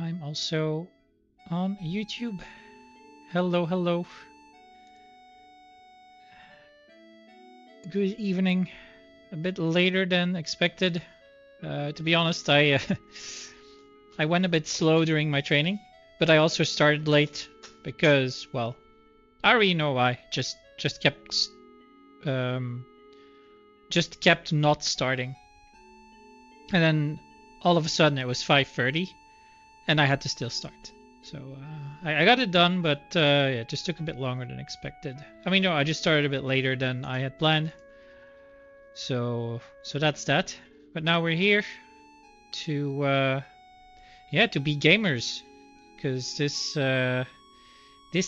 I'm also on YouTube. Hello, hello. Good evening. A bit later than expected. To be honest, I I went a bit slow during my training, but I also started late because, well, I already know why. Um, just kept not starting, and then all of a sudden it was 5:30, and I had to still start. So I got it done, but yeah, it just took a bit longer than expected. I mean, no, I just started a bit later than I had planned. So that's that. But now we're here to yeah, to be gamers, because this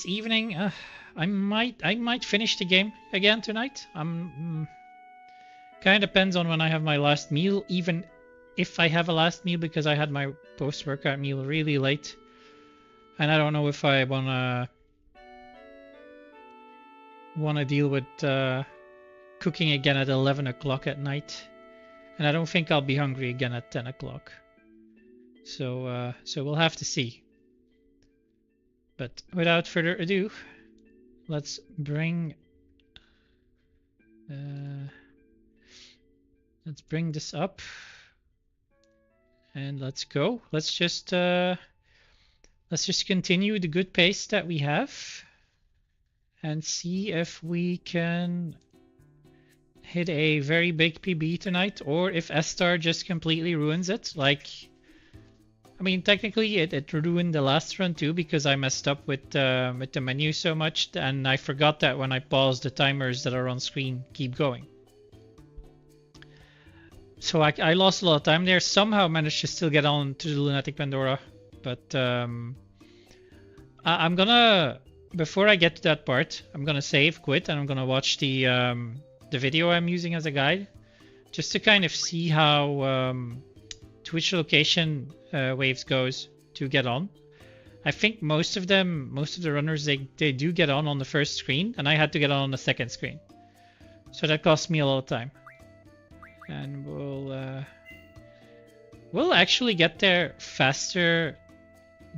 evening I might finish the game again tonight. Kind of depends on when I have my last meal, even if I have a last meal, because I had my post-workout meal really late, and I don't know if I wanna deal with cooking again at 11 o'clock at night, and I don't think I'll be hungry again at 10 o'clock. So we'll have to see. But without further ado, let's bring this up and let's go. Let's just continue the good pace that we have and see if we can hit a very big PB tonight, or if Estar just completely ruins it. Like, I mean, technically it ruined the last run too, because I messed up with the menu so much, and I forgot that when I pause, the timers that are on screen keep going. So I lost a lot of time there. Somehow managed to still get on to the Lunatic Pandora, but I'm gonna, before I get to that part, I'm gonna save, quit, and I'm gonna watch the video I'm using as a guide, just to kind of see how Twitch location waves goes to get on. I think most of the runners, they do get on the first screen, and I had to get on the second screen, so that cost me a lot of time. And we'll actually get there faster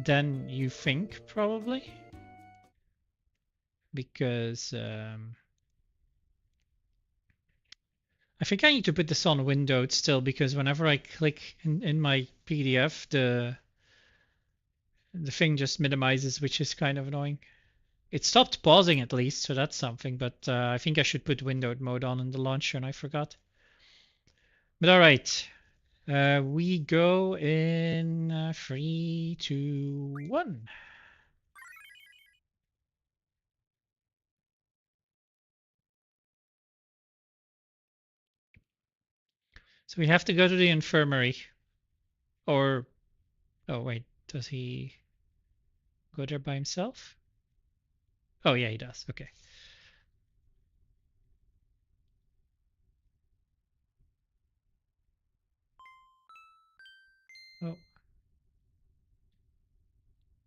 than you think, probably, because I think I need to put this on windowed still, because whenever I click in my PDF, the thing just minimizes, which is kind of annoying. It stopped pausing at least, so that's something, but I think I should put windowed mode on in the launcher, and I forgot. But all right, we go in 3, 2, 1. So we have to go to the infirmary. Or, oh wait, does he go there by himself? Oh yeah, he does. Okay. Oh.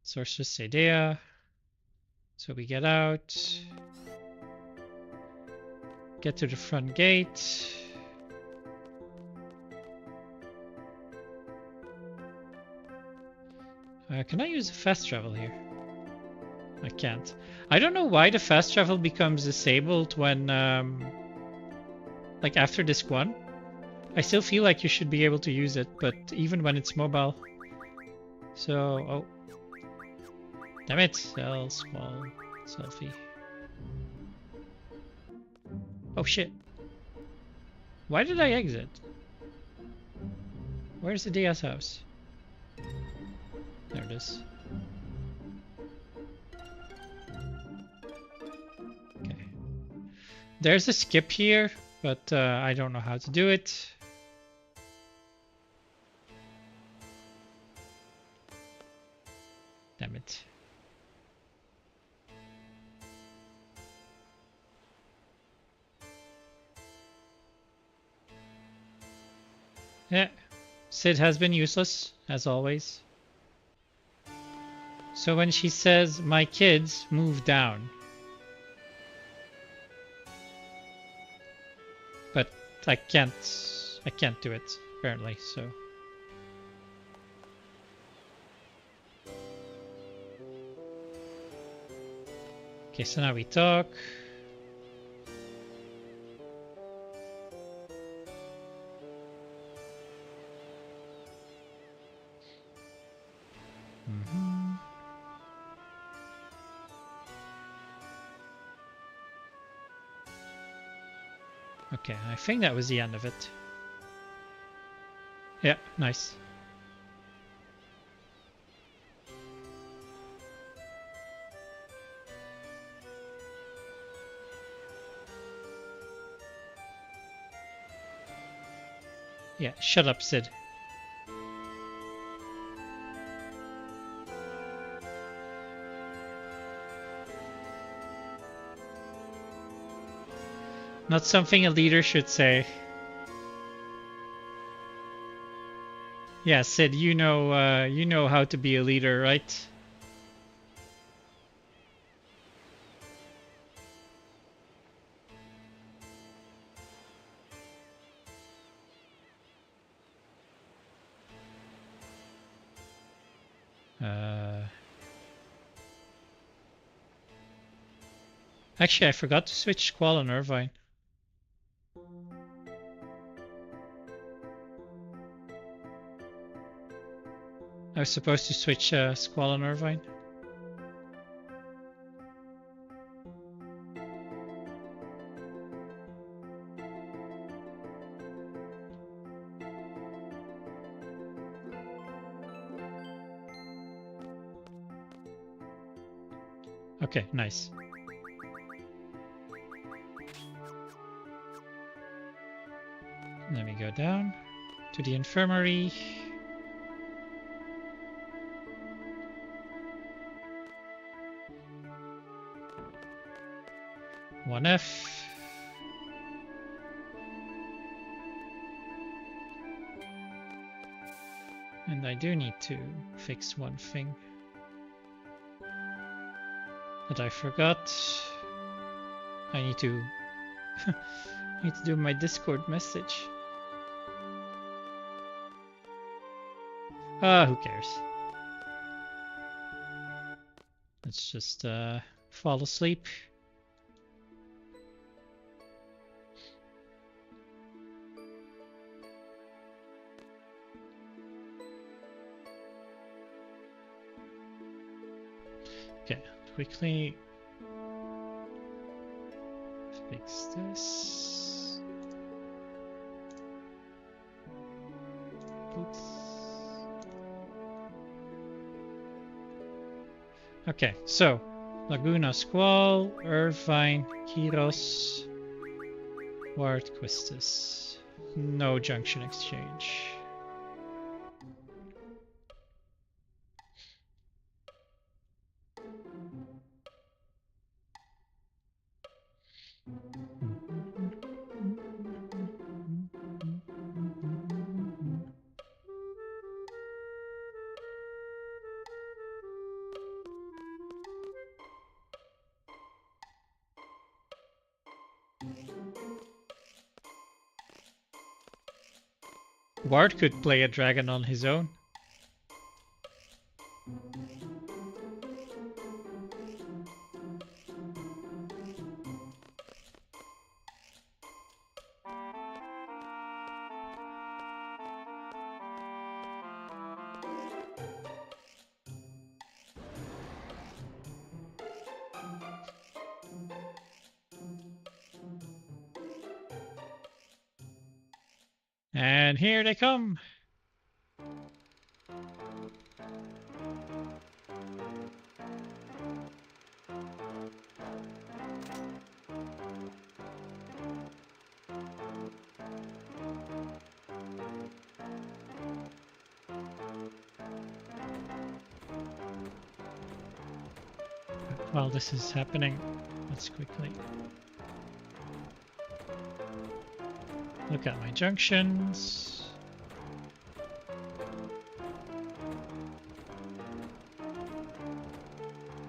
Sorceress Sedea. So we get out. Get to the front gate. Can I use a fast travel here? I can't. I don't know why the fast travel becomes disabled when, like after disc 1. I still feel like you should be able to use it, but even when it's mobile. So, oh. Damn it, Cell, Squall, Selfie. Oh shit. Why did I exit? Where's the Diaz house? There it is. Okay. There's a skip here, but I don't know how to do it. Damn it. Yeah, Sid has been useless, as always. So when she says, my kids, move down. But I can't do it, apparently, so. Okay, so now we talk. Okay, I think that was the end of it. Yeah, nice. Yeah, shut up, Sid. Not something a leader should say. Yeah, Sid, you know how to be a leader, right? Actually, I forgot to switch Squall on Irvine. I was supposed to switch Squall on Irvine. Okay, nice. Let me go down to the infirmary. One F. And I do need to fix one thing that I forgot. I need to do my Discord message. Who cares? Let's just fall asleep. Okay, quickly fix this. Oops. Okay, so Laguna, Squall, Irvine, Kyros, Ward, Quistis. No junction exchange. Ward could play a dragon on his own. And here they come. While this is happening, let's quickly look at my junctions.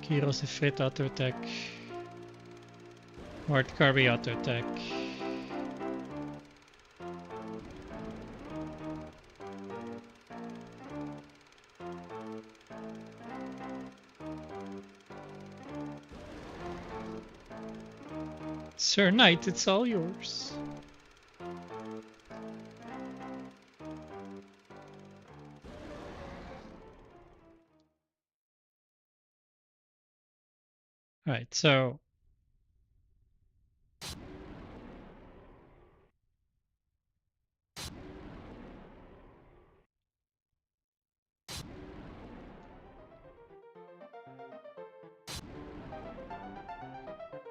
Kyros Ifrit auto attack. Ward Kirby auto attack. Sir Knight, it's all yours. Right, so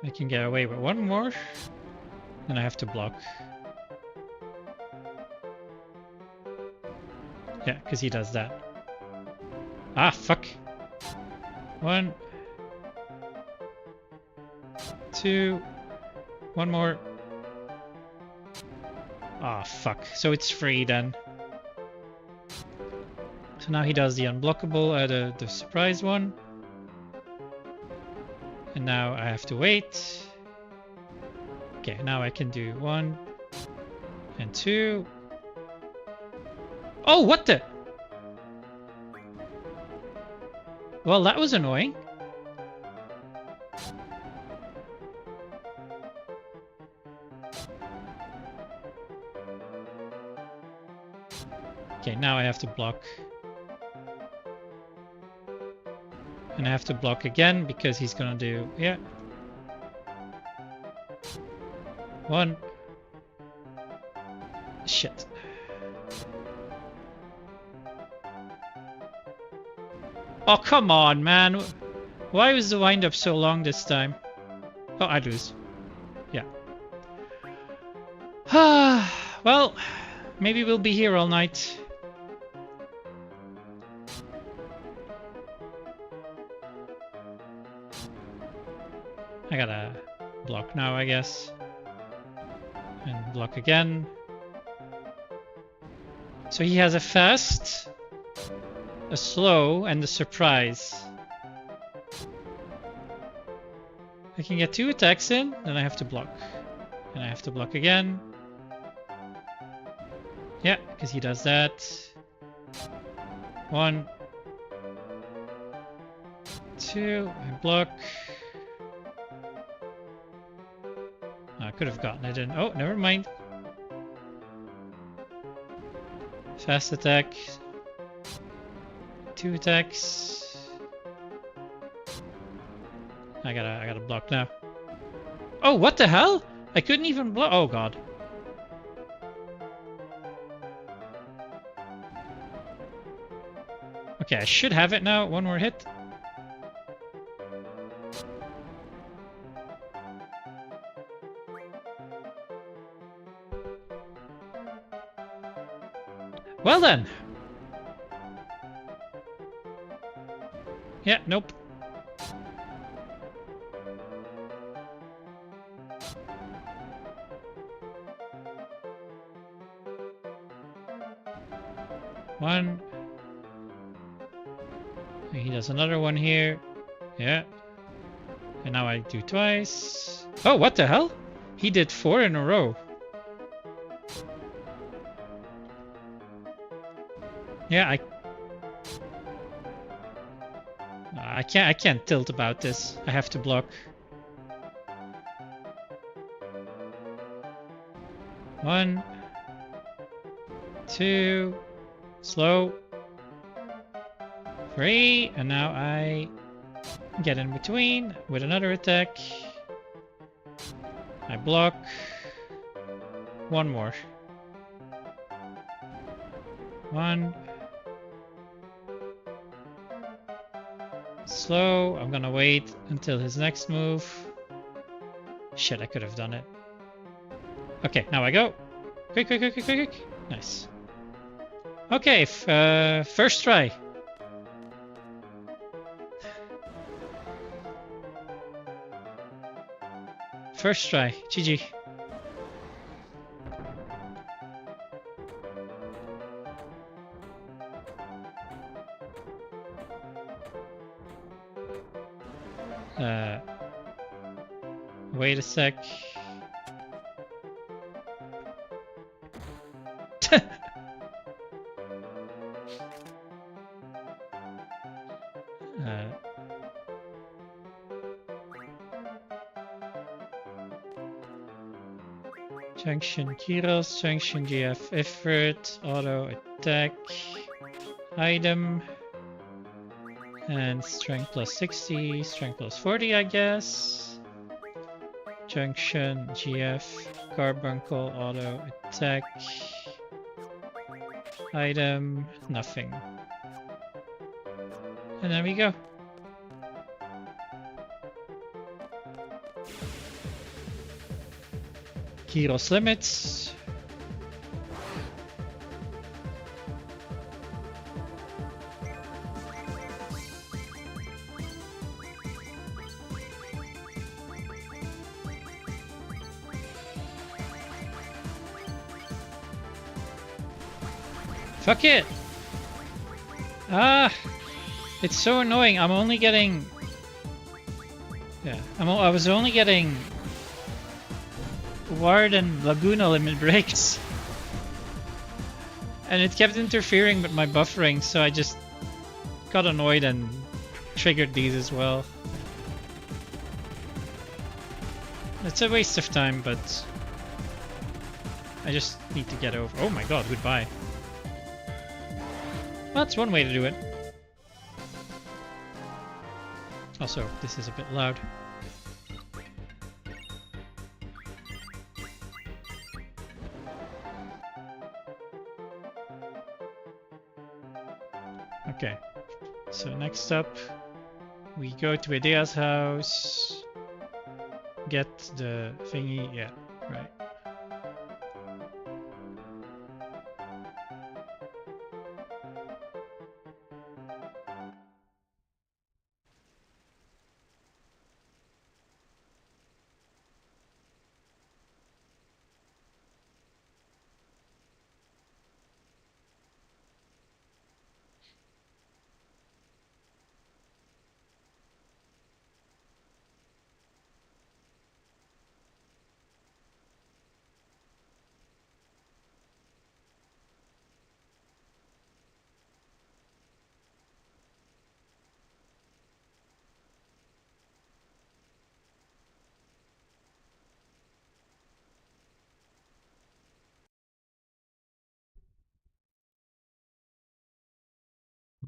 I can get away with one more, then I have to block. Yeah, because he does that. Ah, fuck. 1, 2, one more. Ah, fuck. So it's free then. So now he does the unblockable, the surprise one. And now I have to wait. Okay, now I can do 1 and 2. Oh, what the? Well, that was annoying. Okay, now I have to block. And I have to block again because he's gonna do, yeah. 1. Shit. Oh, come on, man. Why was the wind-up so long this time? Oh, I lose. Yeah. Well, maybe we'll be here all night. I gotta block now, I guess. And block again. So he has a fast, a slow, and a surprise. I can get 2 attacks in, then I have to block. And I have to block again. Yeah, because he does that. 1, 2, and block. Oh, I could have gotten it in. Oh, never mind. Fast attack. 2 attacks. I gotta block now. Oh, what the hell? I couldn't even block. Oh god. Okay, I should have it now. 1 more hit. Well then. Yeah, nope. One. He does another one here. Yeah. And now I do twice. Oh, what the hell? He did 4 in a row. Yeah, I can't tilt about this. I have to block. 1, 2, slow. 3, and now I get in between with another attack. I block. 1 more. 1. Slow. I'm gonna wait until his next move. Shit, I could have done it. Okay, now I go. Quick, quick, quick, quick, quick, quick. Nice. Okay, first try. First try. GG. Wait a sec. Junction Kyros, Junction GF Ifrit, auto attack, item, and strength plus 60, strength plus 40, I guess. Junction GF Carbuncle, auto attack, item, nothing. And there we go. Kyros limits. Fuck it! Ah! It's so annoying. I'm only getting... Yeah, I was only getting... Ward and Laguna limit breaks. And it kept interfering with my buffering, so I just got annoyed and triggered these as well. It's a waste of time, but I just need to get over. Oh my god, goodbye. Well, that's one way to do it. Also, this is a bit loud. Okay, so next up, we go to Edea's house, get the thingy, yeah, right.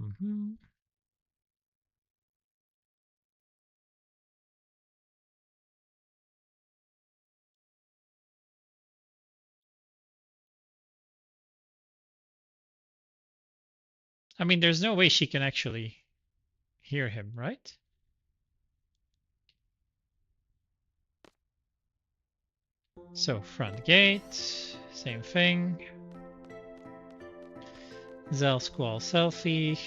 Mm-hmm. I mean, there's no way she can actually hear him, right? So, front gate, same thing. Zell Squall selfie.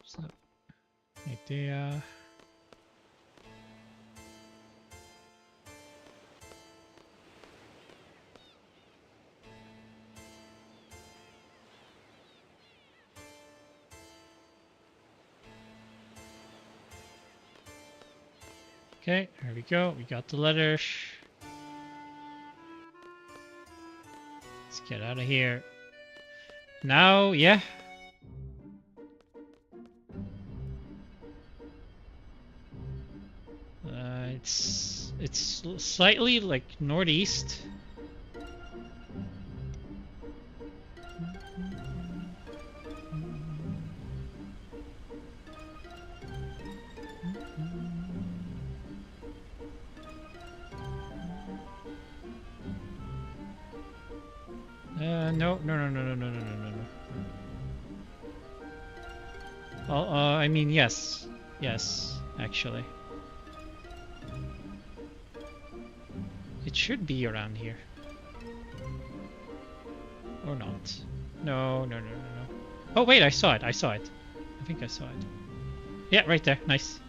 So, Edea. Okay, here we go. We got the letters. Let's get out of here. Now, yeah. It's slightly like northeast. No. Well, I mean, yes. Yes, actually. It should be around here. Or not. No. Oh, wait, I saw it. I think I saw it. Yeah, right there. Nice.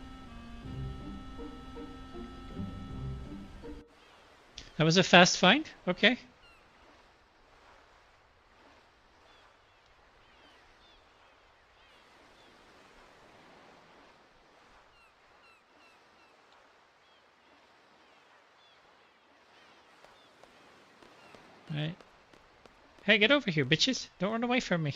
That was a fast find? Okay. Right. Hey, get over here, bitches. Don't run away from me.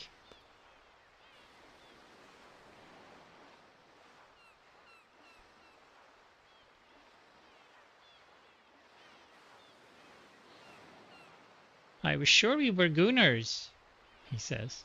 I was sure we were gooners, he says.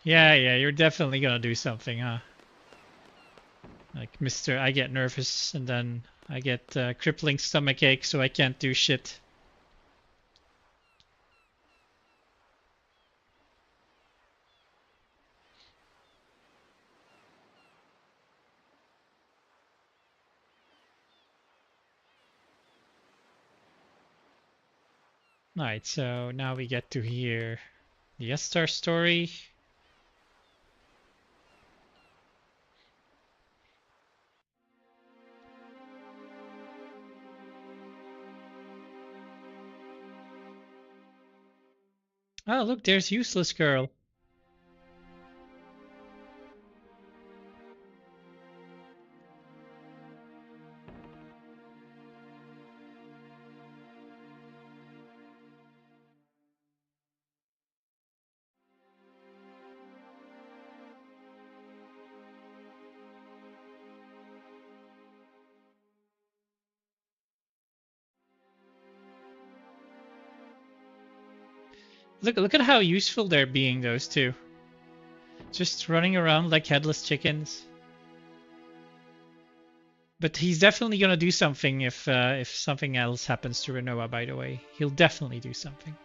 Yeah, you're definitely gonna do something, huh? Like, Mr. I get nervous and then I get crippling stomachache, so I can't do shit. Alright, so now we get to hear the Estar story. Oh, look, there's Useless Girl. Look at how useful they're being, those two. Just running around like headless chickens. But he's definitely gonna do something if something else happens to Renoa, by the way. He'll definitely do something.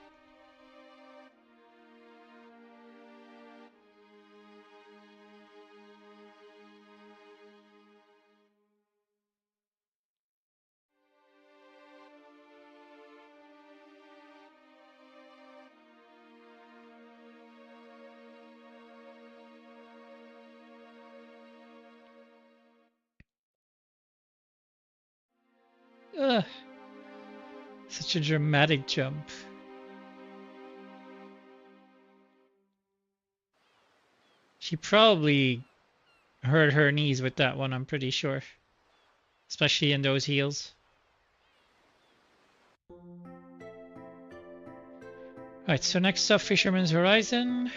Ugh. Such a dramatic jump. She probably hurt her knees with that one, I'm pretty sure. Especially in those heels. Alright, so next up, Fisherman's Horizon.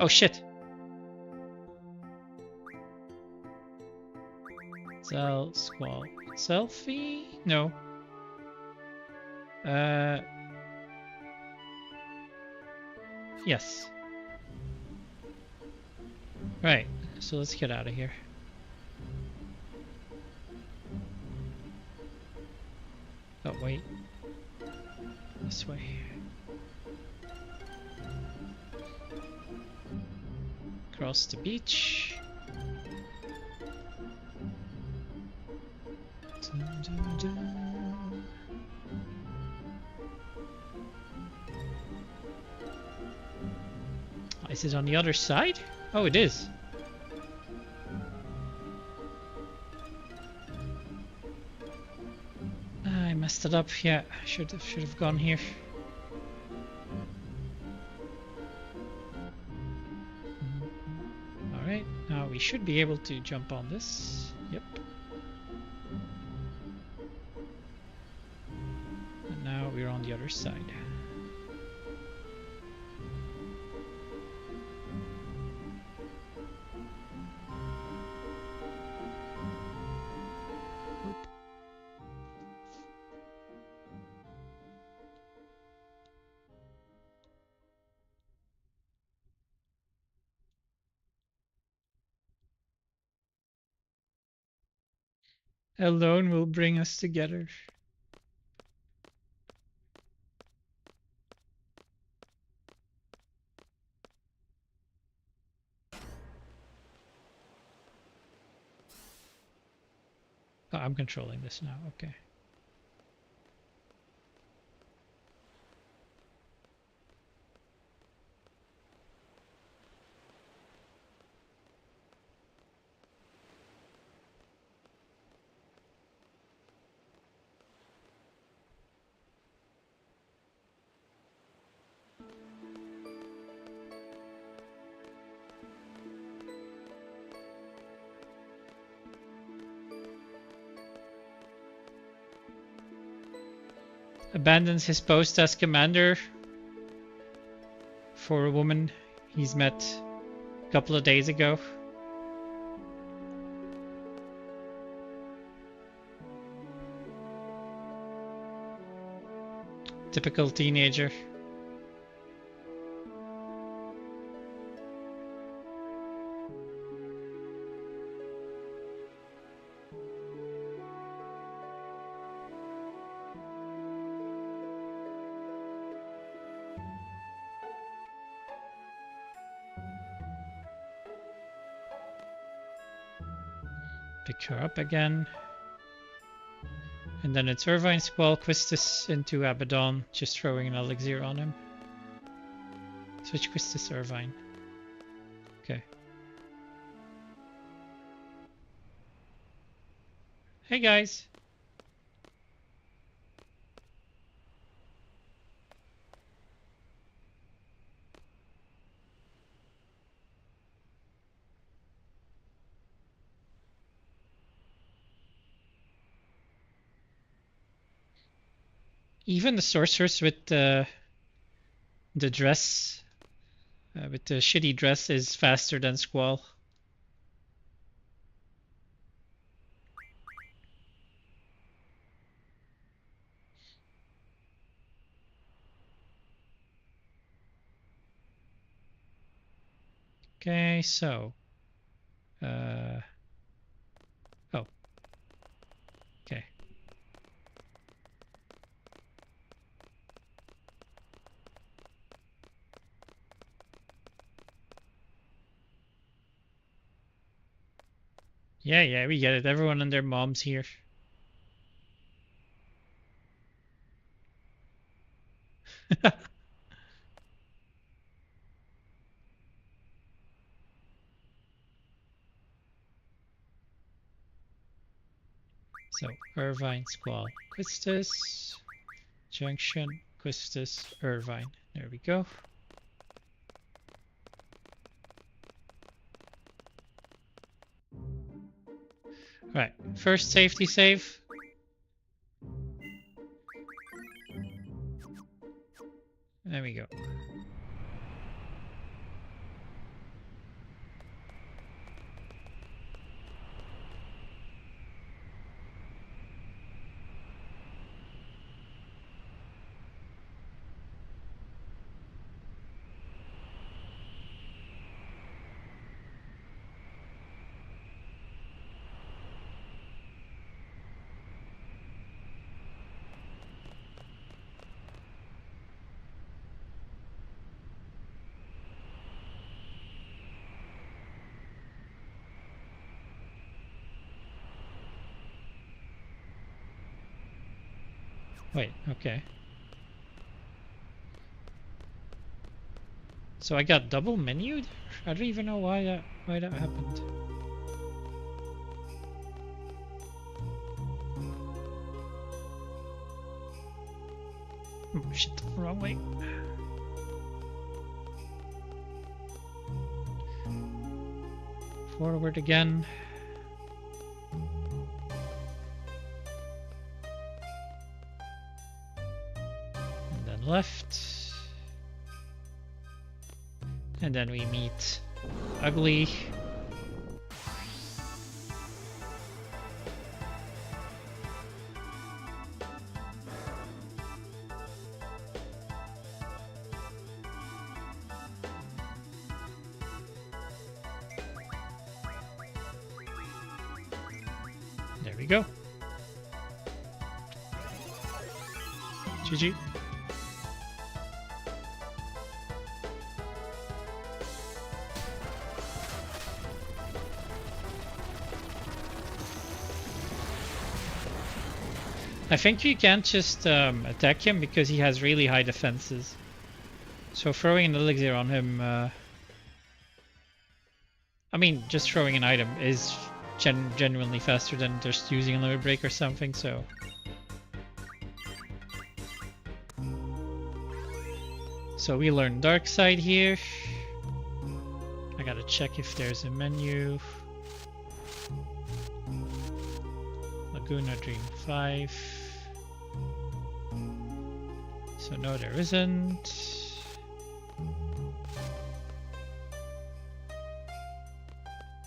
Oh shit. Squall. Selfie? No. Yes. Right, so let's get out of here. Oh, wait. This way. Across the beach. Dun, dun, dun. Is it on the other side? Oh, it is. I messed it up. Yeah, should have gone here. All right, now we should be able to jump on this. Yep. And now we're on the other side. Alone will bring us together. Oh, I'm controlling this now. Okay. Abandons his post as commander for a woman he's met a couple of days ago. Typical teenager. Pick her up again. And then it's Irvine, Squall, Quistis into Abaddon, just throwing an elixir on him. Switch Quistis, Irvine. Okay. Hey guys! Even the sorceress with the dress, with the shitty dress, is faster than Squall. Okay, so oh, okay. Yeah, we get it. Everyone and their mom's here. So, Irvine, Squall, Quistis, Junction, Quistis, Irvine. There we go. Right, first safety save. There we go. Wait, okay. So I got double menued? I don't even know why that happened. Oh shit, wrong way. Forward again. And then left. And then we meet Ugly. There we go. GG. I think you can't just attack him because he has really high defenses. So throwing an elixir on him, I mean, just throwing an item is genuinely faster than just using a limit break or something, so. So we learn Dark Side here. I gotta check if there's a menu. Laguna Dream 5. So no, there isn't.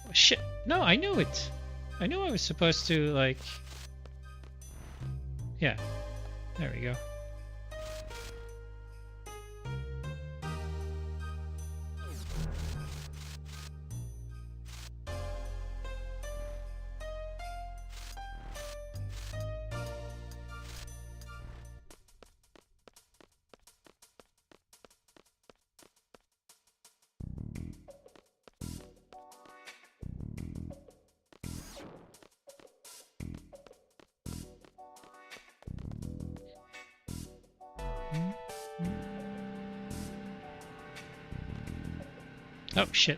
Oh, shit! No, I knew it. I knew I was supposed to, like... Yeah, there we go. Oh, shit.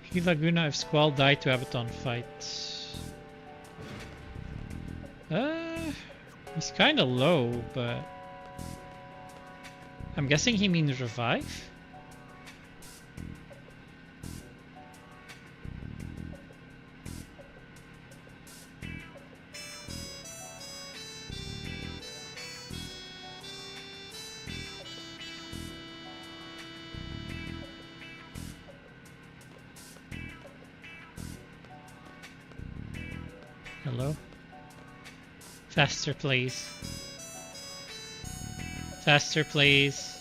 He Laguna if Squall died to Abaton fight. He's kinda low, but... I'm guessing he means revive? Hello? Faster, please. Faster, please.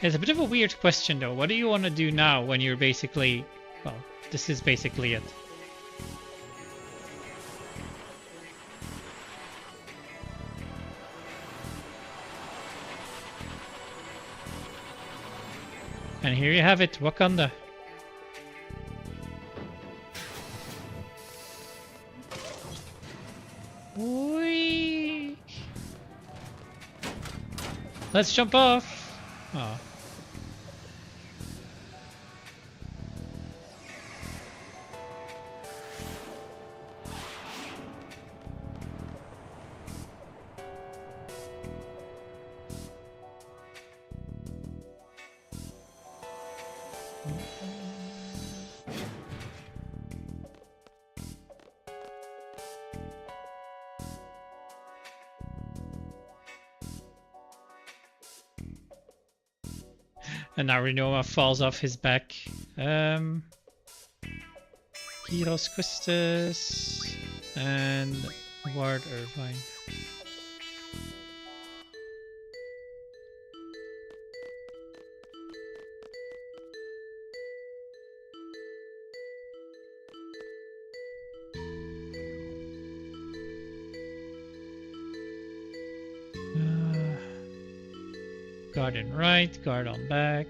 It's a bit of a weird question though. What do you want to do now when you're basically... Well, this is basically it. And here you have it, Wakanda. Whee! Let's jump off. Oh. And now Renoma falls off his back. Heros Quistis and Ward Irvine. Guard in right, guard on back.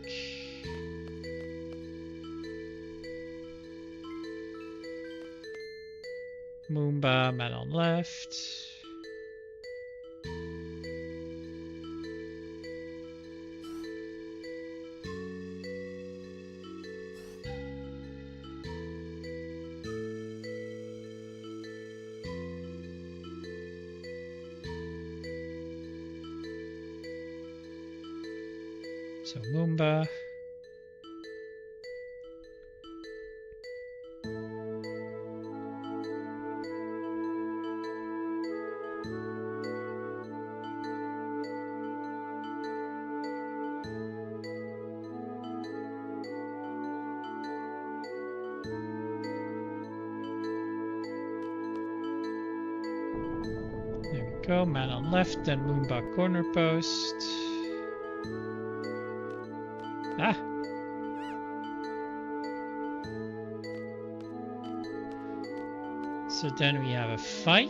Moomba, man on left. So Moomba. There we go, man on left, then Moomba corner post. Ah! So then we have a fight.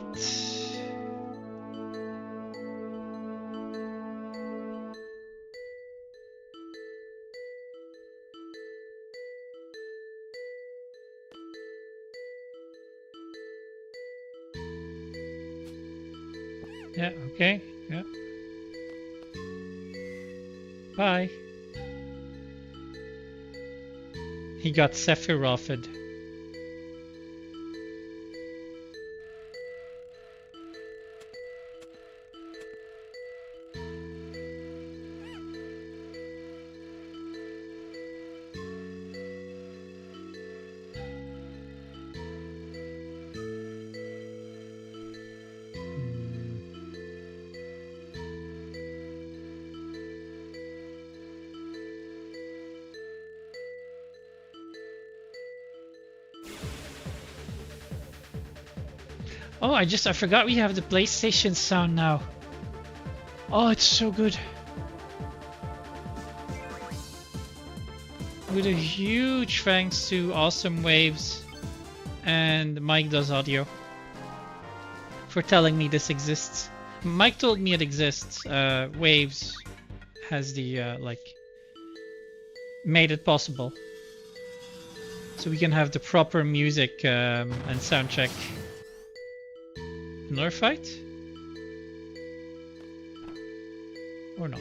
Yeah, okay, yeah. Bye. He got Sephiroth'd. Oh, I forgot we have the PlayStation sound now. Oh, it's so good. With a huge thanks to Awesome Waves and Mike Does Audio for telling me this exists. Mike told me it exists. Waves has the made it possible. So we can have the proper music and sound check. Another fight? Or not?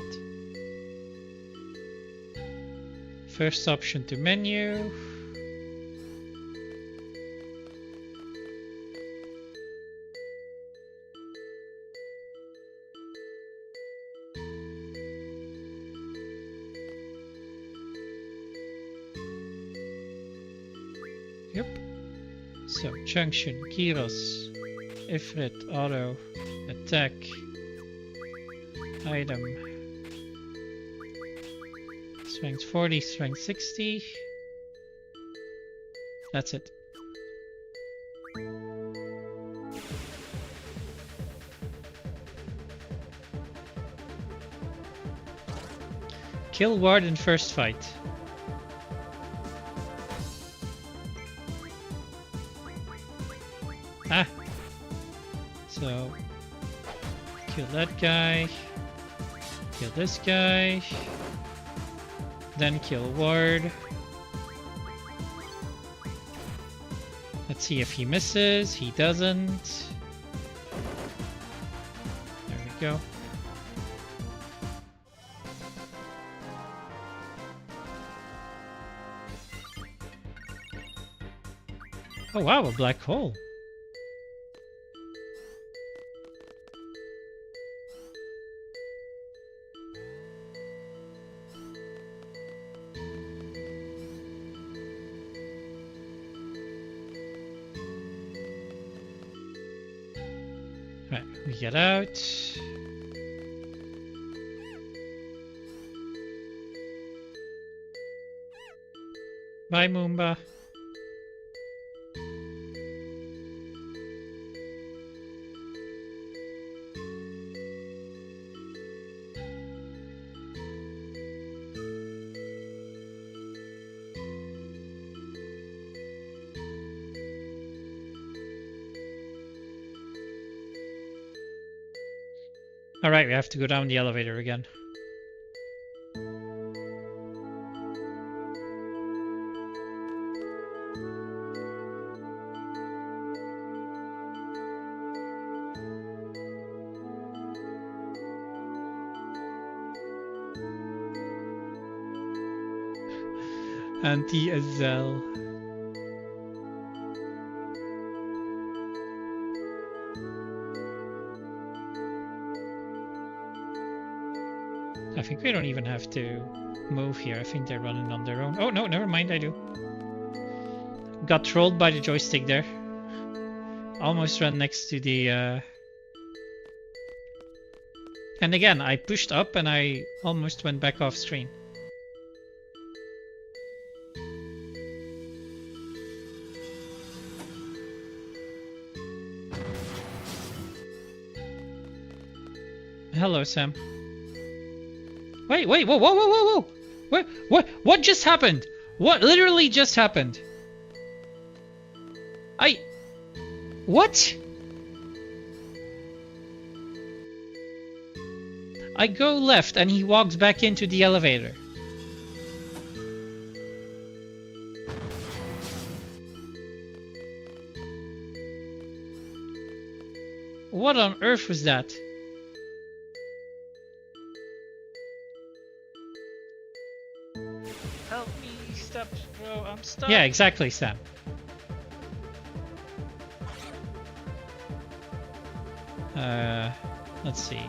First option to menu. Yep. So junction, Gyros, Ifrit, auto, attack, item, strength 40, strength 60. That's it. Kill Ward in first fight. Ah! So, kill that guy, kill this guy, then kill Ward. Let's see if he misses. He doesn't. There we go. Oh wow, a black hole. Right, we get out. Bye, Moomba. Alright, we have to go down the elevator again. Anti-Azel. I think we don't even have to move here. I think they're running on their own. Oh no, never mind, I do. Got trolled by the joystick there. Almost ran next to the... And again, I pushed up and I almost went back off screen. Hello, Sam. Wait, whoa. What just happened? What literally just happened? What? I go left and he walks back into the elevator. What on earth was that? Help me, stop, bro, I'm stuck. Yeah, exactly, Sam. Let's see.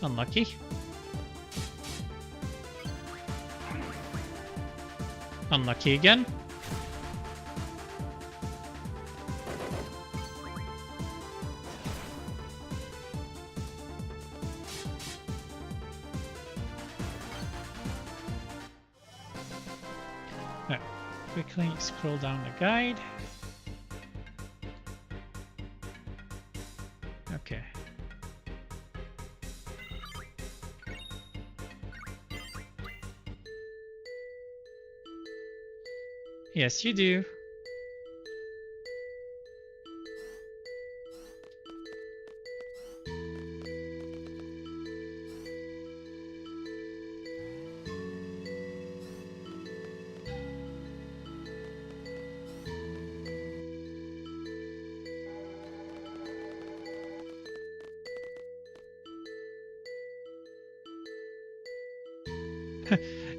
Unlucky. Unlucky again. Right. Quickly scroll down the guide. Okay. Yes, you do.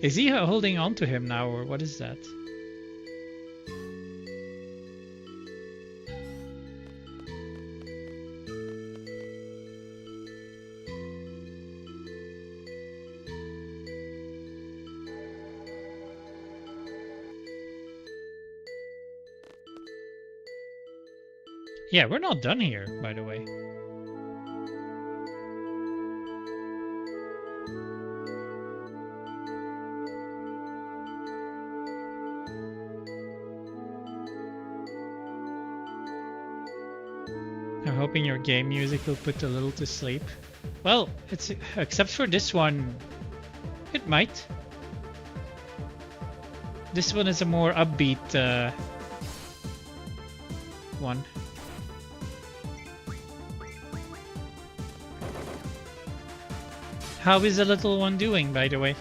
Is he holding on to him now, or what is that? Yeah, we're not done here, by the way. I'm hoping your game music will put a little to sleep. Well, it's except for this one, it might. This one is a more upbeat one. How is the little one doing, by the way?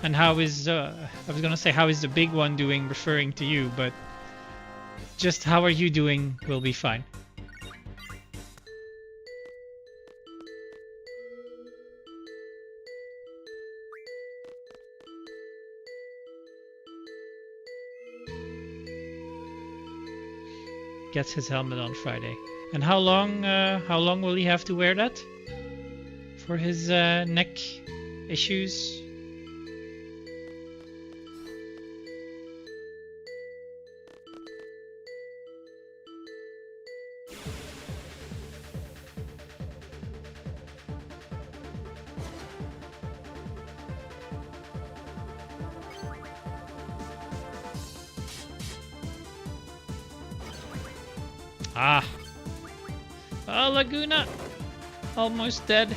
And how is I was gonna say how is the big one doing, referring to you, but just how are you doing will be fine. Gets his helmet on Friday. And how long will he have to wear that? For his neck issues? Ah. Oh, Laguna! Almost dead.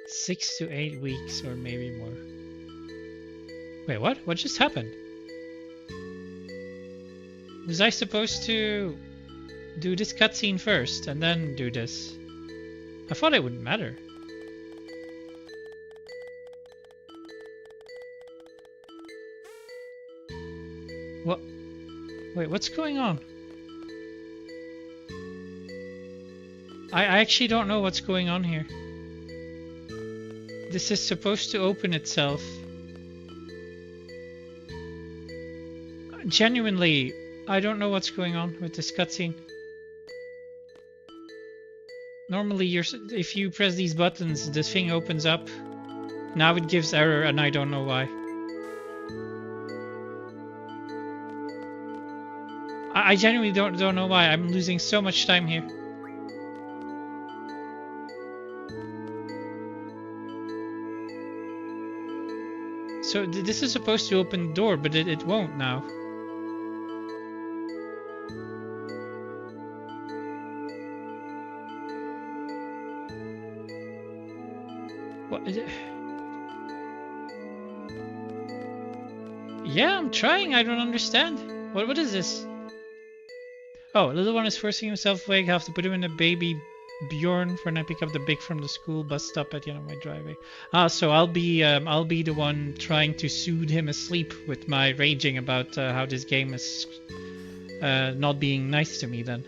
Six to 8 weeks or maybe more. Wait, what? What just happened? Was I supposed to do this cutscene first and then do this? I thought it wouldn't matter. What? Wait, what's going on? I actually don't know what's going on here. This is supposed to open itself. Genuinely, I don't know what's going on with this cutscene. Normally, if you press these buttons, this thing opens up. Now it gives error, and I don't know why. I genuinely don't know why. I'm losing so much time here. So this is supposed to open the door, but it won't now. What is it? Yeah, I'm trying. I don't understand. What is this? Oh, little one is forcing himself awake. I have to put him in a baby Bjorn when I pick up the big from the school bus stop at the end of my driveway. Ah, so I'll be the one trying to soothe him asleep with my raging about how this game is not being nice to me then.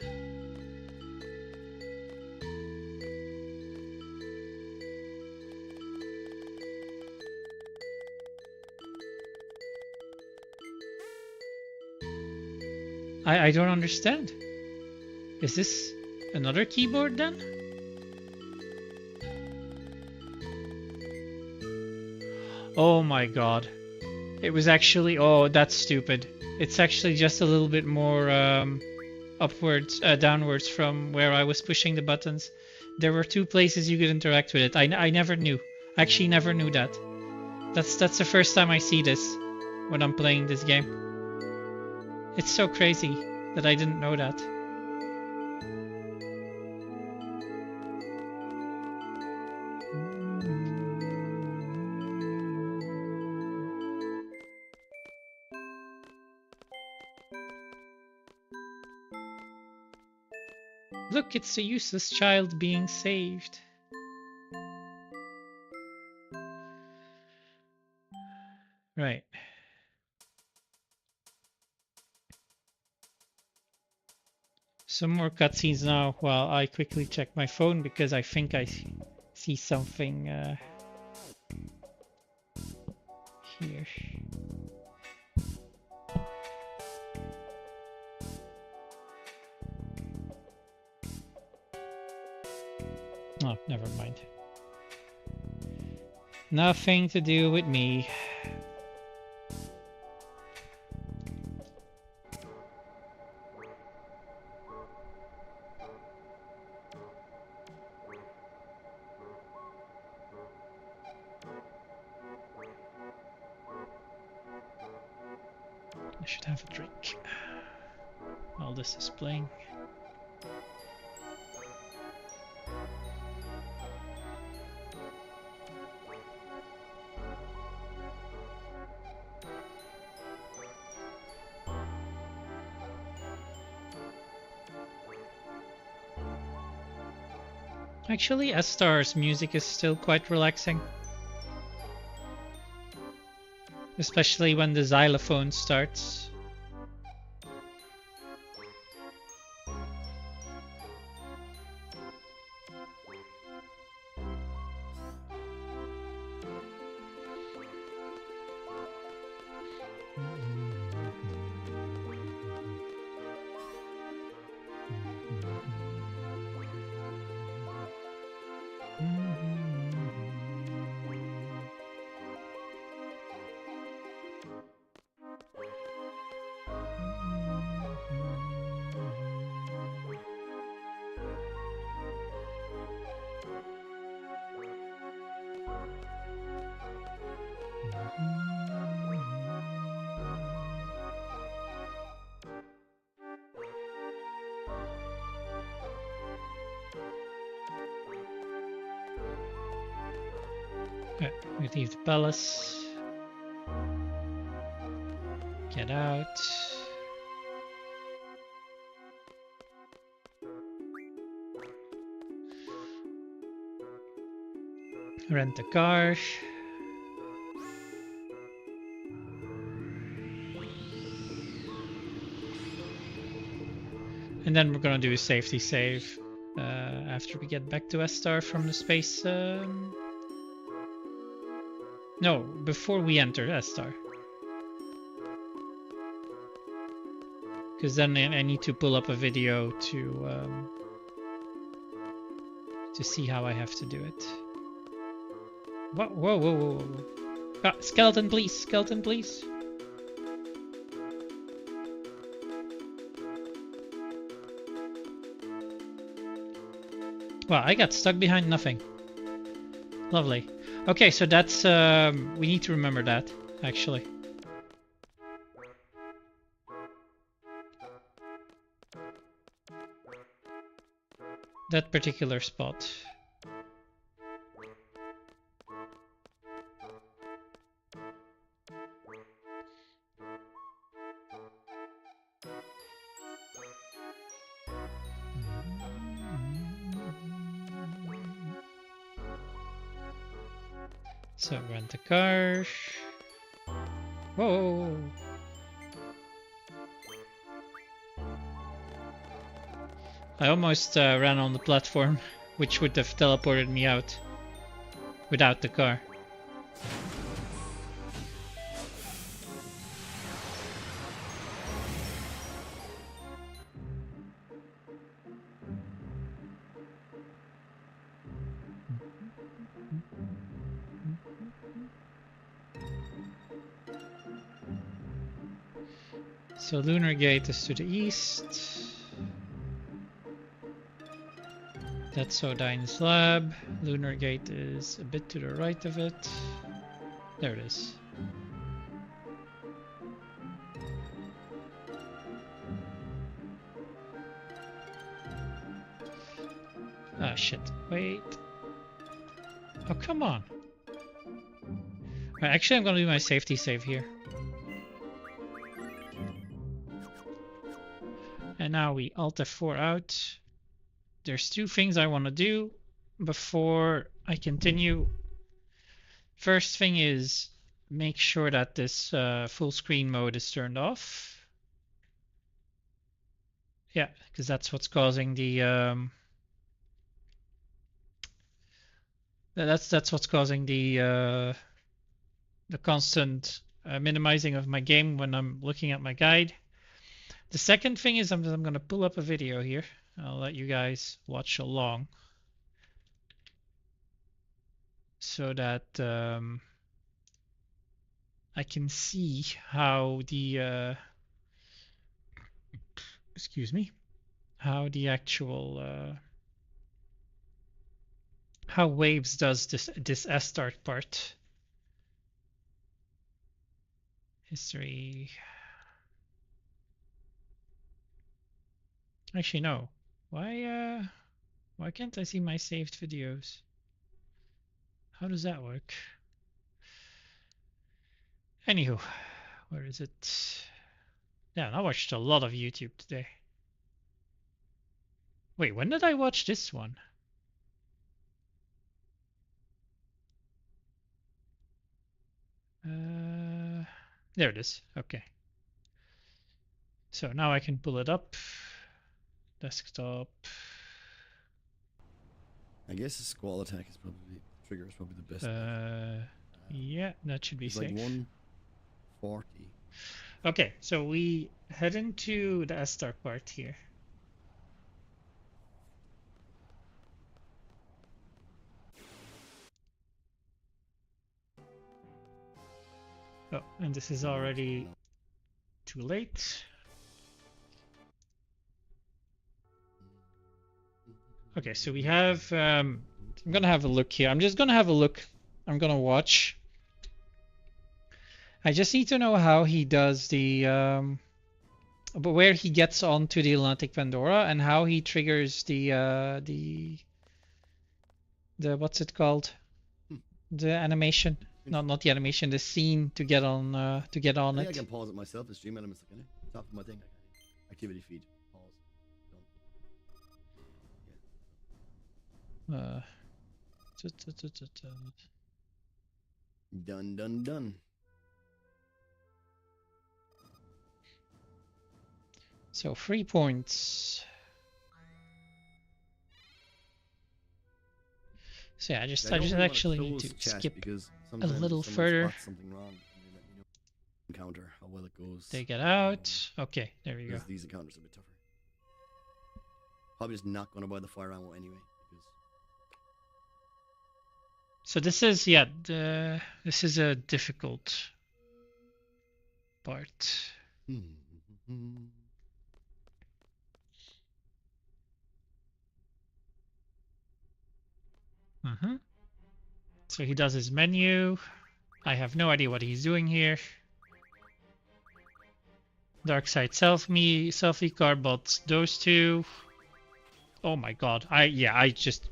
I don't understand. Is this another keyboard then? Oh my god. It was actually... Oh, that's stupid. It's actually just a little bit more downwards from where I was pushing the buttons. There were 2 places you could interact with it. I never knew. I actually never knew that. That's the first time I see this when I'm playing this game. It's so crazy that I didn't know that. Look, it's a useless child being saved. Right. Some more cutscenes now while I quickly check my phone because I think I see something here. Oh, never mind. Nothing to do with me. I should have a drink while this is playing. Actually, S-Star's music is still quite relaxing. Especially when the xylophone starts. We leave the palace. Get out. Rent a car. And then we're gonna do a safety save after we get back to S-Star from the space. No, before we enter S-Star. Because then I need to pull up a video to see how I have to do it. Whoa, whoa, whoa, whoa, whoa. Ah, skeleton, please, skeleton, please. Wow, I got stuck behind nothing. Lovely. Okay, so that's we need to remember that. actually. That particular spot. So rent a car. Whoa! I almost ran on the platform, which would have teleported me out without the car. So Lunar Gate is to the east. That's Odine's lab. Lunar Gate is a bit to the right of it. There it is. Ah, shit. Wait. Oh, come on. Right, actually, I'm gonna do my safety save here. And now we Alt F4 out. There's two things I want to do before I continue. First thing is make sure that this full screen mode is turned off. Yeah, because that's what's causing the that's what's causing the constant minimizing of my game when I'm looking at my guide. The second thing is I'm going to pull up a video here. I'll let you guys watch along so that I can see how the excuse me, how the actual how Waves does this S-start part. History. Actually, no. Why can't I see my saved videos? How does that work? Anywho, where is it? Yeah, I watched a lot of YouTube today. Wait, when did I watch this one? There it is. Okay. So now I can pull it up. Desktop. I guess the squall attack is probably trigger is probably the best. Yeah, that should be it's safe. Like 140. Okay, so we head into the S-start part here. Oh, and this is already too late. Okay, so we have, I'm gonna have a look here. I'm just gonna have a look. I'm gonna watch. I just need to know how he does the, but where he gets onto the Atlantic Pandora and how he triggers the what's it called? The animation. No, not the animation, the scene to get on I think it. I can pause it myself. The stream elements like top of my thing. Activity feed. Pause. Done. Done. So 3 points. So yeah, I just actually need to skip a little further. Something wrong, encounter how well it goes. They get out. Okay, there we go. These encounters are a bit tougher. Probably just not gonna buy the fire ammo anyway. So this is this is a difficult part. So he does his menu. I have no idea what he's doing here. Dark side selfie card bots those two. Oh my god. I just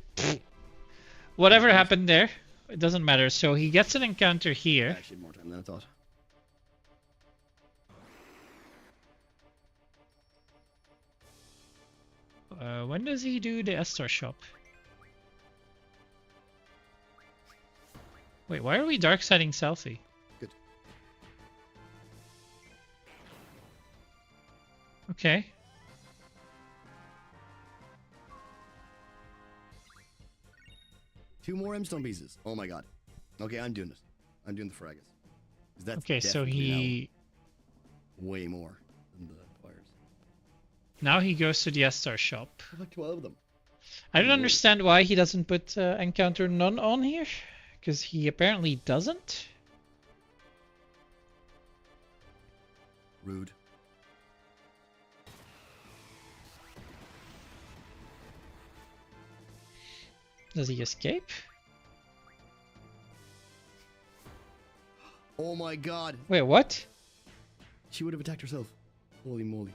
whatever happened there, it doesn't matter. So he gets an encounter here. Actually, more time than I thought. When does he do the Estar shop? Wait, why are we dark siding selfie? Good. Okay. Two more M-stone pieces. Oh my god. Okay, I'm doing it. I'm doing the Fragus. 'Cause that's Okay, so definitely he now way more than the fires. now he goes to the Estar shop. There's like 12 of them. I don't Whoa. understand why he doesn't put encounter none on here, because he apparently doesn't. Rude. Does he escape? Oh my god. Wait, what? She would have attacked herself. Holy moly.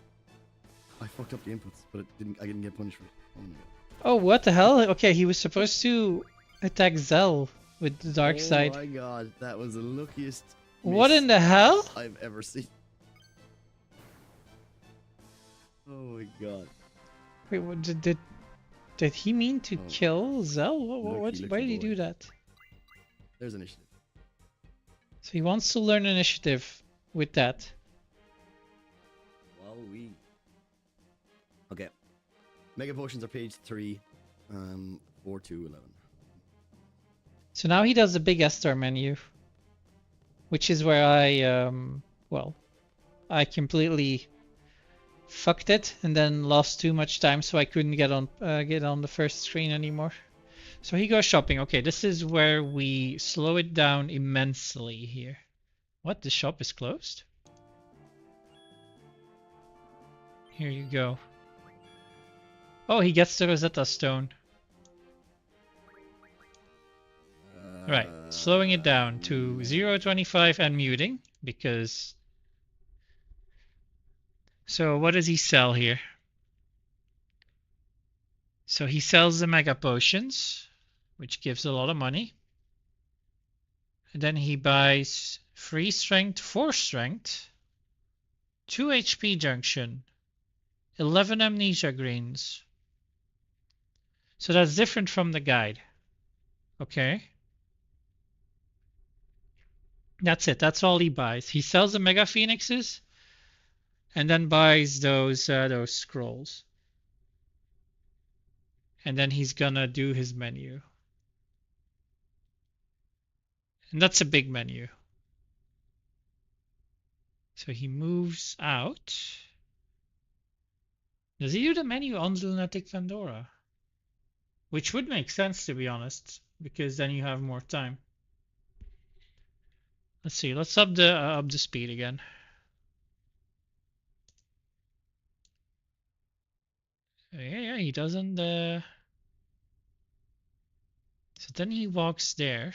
I fucked up the inputs, but I didn't get punished for it. Oh my god. Oh, what the hell? Okay, he was supposed to attack Zell with the dark side. Oh my god, that was the luckiest What miss in the hell? I've ever seen. Oh my god. Wait, what did he mean to Oh. kill Zell? Lucky Why did he boy. do that? There's initiative. So he wants to learn initiative with that. Well, okay. Mega potions are page 3, 4 to 11. So now he does the big Estar menu, which is where I completely fucked it and then lost too much time, so I couldn't get on the first screen anymore. So he goes shopping. Okay, this is where we slow it down immensely here. What? The shop is closed? Here you go. Oh, he gets the Rosetta Stone. Right, slowing it down to 0.25 and muting, because... So what does he sell here? So he sells the Mega Potions, which gives a lot of money. And then he buys 3 Strength, 4 Strength, 2 HP Junction, 11 Amnesia Greens. So that's different from the guide. Okay. That's it. That's all he buys. He sells the Mega Phoenixes and then buys those scrolls. And then he's gonna do his menu. And that's a big menu. So he moves out. Does he do the menu on the Lunatic Pandora? Which would make sense, to be honest, because then you have more time. Let's see. Let's up the speed again. Yeah, he doesn't. So then he walks there.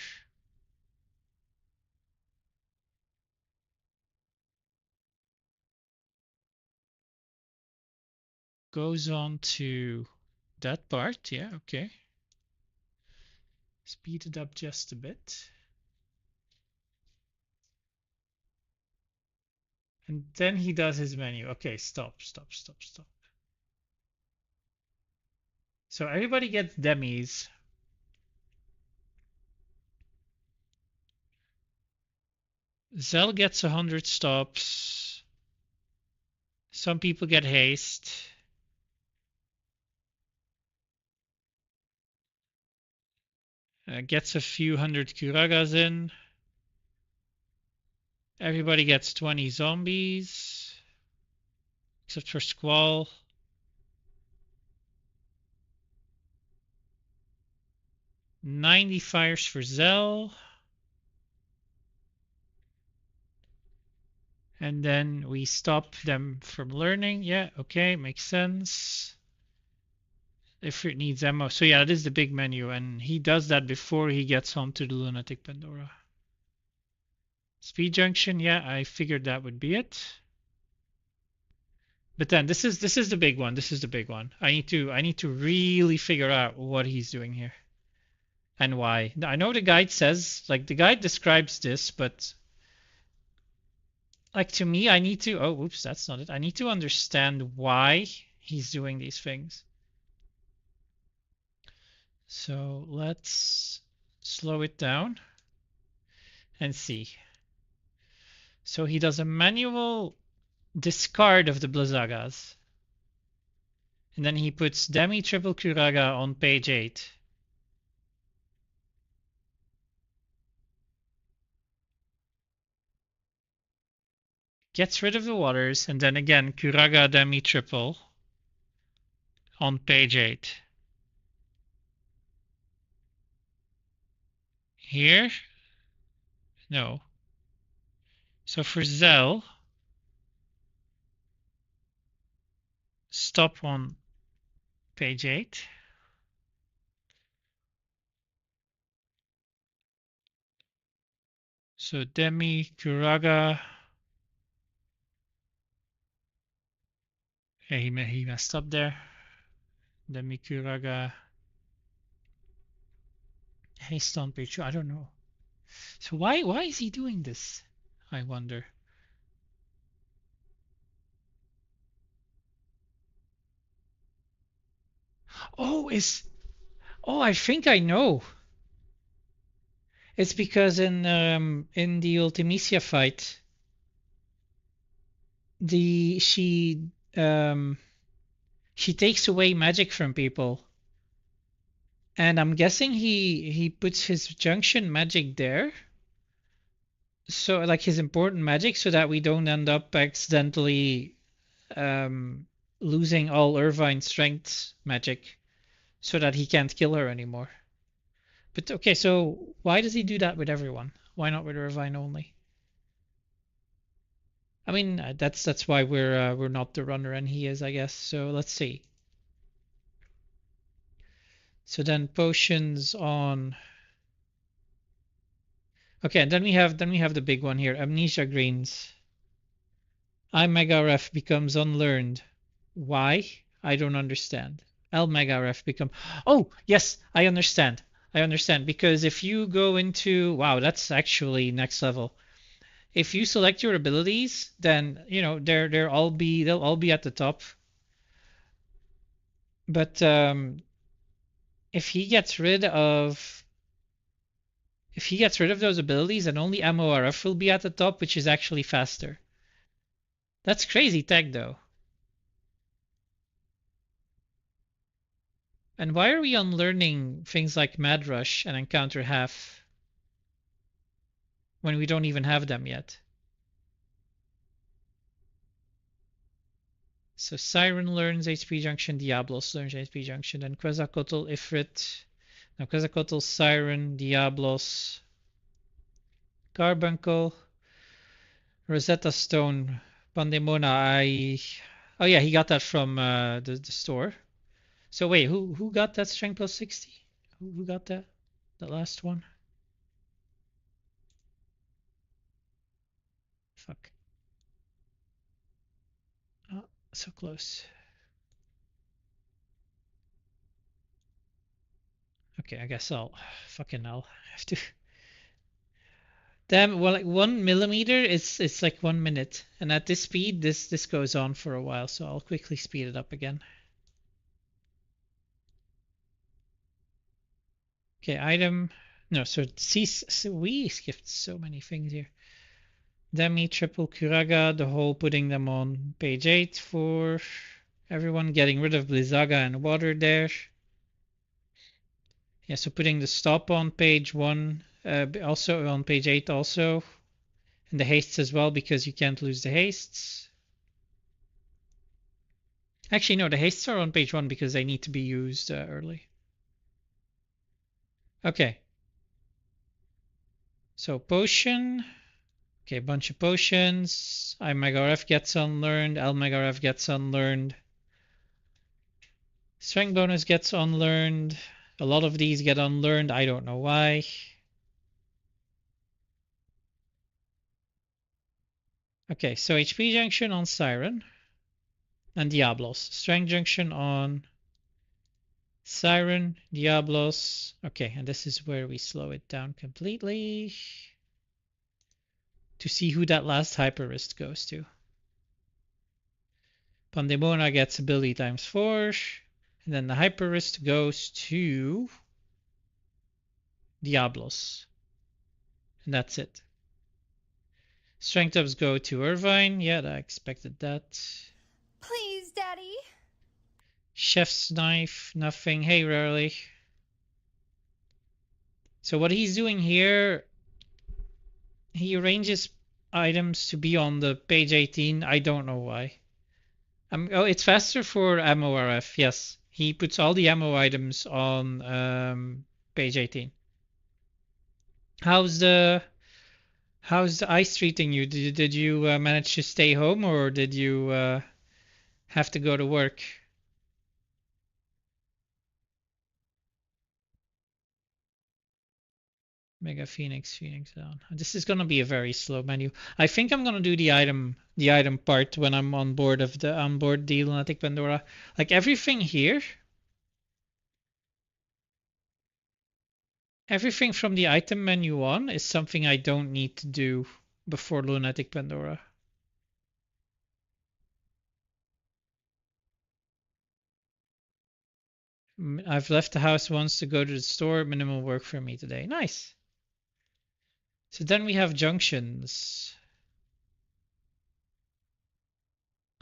Goes on to that part. Yeah, okay. Speed it up just a bit. And then he does his menu. Okay, stop. So everybody gets demis. Zell gets 100 stops. Some people get haste. Gets a few hundred Kuragas in. Everybody gets 20 zombies. Except for Squall. $90 fires for Zell. And then we stop them from learning. Yeah, okay, makes sense. If it needs ammo. So yeah, it is the big menu, and he does that before he gets onto the Lunatic Pandora. Speed junction, yeah, I figured that would be it. But then this is the big one. This is the big one. I need to really figure out what he's doing here and why. I know the guide says, like, the guide describes this, but like, to me, I need to, oh, oops, that's not it. I need to understand why he's doing these things. So let's slow it down and see. So he does a manual discard of the Blizzagas. And then he puts Demi Triple Kuraga on page 8. Gets rid of the waters, and then again Kuraga Demi Triple on page 8. Here? No. So for Zell, stop on page 8. So Demi Kuraga. Hey, he messed up there. Demi Kuraga. Haste on page 2. I don't know. So why is he doing this? I wonder. Oh, I think I know. It's because in the Ultimisia fight, she takes away magic from people, and I'm guessing he puts his junction magic there, so like his important magic, so that we don't end up accidentally losing all Irvine's strength magic, so that he can't kill her anymore. But okay, so why does he do that with everyone? Why not with Irvine only? I mean, that's why we're not the runner and he is, I guess. So let's see. So then potions on. Okay, and then we have the big one here, Amnesia Greens. I Mega Ref becomes unlearned. Why? I don't understand. L Mega Ref become. Oh yes, I understand. I understand, because if you go into, wow, that's actually next level. If you select your abilities, then you know they'll all be at the top. But if he gets rid of those abilities, then only MORF will be at the top, which is actually faster. That's crazy tech though. And why are we unlearning things like Mad Rush and Encounter Half when we don't even have them yet? So Siren learns HP Junction, Diablos learns HP Junction, then Quetzalcoatl, Ifrit, now Quetzalcoatl, Siren, Diablos, Carbuncle, Rosetta Stone, Pandemona. Oh yeah, he got that from the store. So wait, who got that strength plus 60? Who got that? That last one? Fuck. Oh, so close. Okay, I guess I'll have to. Damn, well, like 1 millimeter, it's like 1 minute, and at this speed, this goes on for a while. So I'll quickly speed it up again. Okay, item. No, so we skipped so many things here. Demi, Triple Kuraga, the whole putting them on page 8 for everyone, getting rid of Blizzaga and water there. Yeah, so putting the stop on page 1, also on page 8 also, and the hastes as well, because you can't lose the hastes. Actually, no, the hastes are on page 1 because they need to be used early. Okay. So potion. Okay, a bunch of potions. I Mega Ref gets unlearned. L Mega Ref gets unlearned. Strength bonus gets unlearned. A lot of these get unlearned. I don't know why. Okay, so HP junction on Siren and Diablos. Strength junction on Siren, Diablos. Okay, and this is where we slow it down completely to see who that last Hyper Wrist goes to. Pandemona gets ability times 4, and then the Hyper Wrist goes to Diablos. And that's it. Strength ups go to Irvine. Yeah, I expected that. Please, Daddy. Chef's knife, nothing. Hey, Rarely. So what he's doing here, he arranges items to be on the page 18. I don't know why. Oh, it's faster for ammo RF. Yes, he puts all the ammo items on page 18. How's the ice treating you? Did you manage to stay home, or did you have to go to work? Mega Phoenix down. This is gonna be a very slow menu. I think I'm gonna do the item part when I'm on board the Lunatic Pandora. Like everything here, everything from the item menu on is something I don't need to do before Lunatic Pandora. I've left the house once to go to the store. Minimal work for me today. Nice. So then we have junctions.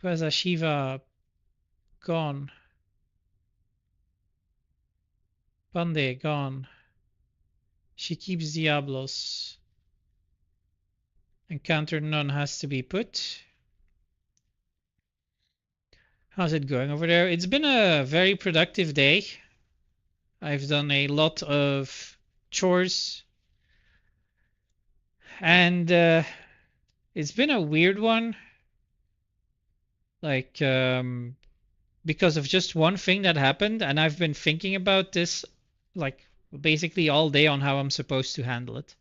Quasar Shiva gone. Pande gone. She keeps Diablos. Encounter none has to be put. How's it going over there? It's been a very productive day. I've done a lot of chores. And it's been a weird one. Like, because of just one thing that happened, and I've been thinking about this, like, basically all day on how I'm supposed to handle it.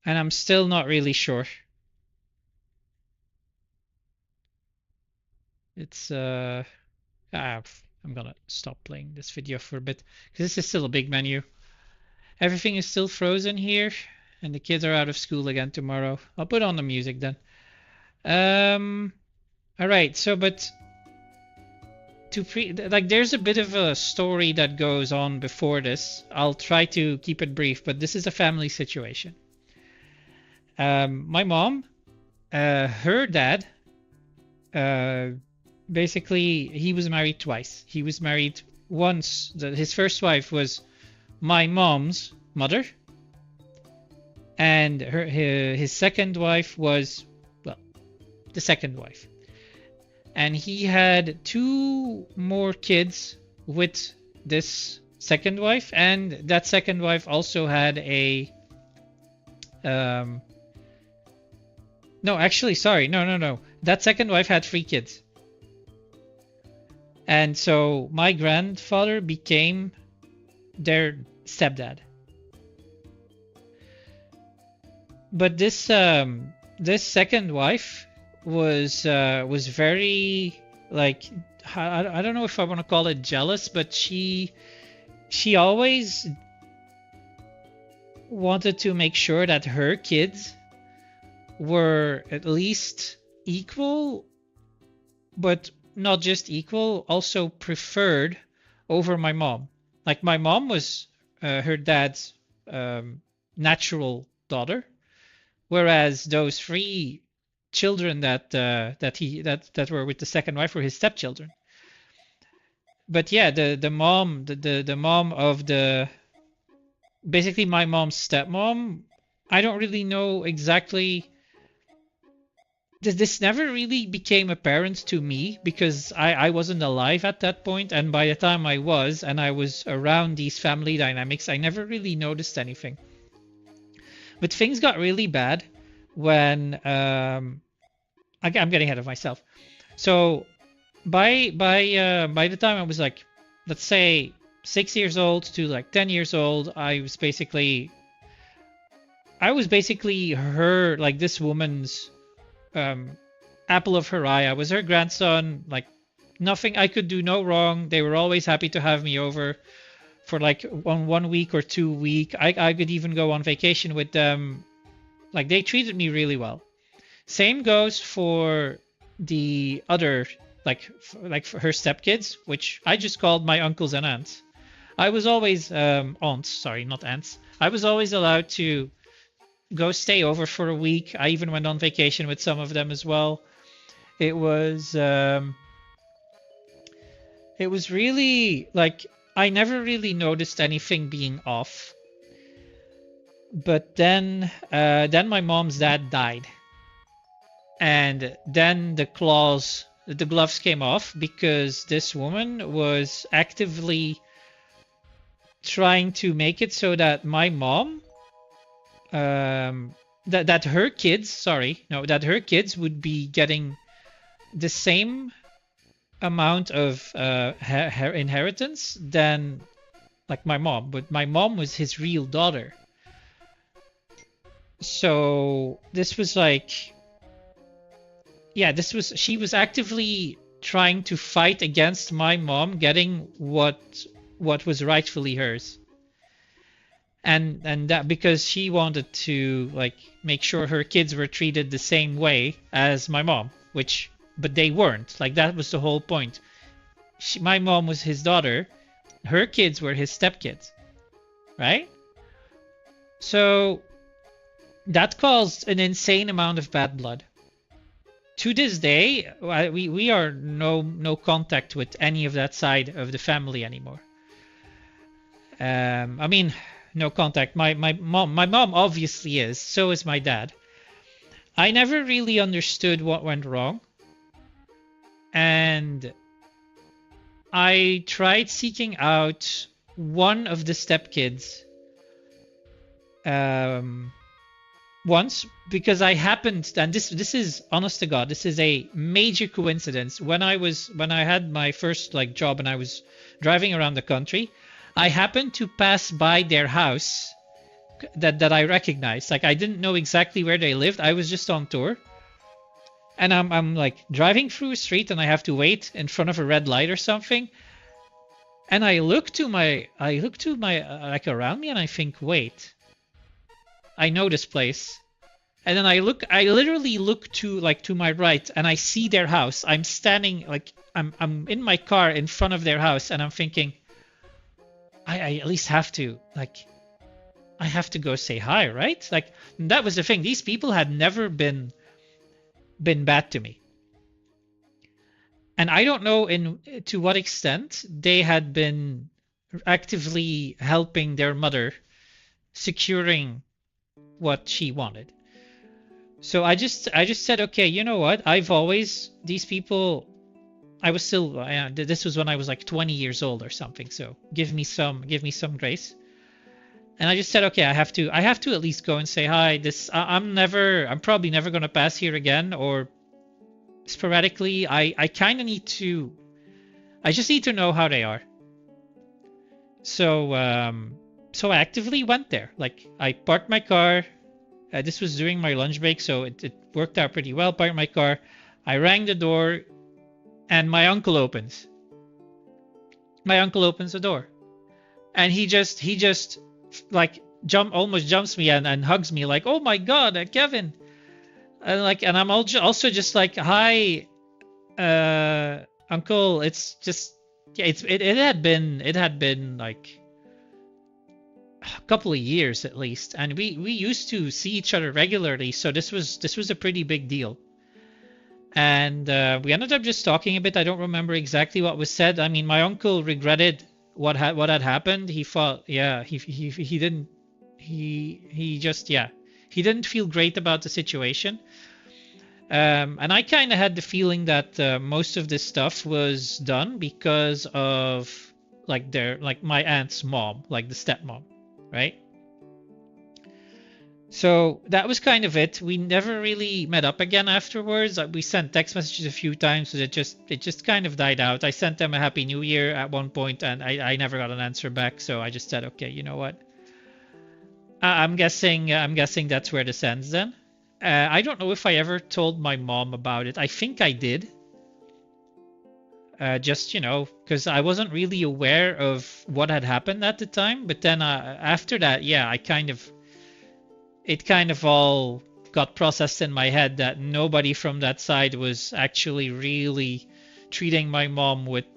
And I'm still not really sure. It's, I'm gonna stop playing this video for a bit, because this is still a big menu. Everything is still frozen here, and the kids are out of school again tomorrow. I'll put on the music then. All right, so but like there's a bit of a story that goes on before this. I'll try to keep it brief, but this is a family situation. My mom, her dad, basically he was married twice. He was married once. His first wife was my mom's mother, and his second wife was, well, the second wife. And he had 2 more kids with this second wife, and that second wife also had a no, actually, sorry, no. That second wife had 3 kids. And so my grandfather became their stepdad. But this second wife was very, like, I don't know if I want to call it jealous, but she always wanted to make sure that her kids were at least equal, but not just equal, also preferred over my mom. Like my mom was her dad's natural daughter, whereas those 3 children that were with the second wife were his stepchildren. But yeah, the mom of the, basically my mom's stepmom, I don't really know exactly. This never really became apparent to me because I wasn't alive at that point, and by the time I was, and I was around these family dynamics, I never really noticed anything. But things got really bad when I'm getting ahead of myself. So by the time I was like, let's say 6 years old to like 10 years old, I I was basically her, like this woman's apple of her eye. I was her grandson. Like nothing I could do no wrong. They were always happy to have me over for like 1 week or 2 week. I could even go on vacation with them. Like they treated me really well. Same goes for the other, like for her stepkids, which I just called my uncles and aunts. I was always aunts, sorry, not aunts. I was always allowed to go stay over for a week. I even went on vacation with some of them as well. It was really like I never really noticed anything being off. But then my mom's dad died, and then the gloves came off because this woman was actively trying to make it so that my mom, that her kids would be getting the same amount of her inheritance than like my mom, but my mom was his real daughter. So this was like, yeah, she was actively trying to fight against my mom getting what was rightfully hers. And that because she wanted to like make sure her kids were treated the same way as my mom, but they weren't. Like that was the whole point. My mom was his daughter, her kids were his stepkids, right? So that caused an insane amount of bad blood. To this day, we are no contact with any of that side of the family anymore. I mean, no contact. My mom obviously is. So is my dad. I never really understood what went wrong, and I tried seeking out one of the stepkids once, because I happened, and this is honest to God, this is a major coincidence. When I had my first like job and I was driving around the country, I happened to pass by their house that I recognized. Like I didn't know exactly where they lived. I was just on tour, and I'm like driving through a street and I have to wait in front of a red light or something. And I look to my like around me and I think, wait, I know this place. And then I literally look to my right and I see their house. I'm standing, like I'm in my car in front of their house, and I'm thinking, I at least have to, like, I have to go say hi, right? Like that was the thing. These people had never been bad to me. And I don't know to what extent they had been actively helping their mother securing what she wanted. So I just said, okay, you know what? These people, I was still, this was when I was like 20 years old or something. So give me some grace. And I just said, okay, I have to at least go and say hi. I'm probably never going to pass here again, or sporadically. I kind of I just need to know how they are. So I actively went there. Like I parked my car. This was during my lunch break, so it worked out pretty well. Parked my car. I rang the door, and my uncle opens. My uncle opens the door, and he just like almost jumps me and hugs me like, oh my God, Kevin. And I'm also just like, hi, uncle. It's just, yeah, it had been like a couple of years at least, and we used to see each other regularly, so this was a pretty big deal. And we ended up just talking a bit. I don't remember exactly what was said. I mean, my uncle regretted what had happened. He thought, yeah, he didn't feel great about the situation. And I kind of had the feeling that most of this stuff was done because of like my aunt's mom, like the stepmom, right? So that was kind of it. We never really met up again afterwards. We sent text messages a few times, but it just kind of died out. I sent them a Happy New Year at one point, and I never got an answer back. So I just said, okay, you know what? I'm guessing that's where this ends then. I don't know if I ever told my mom about it. I think I did. Just, because I wasn't really aware of what had happened at the time. But then after that, yeah, it kind of all got processed in my head that nobody from that side was actually really treating my mom with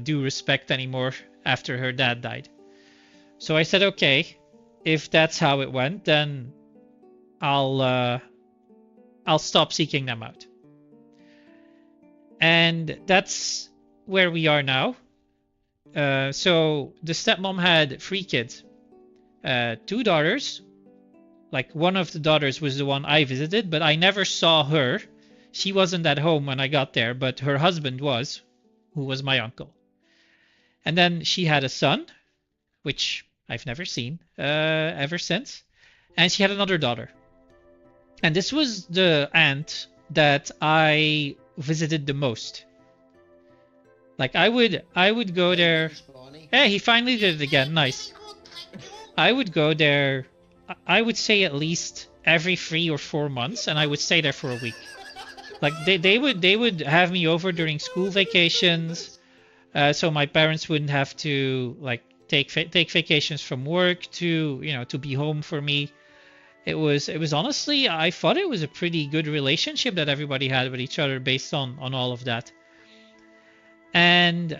due respect anymore after her dad died. So I said, okay, if that's how it went, then I'll stop seeking them out. And that's where we are now. So the stepmom had 3 kids, 2 daughters. Like one of the daughters was the one I visited, but I never saw her. She wasn't at home when I got there, but her husband was, who was my uncle. And then she had a son, which I've never seen ever since. And she had another daughter. And this was the aunt that I visited the most. Like I would go there. Hey, he finally did it again. Nice. I would go there, I would say at least every 3 or 4 months, and I would stay there for a week. Like they would have me over during school vacations, so my parents wouldn't have to like take vacations from work to to be home for me. It was honestly, I thought it was a pretty good relationship that everybody had with each other based on all of that. And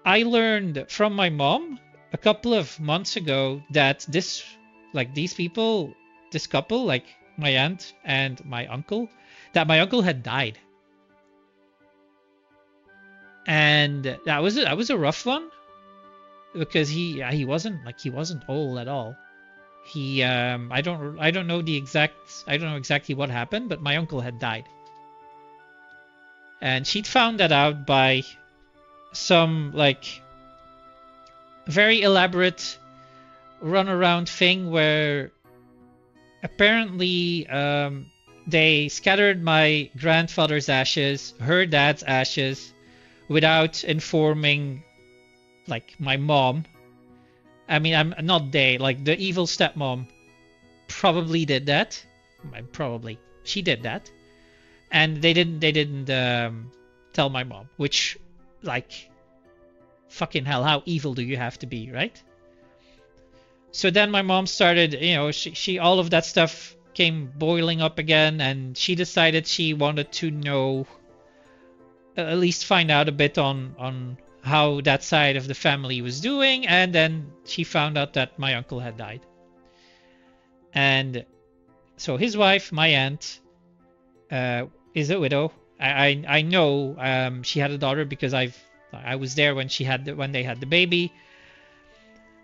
I learned from my mom a couple of months ago that this couple, like my aunt and my uncle, that my uncle had died. And that was a rough one, because he wasn't old at all. I don't know exactly what happened, but my uncle had died. And she'd found that out by some like very elaborate runaround thing where apparently they scattered my grandfather's ashes, her dad's ashes, without informing like my mom. I mean, I'm not they, like the evil stepmom probably did that. Probably she did that. And they didn't tell my mom, which, like, fucking hell, how evil do you have to be, right? So then my mom started, she all of that stuff came boiling up again, and she decided she wanted to know, at least find out a bit on how that side of the family was doing, and then she found out that my uncle had died. And so his wife, my aunt, is a widow. I know she had a daughter because I was there when they had the baby.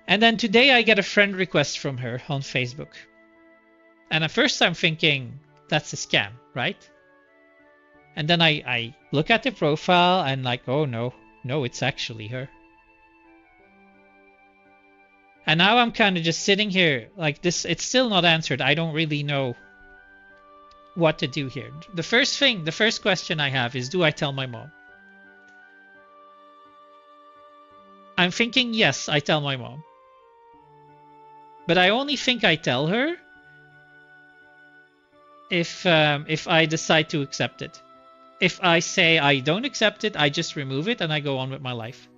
And then today I get a friend request from her on Facebook. And at first I'm thinking that's a scam, right? And then I look at the profile and like, oh no, it's actually her. And now I'm kind of just sitting here like this. It's still not answered. I don't really know what to do here. The first question I have is, do I tell my mom? I'm thinking yes, I tell my mom. But I only think I tell her if I decide to accept it. If I say I don't accept it, I just remove it and I go on with my life.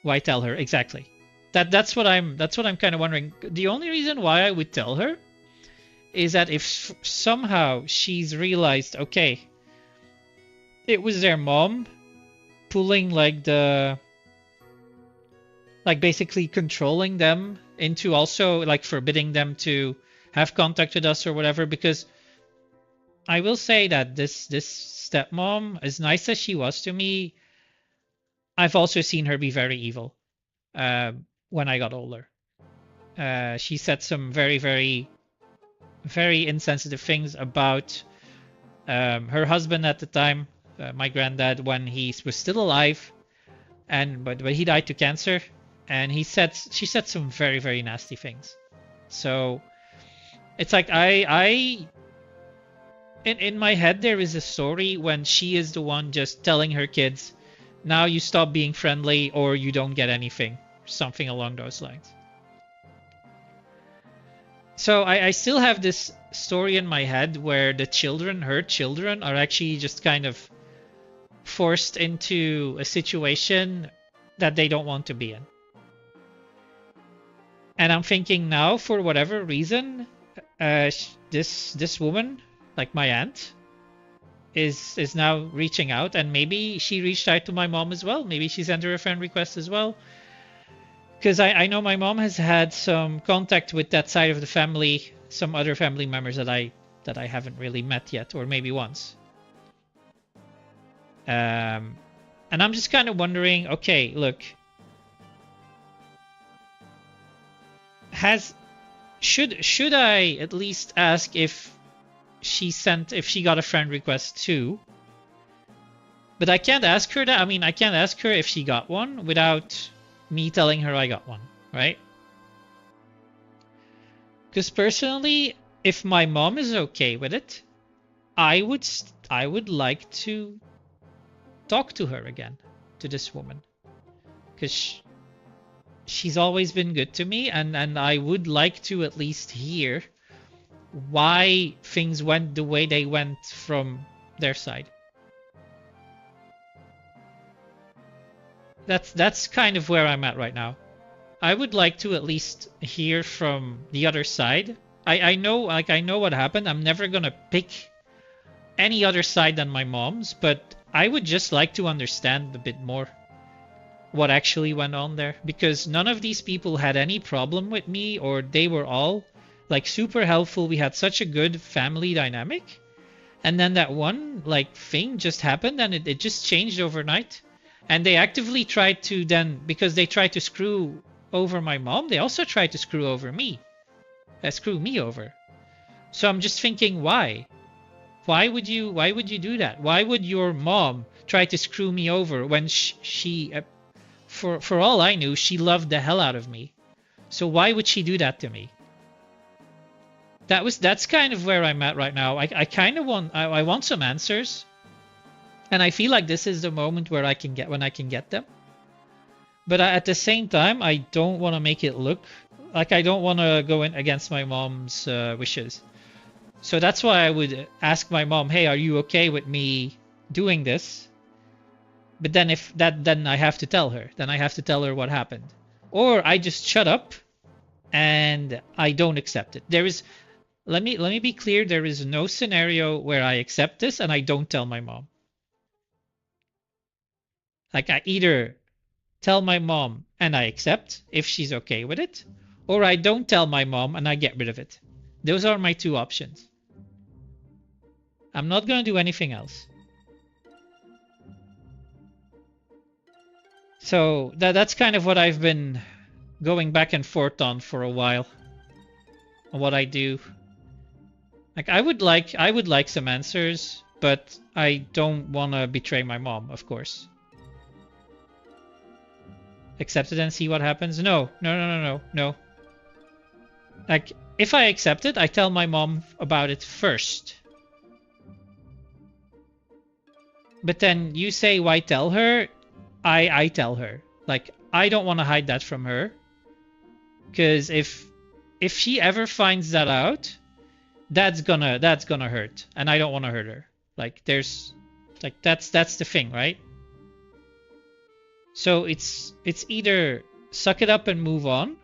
Why tell her? Exactly. That's what I'm kind of wondering. The only reason why I would tell her is that if somehow she's realized, okay, it was their mom pulling basically controlling them into also like forbidding them to have contact with us or whatever, because I will say that this stepmom, as nice as she was to me, I've also seen her be very evil when I got older. She said some very, very, very insensitive things about her husband at the time, my granddad, when he was still alive, but he died to cancer, and she said some very, very nasty things. So it's like in my head there is a story when she is the one just telling her kids, now you stop being friendly or you don't get anything. something along those lines. So I still have this story in my head where the children, her children, are actually just kind of forced into a situation that they don't want to be in. And I'm thinking now, for whatever reason, this woman, like my aunt, is now reaching out, and maybe she reached out to my mom as well. Maybe she sent her a friend request as well. Because I know my mom has had some contact with that side of the family, some other family members that I haven't really met yet, or maybe once. And I'm just kind of wondering, okay, look, should I at least ask if she got a friend request too? But I can't ask her that. I mean, I can't ask her if she got one without me telling her I got one, right? Because personally, if my mom is okay with it, I would like to talk to her again, to this woman, because she's always been good to me, and I would like to at least hear why things went the way they went from their side. That's kind of where I'm at right now. I would like to at least hear from the other side. I know what happened. I'm never gonna pick any other side than my mom's, but I would just like to understand a bit more what actually went on there, because none of these people had any problem with me, or they were all like super helpful. We had such a good family dynamic, and then that one like thing just happened, and it just changed overnight. And they actively tried to then, because they tried to screw over my mom, they also tried to screw over me. Screw me over. So I'm just thinking, why? Why would you do that? Why would your mom try to screw me over when she for all I knew, she loved the hell out of me. So why would she do that to me? That's kind of where I'm at right now. I kind of want some answers. And I feel like this is the moment where I can get them. But at the same time, I don't want to make it look like I don't want to go in against my mom's wishes. So that's why I would ask my mom, hey, are you okay with me doing this? But then then I have to tell her. Then I have to tell her what happened. Or I just shut up and I don't accept it. Let me be clear, there is no scenario where I accept this and I don't tell my mom. Like, I either tell my mom and I accept if she's okay with it, or I don't tell my mom and I get rid of it. Those are my two options. I'm not going to do anything else. So that's kind of what I've been going back and forth on for a while. On what I do. Like, I would like some answers, but I don't want to betray my mom, of course. Accept it and see what happens? No. Like, if I accept it, I tell my mom about it first. But then you say, why tell her? I tell her. Like, I don't want to hide that from her. Because if she ever finds that out, that's gonna hurt. And I don't want to hurt her. Like, that's the thing, right? So it's either suck it up and move on,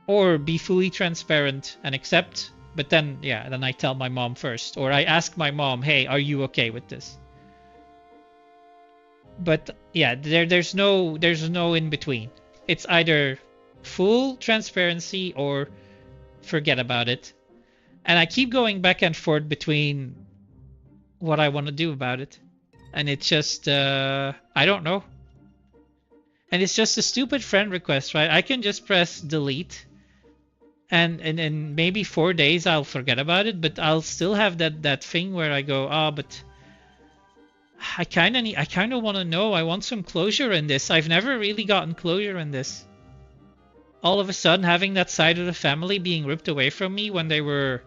or be fully transparent and accept. But then, yeah, then I tell my mom first, or I ask my mom, hey, are you okay with this? But yeah, there's no in between. It's either full transparency or forget about it. And I keep going back and forth between what I want to do about it. And it's just, I don't know. And it's just a stupid friend request, right? I can just press delete. And in maybe 4 days I'll forget about it. But I'll still have that thing where I go, but I kind of want to know. I want some closure in this. I've never really gotten closure in this. All of a sudden, having that side of the family being ripped away from me when they were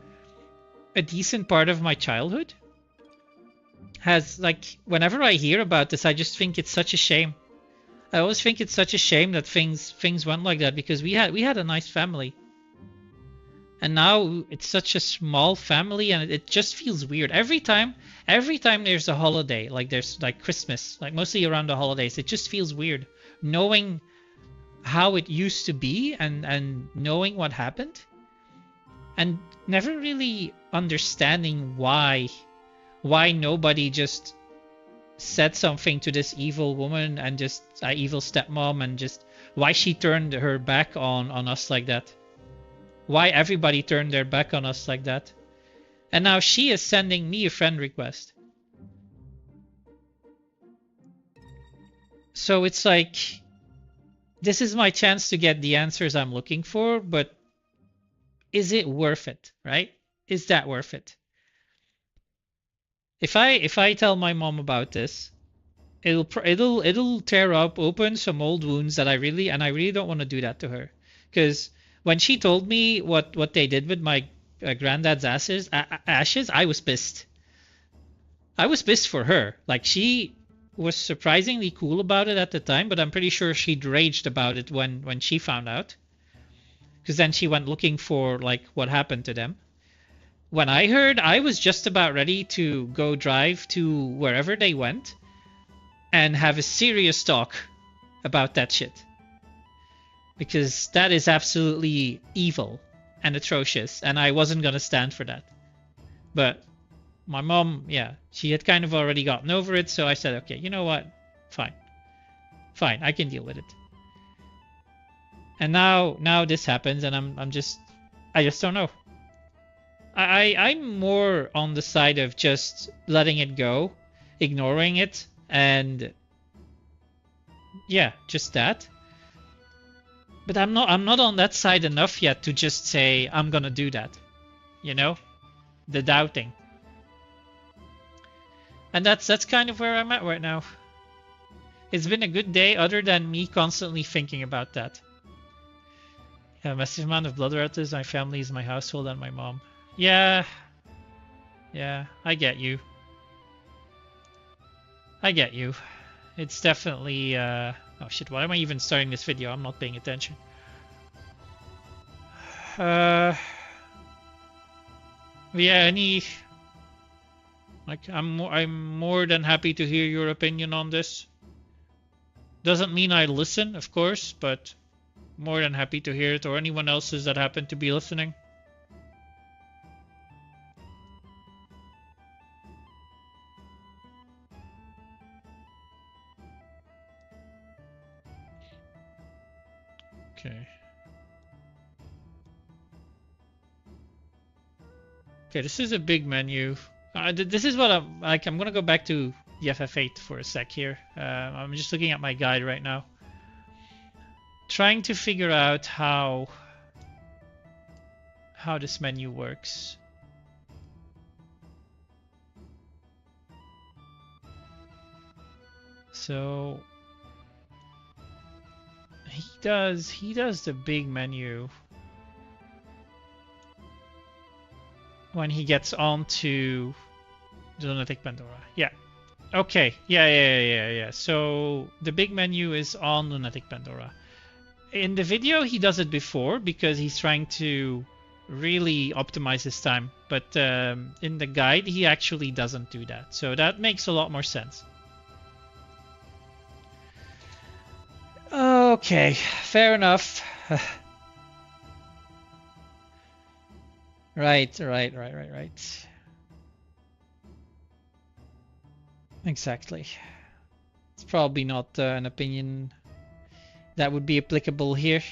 a decent part of my childhood has, like, whenever I hear about this, I just think it's such a shame. I always think it's such a shame that things went like that, because we had a nice family. And now it's such a small family, and it just feels weird. Every time there's a holiday, like there's like Christmas, like mostly around the holidays, it just feels weird. Knowing how it used to be and knowing what happened. And never really understanding why nobody just said something to this evil woman and just evil stepmom, and just why she turned her back on us like that. Why everybody turned their back on us like that. And now she is sending me a friend request. So it's like, this is my chance to get the answers I'm looking for, but is it worth it, right? Is that worth it? If I tell my mom about this, it'll tear up open some old wounds that I really don't want to do that to her. Because when she told me what they did with my granddad's ashes, I was pissed. I was pissed for her. Like, she was surprisingly cool about it at the time, but I'm pretty sure she'd raged about it when she found out. Because then she went looking for like what happened to them. When I heard, I was just about ready to go drive to wherever they went and have a serious talk about that shit. Because that is absolutely evil and atrocious, and I wasn't gonna stand for that. But my mom, yeah, she had kind of already gotten over it, so I said, okay, you know what? Fine. Fine, I can deal with it. And now this happens, and I just don't know. I'm more on the side of just letting it go, ignoring it, and yeah, just that. But I'm not on that side enough yet to just say I'm gonna do that. You know? The doubting. And that's kind of where I'm at right now. It's been a good day other than me constantly thinking about that. A massive amount of blood relatives, my family is my household and my mom. Yeah, I get you. I get you. It's definitely, oh shit, why am I even starting this video? I'm not paying attention. Yeah, I'm more than happy to hear your opinion on this. Doesn't mean I listen, of course, but more than happy to hear it, or anyone else's that happen to be listening. Okay. Okay, this is a big menu. This is what I'm like. I'm gonna go back to the FF8 for a sec here. I'm just looking at my guide right now, trying to figure out how this menu works. So he does the big menu when he gets onto the Lunatic Pandora. Yeah. Okay. Yeah. So the big menu is on Lunatic Pandora. In the video, he does it before because he's trying to really optimize his time. But in the guide, he actually doesn't do that. So that makes a lot more sense. Okay, fair enough. Right. Exactly. It's probably not an opinion that would be applicable here.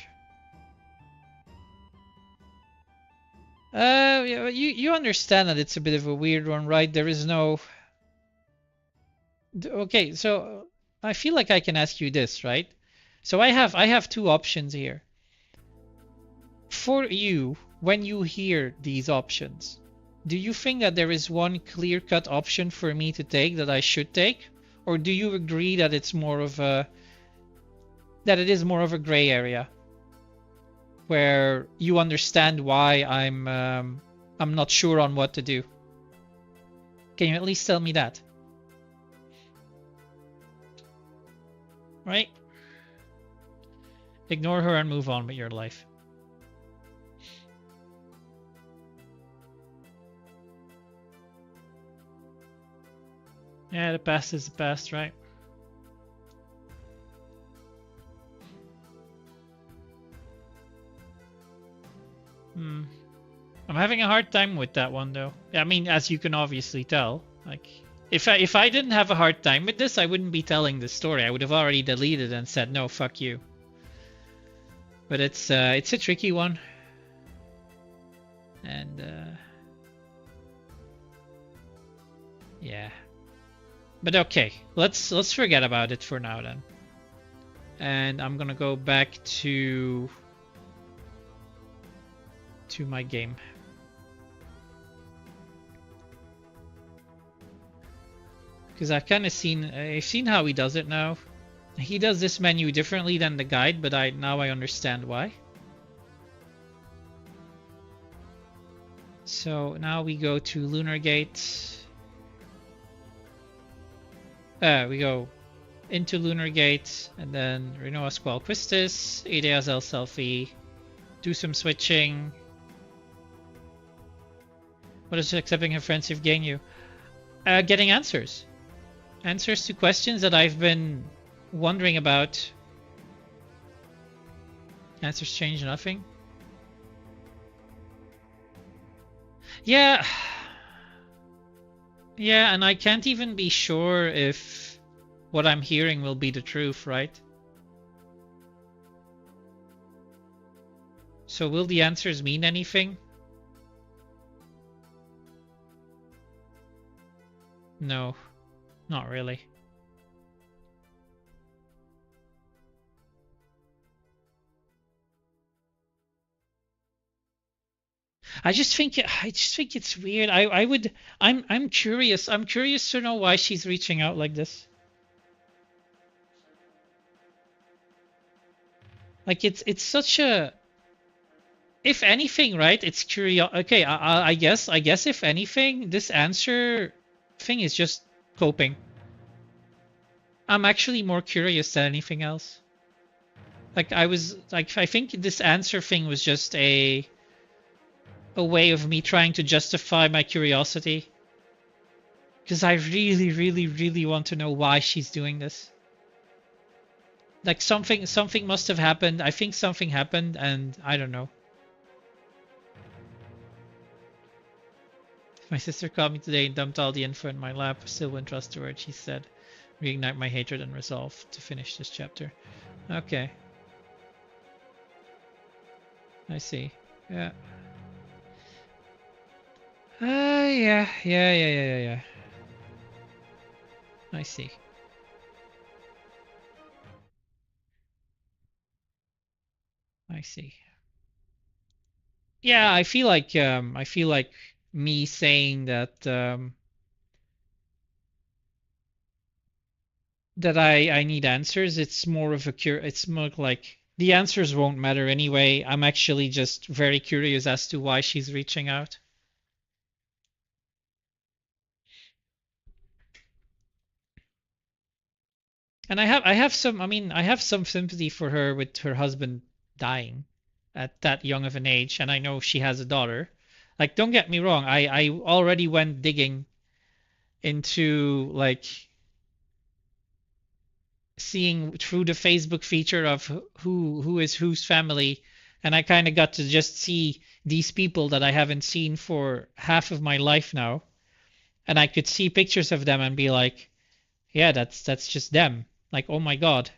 You understand that it's a bit of a weird one, right? There is no... Okay, so I feel like I can ask you this, right? So I have two options here. For you, when you hear these options, do you think that there is one clear-cut option for me to take that I should take? Or do you agree that it's more of a... that it is more of a gray area? Where you understand why I'm not sure on what to do? Can you at least tell me that? Right? Ignore her and move on with your life. Yeah, the past is the past, right? I'm having a hard time with that one though. I mean, as you can obviously tell, like if I didn't have a hard time with this, I wouldn't be telling this story. I would have already deleted and said no, fuck you. But it's a tricky one. And yeah. But okay, let's forget about it for now then. And I'm gonna go back to my game. Because I've seen how he does it now. He does this menu differently than the guide, but now I understand why. So now we go to Lunar Gate. We go into Lunar Gate and then Renoa Squall Quistis, Ideas El Selfie, do some switching. What is accepting offensive gain you? Getting answers. Answers to questions that I've been wondering about. Answers change nothing. Yeah. Yeah, and I can't even be sure if what I'm hearing will be the truth, right? So will the answers mean anything? No, not really. I just think it's weird. I'm curious. I'm curious to know why she's reaching out like this. Like it's such a, if anything, right? It's curious. Okay, I guess if anything, this answer thing is just coping. I'm actually more curious than anything else. Like I think this answer thing was just a way of me trying to justify my curiosity. Because I really, really, really want to know why she's doing this. Like something must have happened. I think something happened and I don't know. My sister called me today and dumped all the info in my lap. Still wouldn't trust a word she said. Reignite my hatred and resolve to finish this chapter. Okay. I see. Yeah. Yeah. I see. I see. Yeah, I feel like me saying that that I need answers. It's more of a it's more like the answers won't matter anyway. I'm actually just very curious as to why she's reaching out. And I have some sympathy for her with her husband dying at that young of an age, and I know she has a daughter. Like, don't get me wrong, I already went digging into like seeing through the Facebook feature of who is whose family, and I kind of got to just see these people that I haven't seen for half of my life now, and I could see pictures of them and be like, yeah, that's just them. Like, oh my God.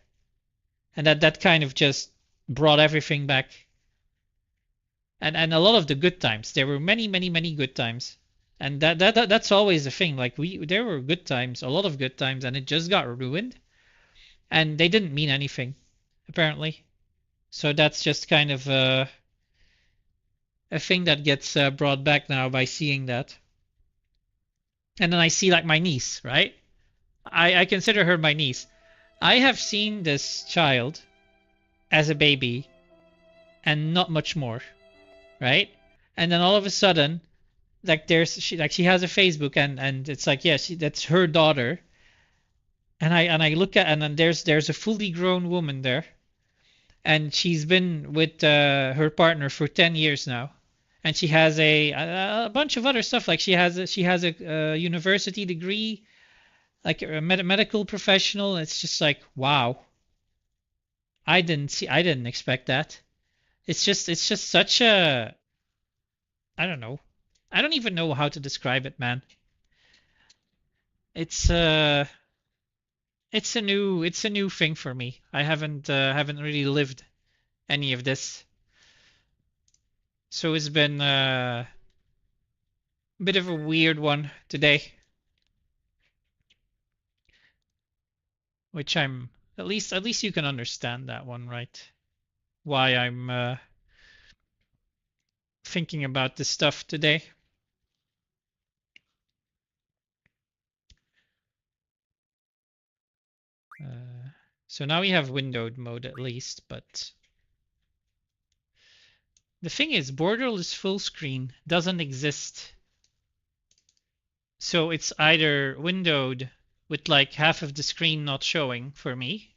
And that kind of just brought everything back. And a lot of the good times. There were many good times. And that's always the thing. Like there were good times, a lot of good times, and it just got ruined. And they didn't mean anything, apparently. So that's just kind of a thing that gets brought back now by seeing that. And then I see like my niece, right? I consider her my niece. I have seen this child as a baby and not much more, right? And then all of a sudden, like she has a Facebook and it's like, yeah, that's her daughter. And I look at, and then there's a fully grown woman there. and she's been with her partner for 10 years now. And she has a bunch of other stuff. Like she has a university degree, like a medical professional. It's just like, wow. I didn't expect that. It's just such a, I don't know. I don't even know how to describe it, man. It's it's a new thing for me. I haven't really lived any of this. So it's been a bit of a weird one today. Which I'm at least you can understand that one, right? Why I'm thinking about this stuff today. So now we have windowed mode at least, but the thing is, borderless full screen doesn't exist. So it's either windowed with like half of the screen not showing for me.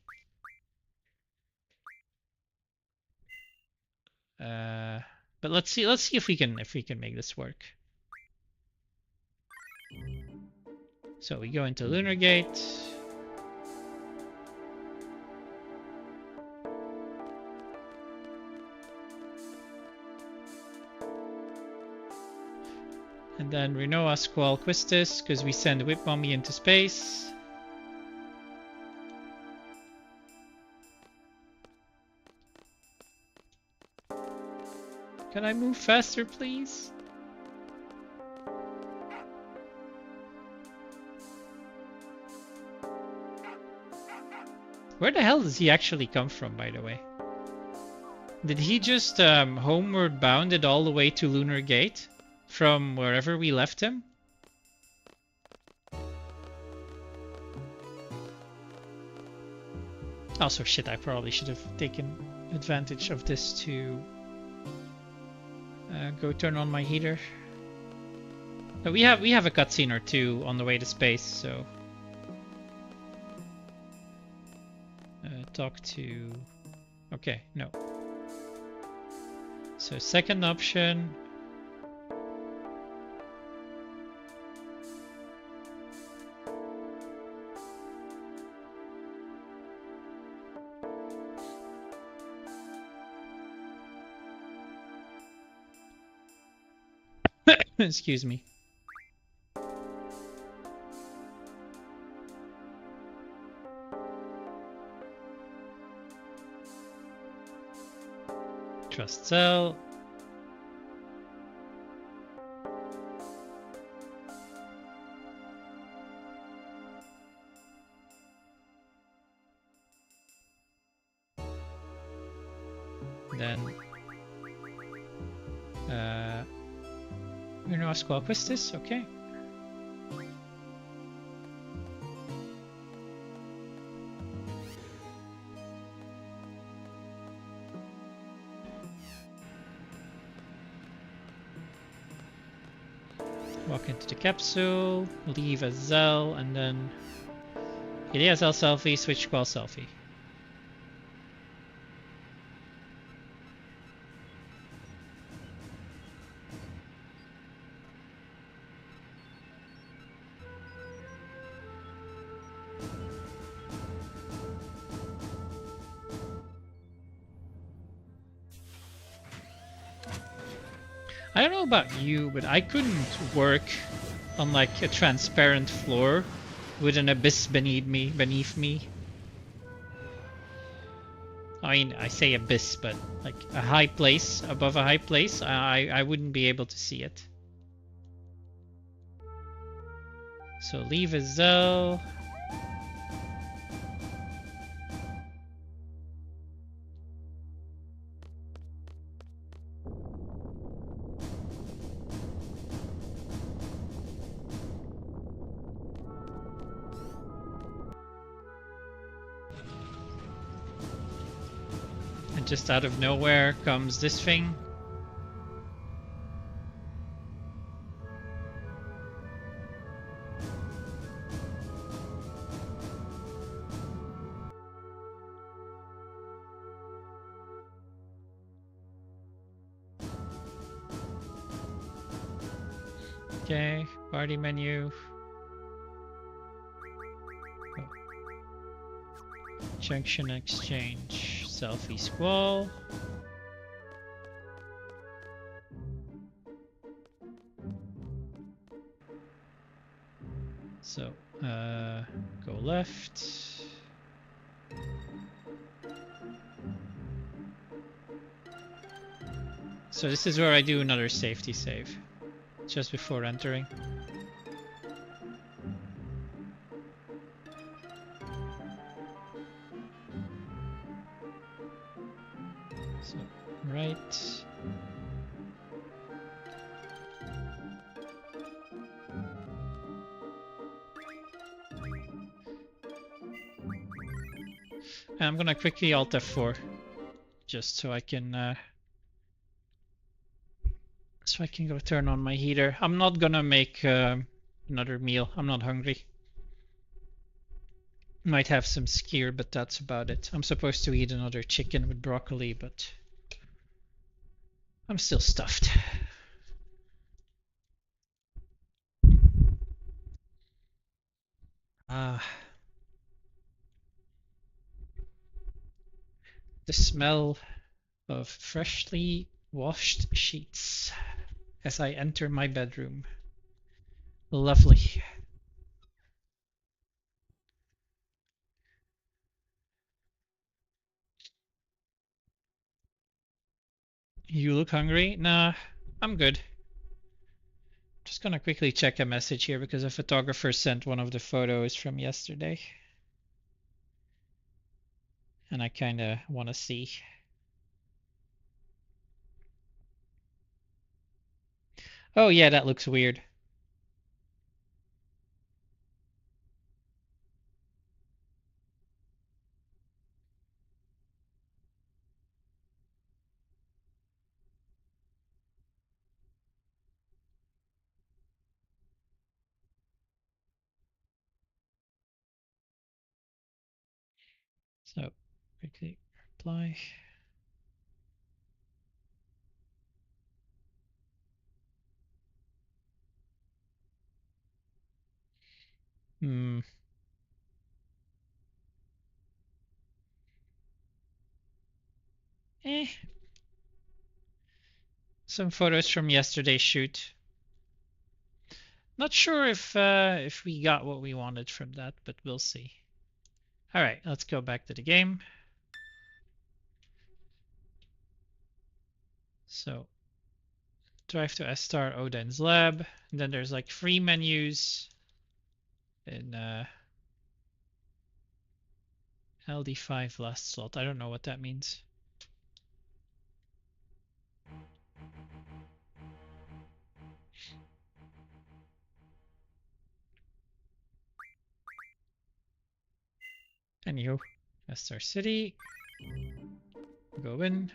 But let's see if we can make this work. So we go into Lunar Gate. And then Renoa Squall Quistis, because we send Whip Mommy into space. Can I move faster, please? Where the hell does he actually come from, by the way? Did he just homeward bound it all the way to Lunar Gate from wherever we left him? Also, shit, I probably should have taken advantage of this to go turn on my heater. But we have a cutscene or two on the way to space, so talk to. Okay, no. So second option. Excuse me. Trust cell. Then Renoa Squall Quistis, okay. Walk into the capsule, leave as Zell, and then Zell selfie, switch Squall selfie. I don't know about you, but I couldn't work on like a transparent floor with an abyss beneath me. I mean, I say abyss, but like a high place above a high place, I wouldn't be able to see it. So leave as Zell. Just out of nowhere comes this thing. Okay, party menu. Oh. Junction exchange, selfie squall. So, go left. So this is where I do another safety save, just before entering. So, right. And I'm gonna quickly Alt F4, just so I can go turn on my heater. I'm not gonna make another meal. I'm not hungry. Might have some skyr, but that's about it. I'm supposed to eat another chicken with broccoli, but I'm still stuffed. The smell of freshly washed sheets as I enter my bedroom. Lovely. You look hungry? Nah, I'm good. Just gonna quickly check a message here because a photographer sent one of the photos from yesterday. And I kinda wanna see. Oh yeah, that looks weird. So quickly reply. Eh. Some photos from yesterday's shoot. Not sure if we got what we wanted from that, but we'll see. All right, let's go back to the game. So drive to S-Star Odin's lab. And then there's like free menus in LD5 last slot. I don't know what that means. Anywho, S-Star City. Go in.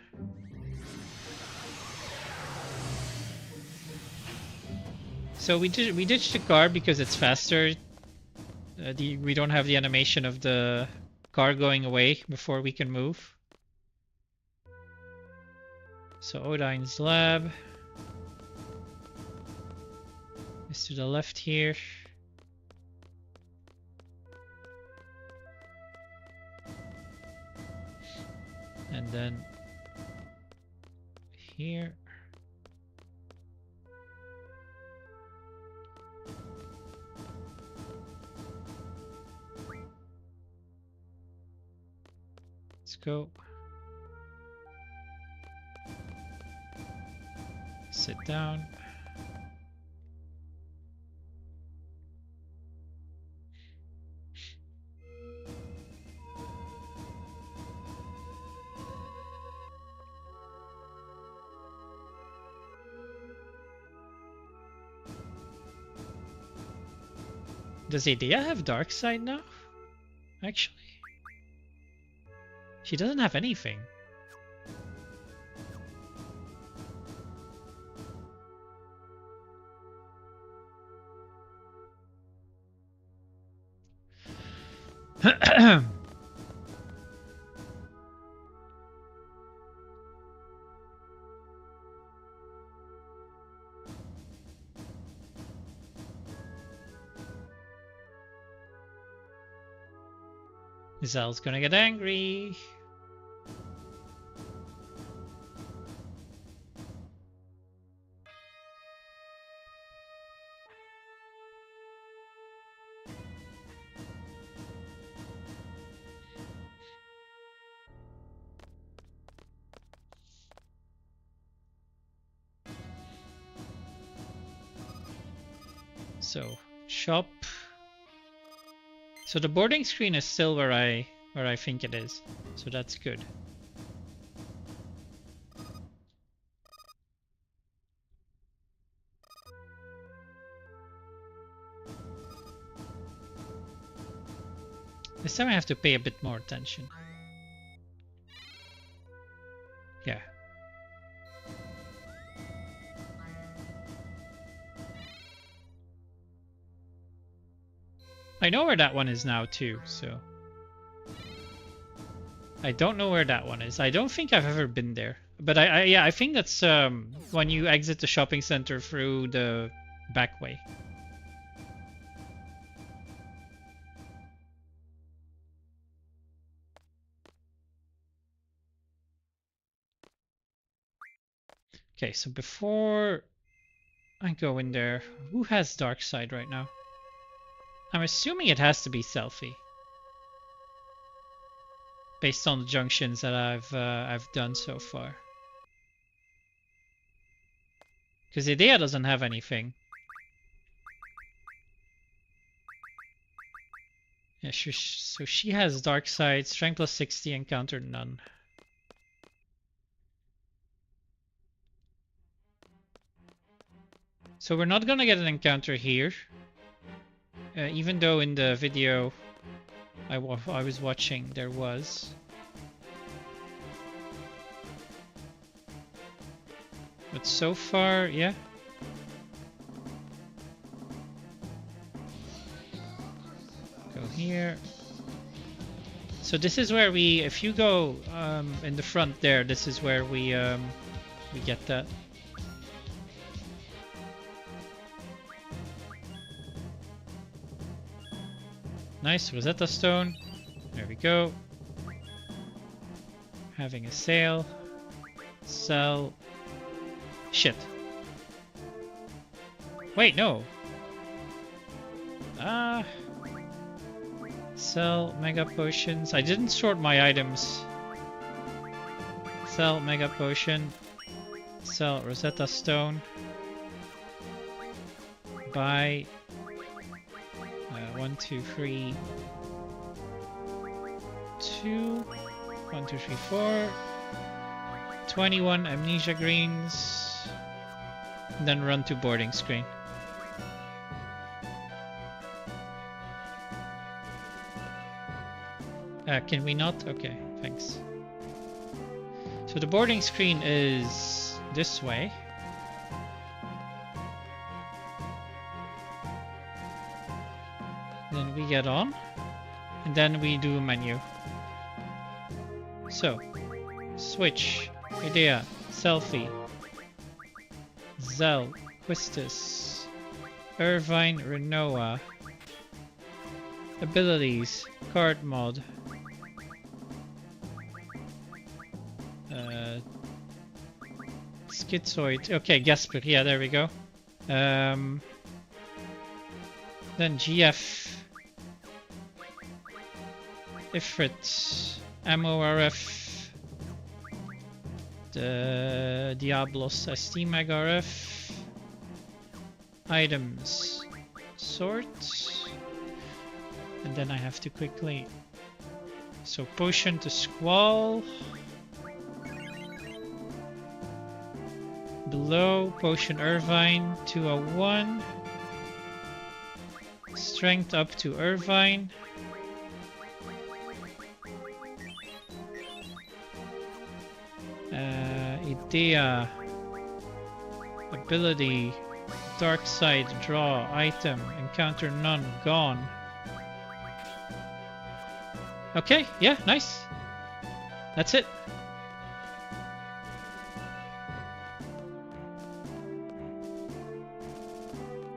So we ditched the car because it's faster. We don't have the animation of the car going away before we can move. So Odin's lab is to the left here. And then here. Let's go. Sit down. Does Idea have dark side now? Actually. She doesn't have anything. Zel's gonna get angry. So, shop. So the boarding screen is still where I think it is. So that's good. This time I have to pay a bit more attention. Yeah. I know where that one is now too, so. I don't know where that one is. I don't think I've ever been there. But yeah, I think that's when you exit the shopping center through the back way. Okay, so before I go in there, who has Dark Side right now? I'm assuming it has to be Selfie, based on the junctions that I've done so far. Because Idea doesn't have anything. Yeah, so she has Dark Side, Strength plus 60, Encounter none. So we're not gonna get an encounter here. Even though in the video I was watching there was. But so far, yeah. Go here. So this is where we, if you go in the front there, this is where we get that. Nice, Rosetta Stone. There we go. Having a sale. Sell. Shit. Wait, no. Sell Mega Potions. I didn't sort my items. Sell Mega Potion. Sell Rosetta Stone. Buy 1, 2, 3, 2, 1, 2, 3, 4, 21 Amnesia Greens, and then run to boarding screen. Can we not? Okay, thanks. So the boarding screen is this way. Then we get on, and then we do a menu. So, switch, Idea, Selfie, Zell, Quistis, Irvine, Renoa, abilities, card mod, Schizoid, okay, Gasper, yeah, there we go. Then GF, Ifrit, MORF, the Diablos, ST-Mag RF, items, sort, and then I have to quickly, so potion to Squall, below, potion Irvine, 201, strength up to Irvine, Idea, ability, Dark Side, draw, item, encounter none, gone. Okay, yeah, nice. That's it.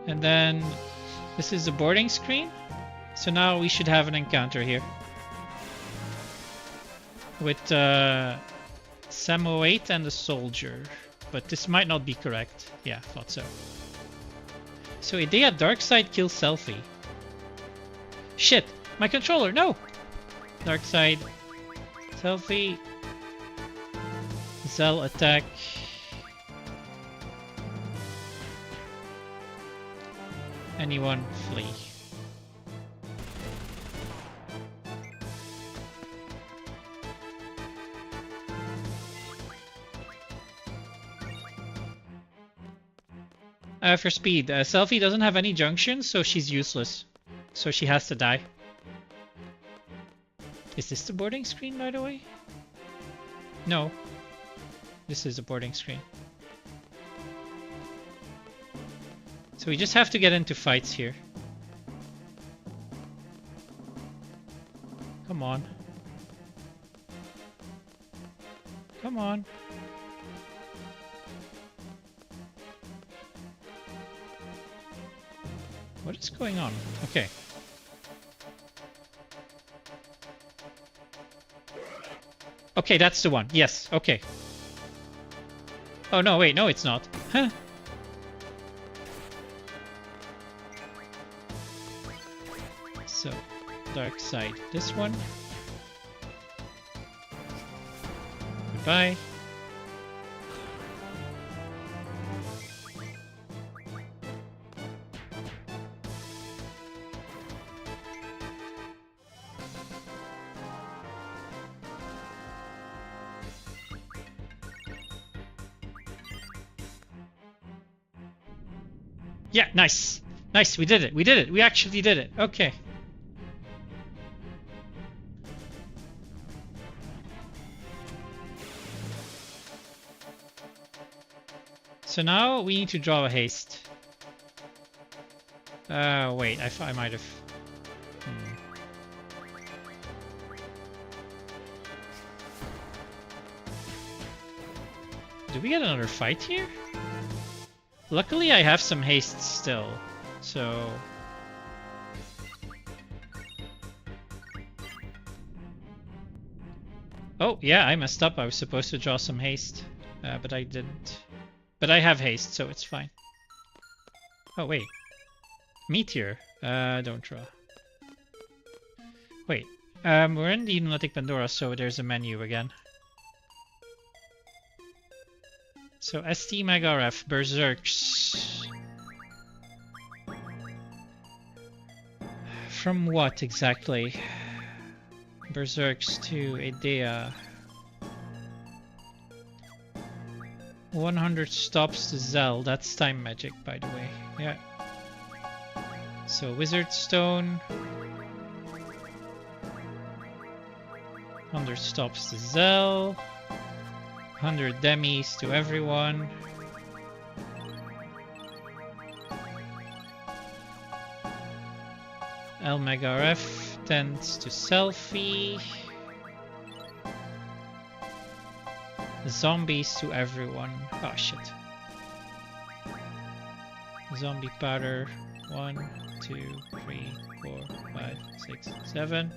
And then this is the boarding screen. So now we should have an encounter here. with Samo 8 and a soldier. But this might not be correct. Yeah, thought so. So Idea Darkside kills Selfie. Shit! My controller, no! Darkside, Selfie, Zell attack. Anyone flee. For speed, Selfie doesn't have any junctions, so she's useless. So she has to die. Is this the boarding screen, by the way? No. This is a boarding screen. So we just have to get into fights here. Come on. Come on. What is going on? Okay. Okay, that's the one. Yes, okay. Oh no, wait, no it's not. Huh? So, dark side. This one. Goodbye. Yeah, nice. Nice, we did it. We did it. We actually did it. Okay. So now we need to draw a haste. Wait, I might have... Do we get another fight here? Luckily I have some haste still, so... Oh, yeah, I messed up. I was supposed to draw some haste, but I didn't. But I have haste, so it's fine. Oh, wait. Meteor. Don't draw. Wait. We're in the Lunatic Pandora, so there's a menu again. So ST MagRF, Berserks. From what exactly? Berserks to Idea. 100 stops to Zell. That's time magic, by the way. Yeah. So Wizard Stone. 100 stops to Zell. 100 demis to everyone. LMagRF tends to Selfie. Zombies to everyone. Oh shit. Zombie powder. 1, 2, 3, 4, 5, 6, 7.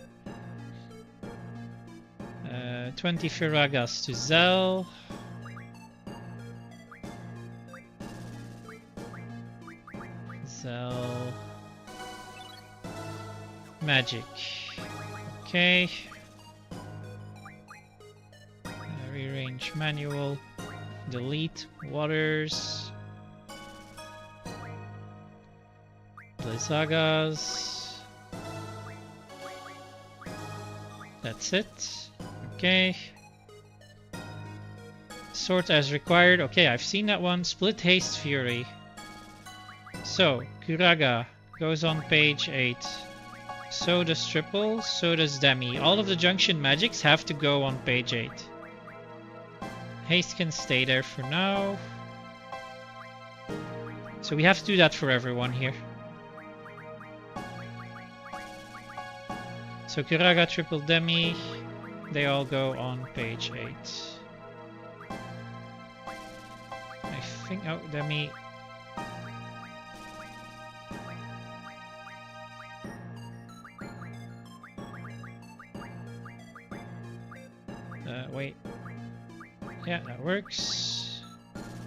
20 Firagas to Zell. Zell. Magic. Okay. Rearrange manual. Delete waters. Blizzagas. That's it. Okay. Sort as required. Okay, I've seen that one. Split Haste Fury. So, Kuraga goes on page 8. So does Triple, so does Demi. All of the junction magics have to go on page 8. Haste can stay there for now. So we have to do that for everyone here. So Kuraga, Triple, Demi, they all go on page 8. I think, oh, Demi. That works.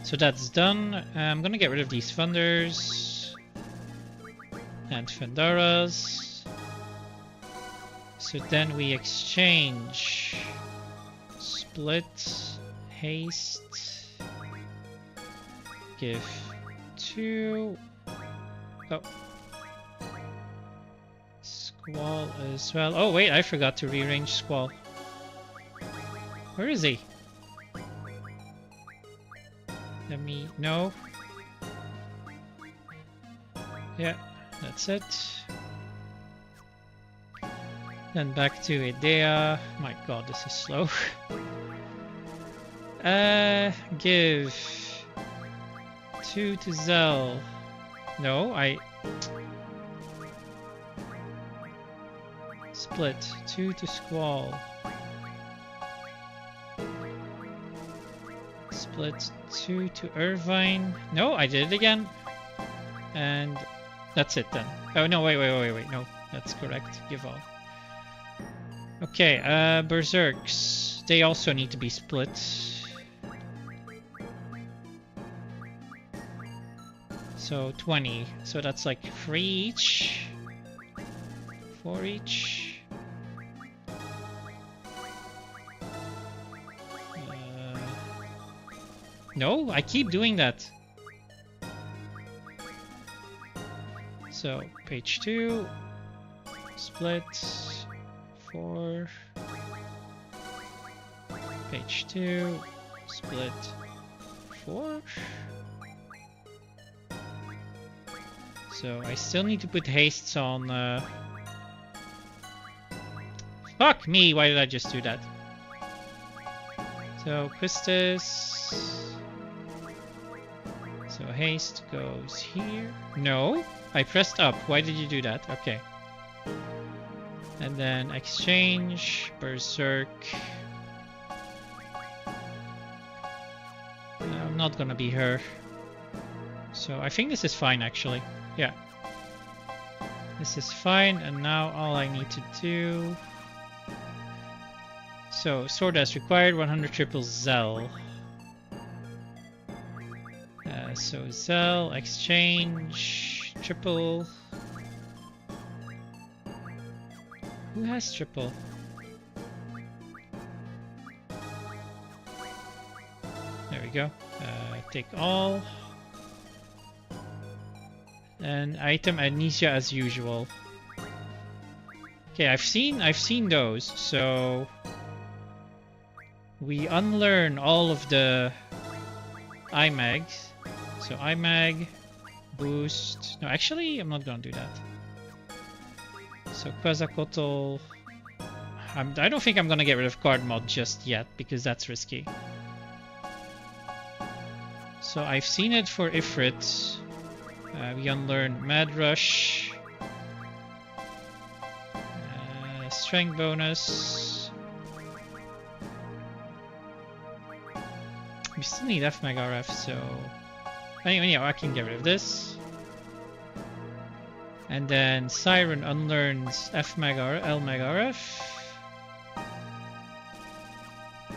So that's done. I'm gonna get rid of these funders and Fandaras. So then we exchange split, haste, give 2. Oh. Squall as well. Oh wait, I forgot to rearrange Squall. Where is he? Let me know. Yeah, that's it. Then back to Idea. My god, this is slow. Give 2 to Zell. No, split 2 to Squall. Split 2 to Irvine. No, I did it again. And that's it then. Oh no, wait. No, that's correct. Give all. Okay, Berserks. They also need to be split. So 20. So that's like 3 each. 4 each. No, I keep doing that. So page 2, split 4, page 2, split 4. So I still need to put hastes on. Fuck me! Why did I just do that? So Quistis. So haste goes here. No, I pressed up. Why did you do that? Okay. And then exchange, Berserk. I'm not gonna be her. So I think this is fine actually. Yeah. This is fine, and now all I need to do... So, sword as required, 100 triple Zell. So Zell, exchange, triple. Who has triple? There we go. Take all. And item amnesia as usual. Okay, I've seen those, so we unlearn all of the IMAGs. So IMAG, boost. No, actually, I'm not gonna do that. So Quetzalcoatl. I don't think I'm gonna get rid of card mod just yet because that's risky. So I've seen it for Ifrit. We unlearn Mad Rush. Strength bonus. We still need F-Mag RF, so... Anyway, I can get rid of this. And then Siren unlearns F-Mag L-Mag RF.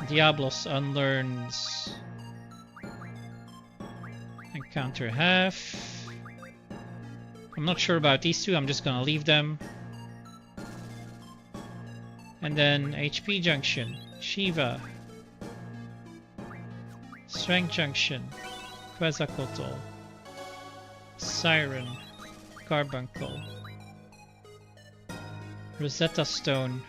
Diablos unlearns Encounter half. I'm not sure about these two, I'm just gonna leave them. And then HP Junction, Shiva, Strength Junction, Quetzalcoatl, Siren, Carbuncle, Rosetta Stone.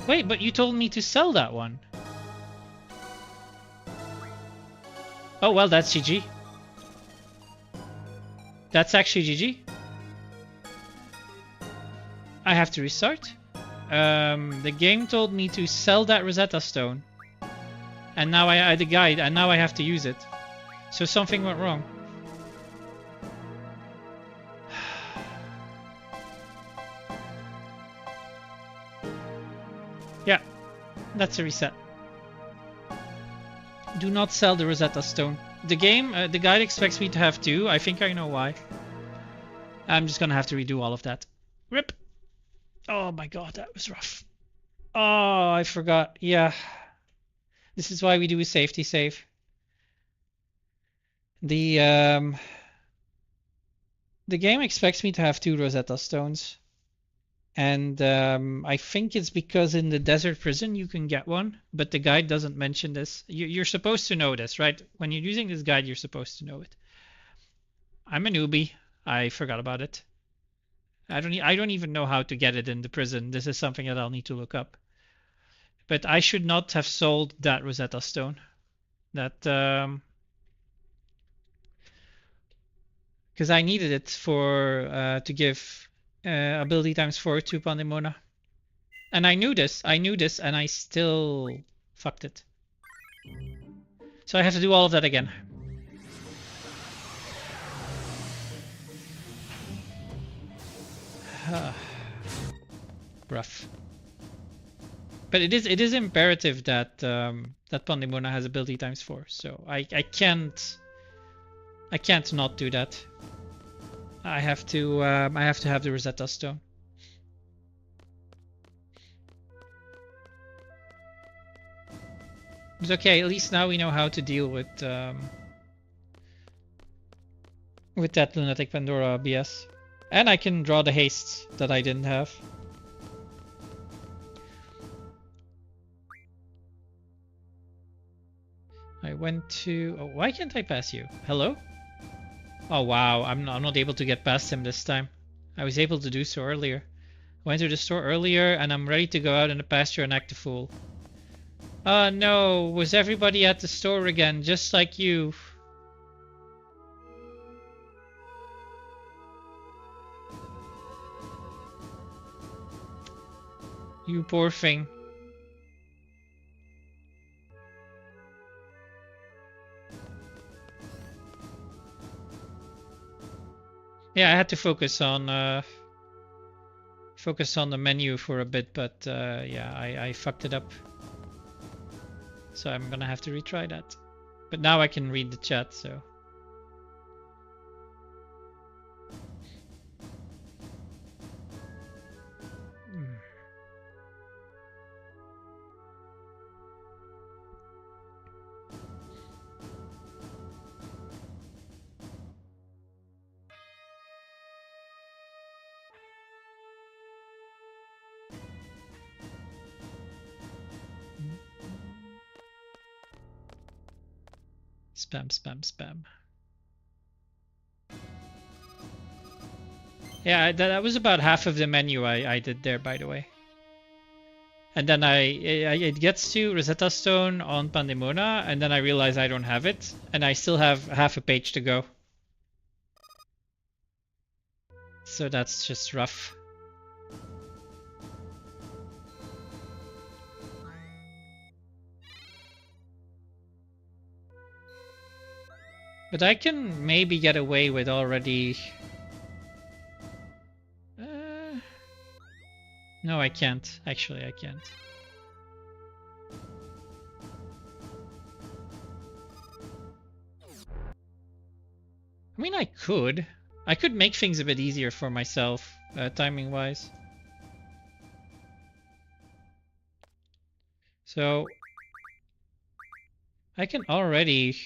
Wait, but you told me to sell that one. Oh well, that's GG. That's actually GG. I have to restart. The game told me to sell that Rosetta Stone, and now I had a guide, and now I have to use it. So something went wrong. Yeah, that's a reset. Do not sell the Rosetta Stone. The game, the guide expects me to have 2. I think I know why. I'm just gonna have to redo all of that. RIP. Oh my god, that was rough. Oh, I forgot. Yeah. This is why we do a safety save. The game expects me to have 2 Rosetta Stones. And I think it's because in the desert prison you can get one, but the guide doesn't mention this. You're supposed to know this, right? When you're using this guide, you're supposed to know it. I'm a newbie. I forgot about it. I don't even know how to get it in the prison. This is something that I'll need to look up. But I should not have sold that Rosetta Stone. That because I needed it for to give ability times 4 to Pandemona. And I knew this, and I still fucked it. So I have to do all of that again. Rough. But it is imperative that that Pandemona has ability times 4, so I can't not do that. I have to have the Rosetta Stone. It's okay. At least now we know how to deal with that Lunatic Pandora BS, and I can draw the hastes that I didn't have. I went to. Oh, why can't I pass you? Hello? Oh wow, I'm not able to get past him this time. I was able to do so earlier. I went to the store earlier, and I'm ready to go out in the pasture and act a fool. Oh no, was everybody at the store again, just like you? You poor thing. Yeah, I had to focus on the menu for a bit, but yeah, I fucked it up. So I'm gonna have to retry that. But now I can read the chat, so. Spam, spam, spam. Yeah, that was about half of the menu I did there, by the way. And then it gets to Rosetta Stone on Pandemona, and then I realize I don't have it, and I still have half a page to go. So that's just rough. But I can maybe get away with already... No, I can't. Actually, I can't. I mean, I could. I could make things a bit easier for myself, timing-wise. So... I can already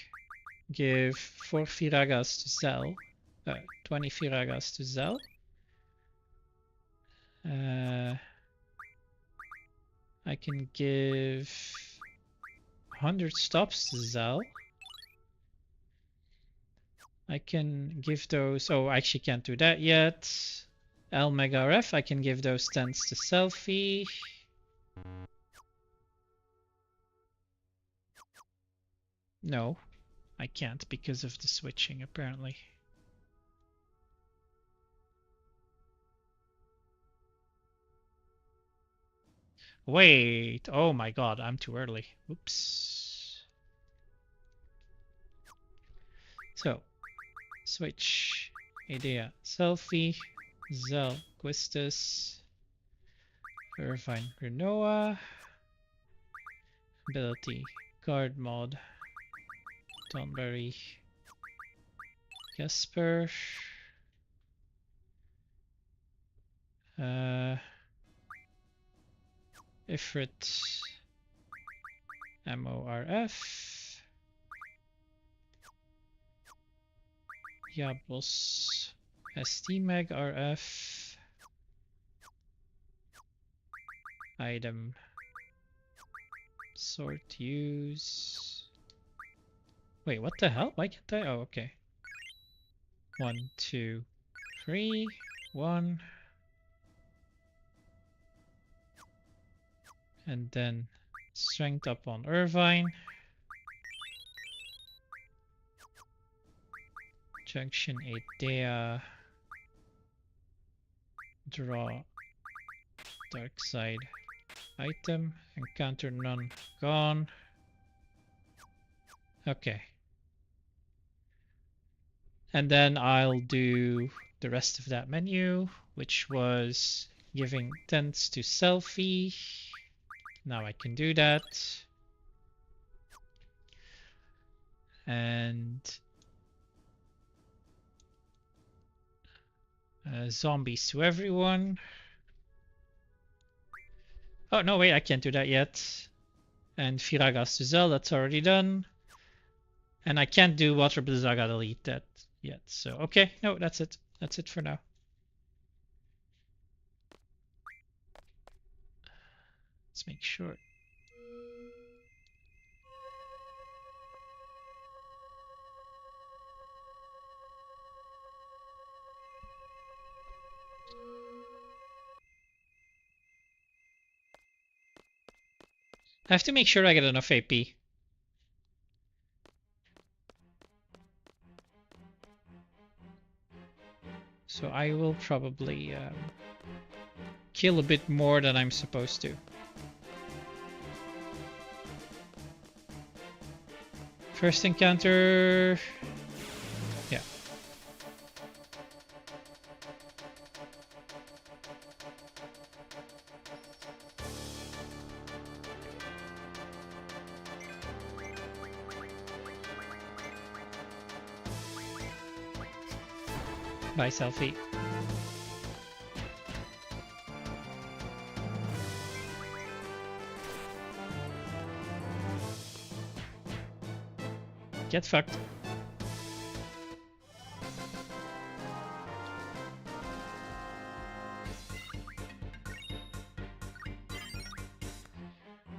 give 4 Firagas to Zell. 20 Firagas to Zell. I can give 100 stops to Zell. I can give those... Oh, I actually can't do that yet. El Mega Ref, I can give those 10s to Selfie. No, I can't because of the switching, apparently. Wait, oh my god, I'm too early. Oops. So, switch, Idea, Selfie, Zell, Quistis, Irvine, Renoa, Ability, Guard Mod, Tonberry, Casper, Ifrit MORF. Diablos STMeg RF. Item. Sort use. Wait, what the hell? Why can't I? Oh, okay. 1, 2, 3, 1. And then strength up on Irvine. Junction 8 Dea. Draw dark side item. Encounter none. Gone. Okay. And then I'll do the rest of that menu, which was giving tents to Selfie. Now I can do that. And zombies to everyone. Oh, no, wait, I can't do that yet. And Firagas to Zell, that's already done. And I can't do Water Blizzaga delete that yet. So, okay, no, that's it. That's it for now. Let's make sure. I have to make sure I get enough AP. So I will probably kill a bit more than I'm supposed to. First encounter. Yeah. Bye, Selfie. Get fucked.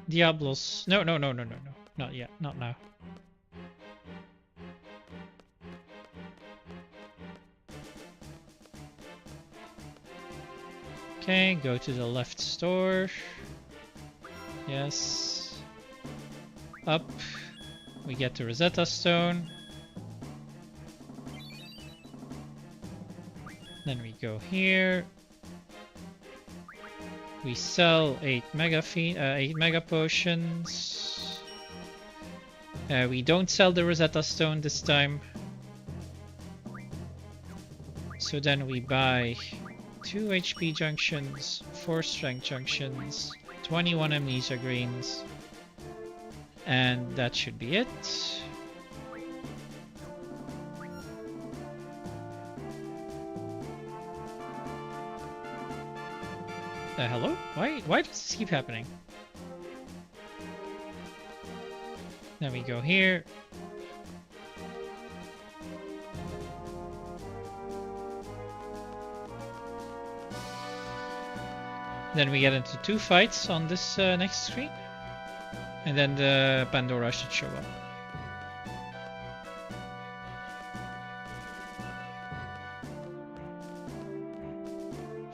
Diablos. No. Not yet. Not now. Okay, go to the left store. Yes. Up. We get the Rosetta Stone. Then we go here. We sell 8 mega potions. We don't sell the Rosetta Stone this time. So then we buy 2 HP junctions, 4 strength junctions, 21 amnesia greens. And that should be it. Hello? Why does this keep happening? Then we go here. Then we get into 2 fights on this next screen. And then the Pandora should show up.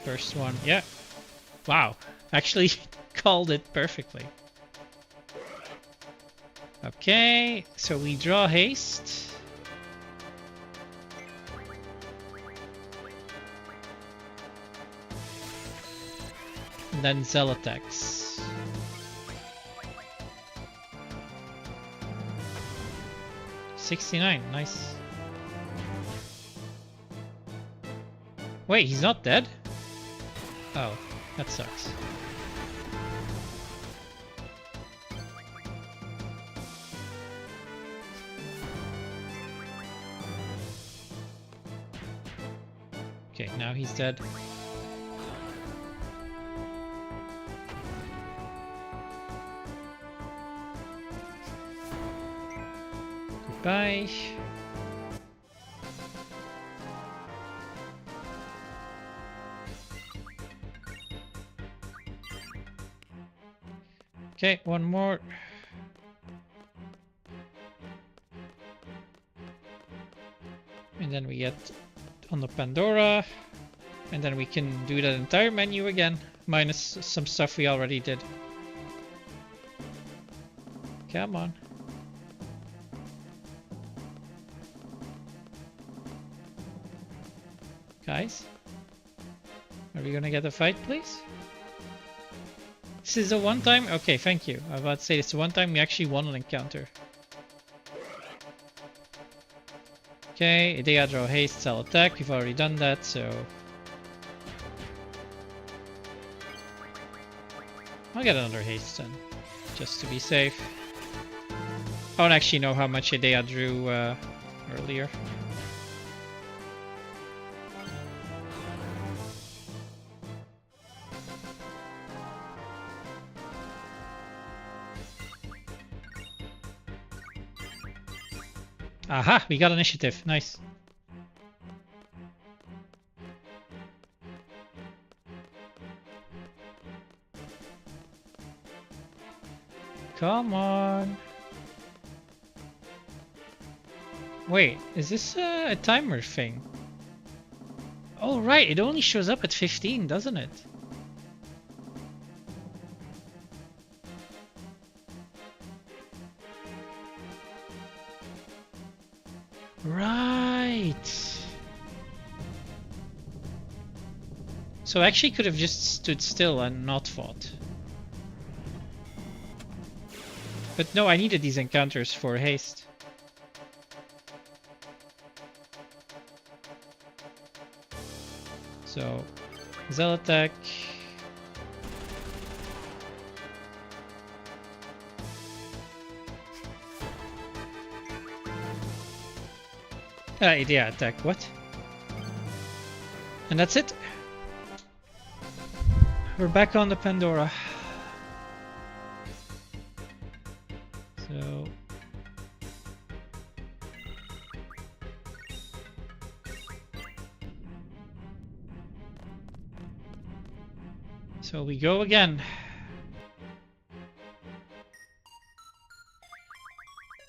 First one, yeah. Wow, actually called it perfectly. Okay, so we draw haste. And then Zell attacks. $69, nice. Wait, he's not dead? Oh, that sucks. Okay, now he's dead. Bye. Okay, one more. And then we get on the Pandora. And then we can do that entire menu again, minus some stuff we already did. Come on. Guys? Are we gonna get a fight, please? This is a one time? Okay, thank you. I was about to say it's a one time we actually won an encounter. Okay, Idea, draw haste, cell attack. We've already done that, so... I'll get another haste then, just to be safe. I don't actually know how much Idea drew earlier. Aha, we got initiative. Nice. Come on. Wait, is this a timer thing? Oh right, it only shows up at 15, doesn't it? Right. So I actually could have just stood still and not fought. But no, I needed these encounters for haste. So, Zell attack. Idea attack, what? And that's it. We're back on the Pandora. So we go again.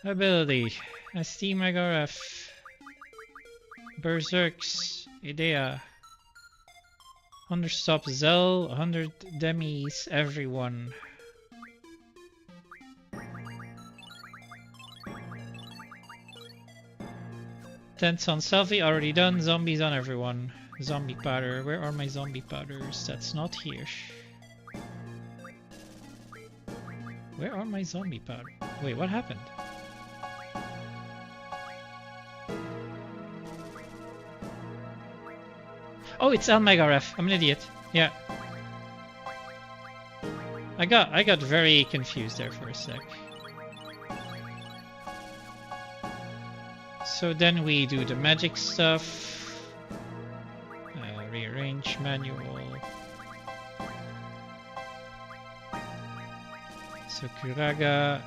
Ability. ST Megaref. Berserks. Idea. 100 stop Zell. 100 demis. Everyone. Tents on Selfie. Already done. Zombies on everyone. Zombie powder. Where are my zombie powders? That's not here. Where are my zombie powder? Wait, what happened? Oh, it's Elmegaref. I'm an idiot. Yeah. I got very confused there for a sec. So then we do the magic stuff. Rearrange manual. So Kuraga,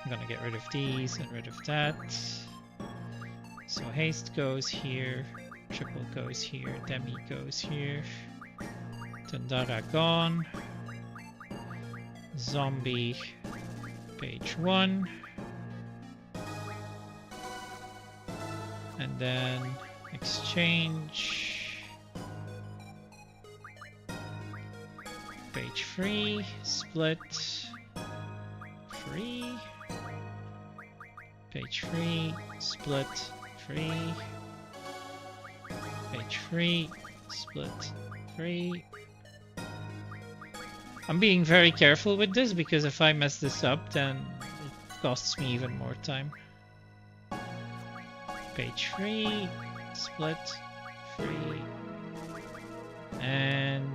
I'm gonna get rid of these and rid of that. So haste goes here, triple goes here, demi goes here. Tandara gone. Zombie, page 1. And then exchange. Page 3, split, free, page 3, split, free, page 3, split, free. I'm being very careful with this because if I mess this up then it costs me even more time. Page 3, split, free, and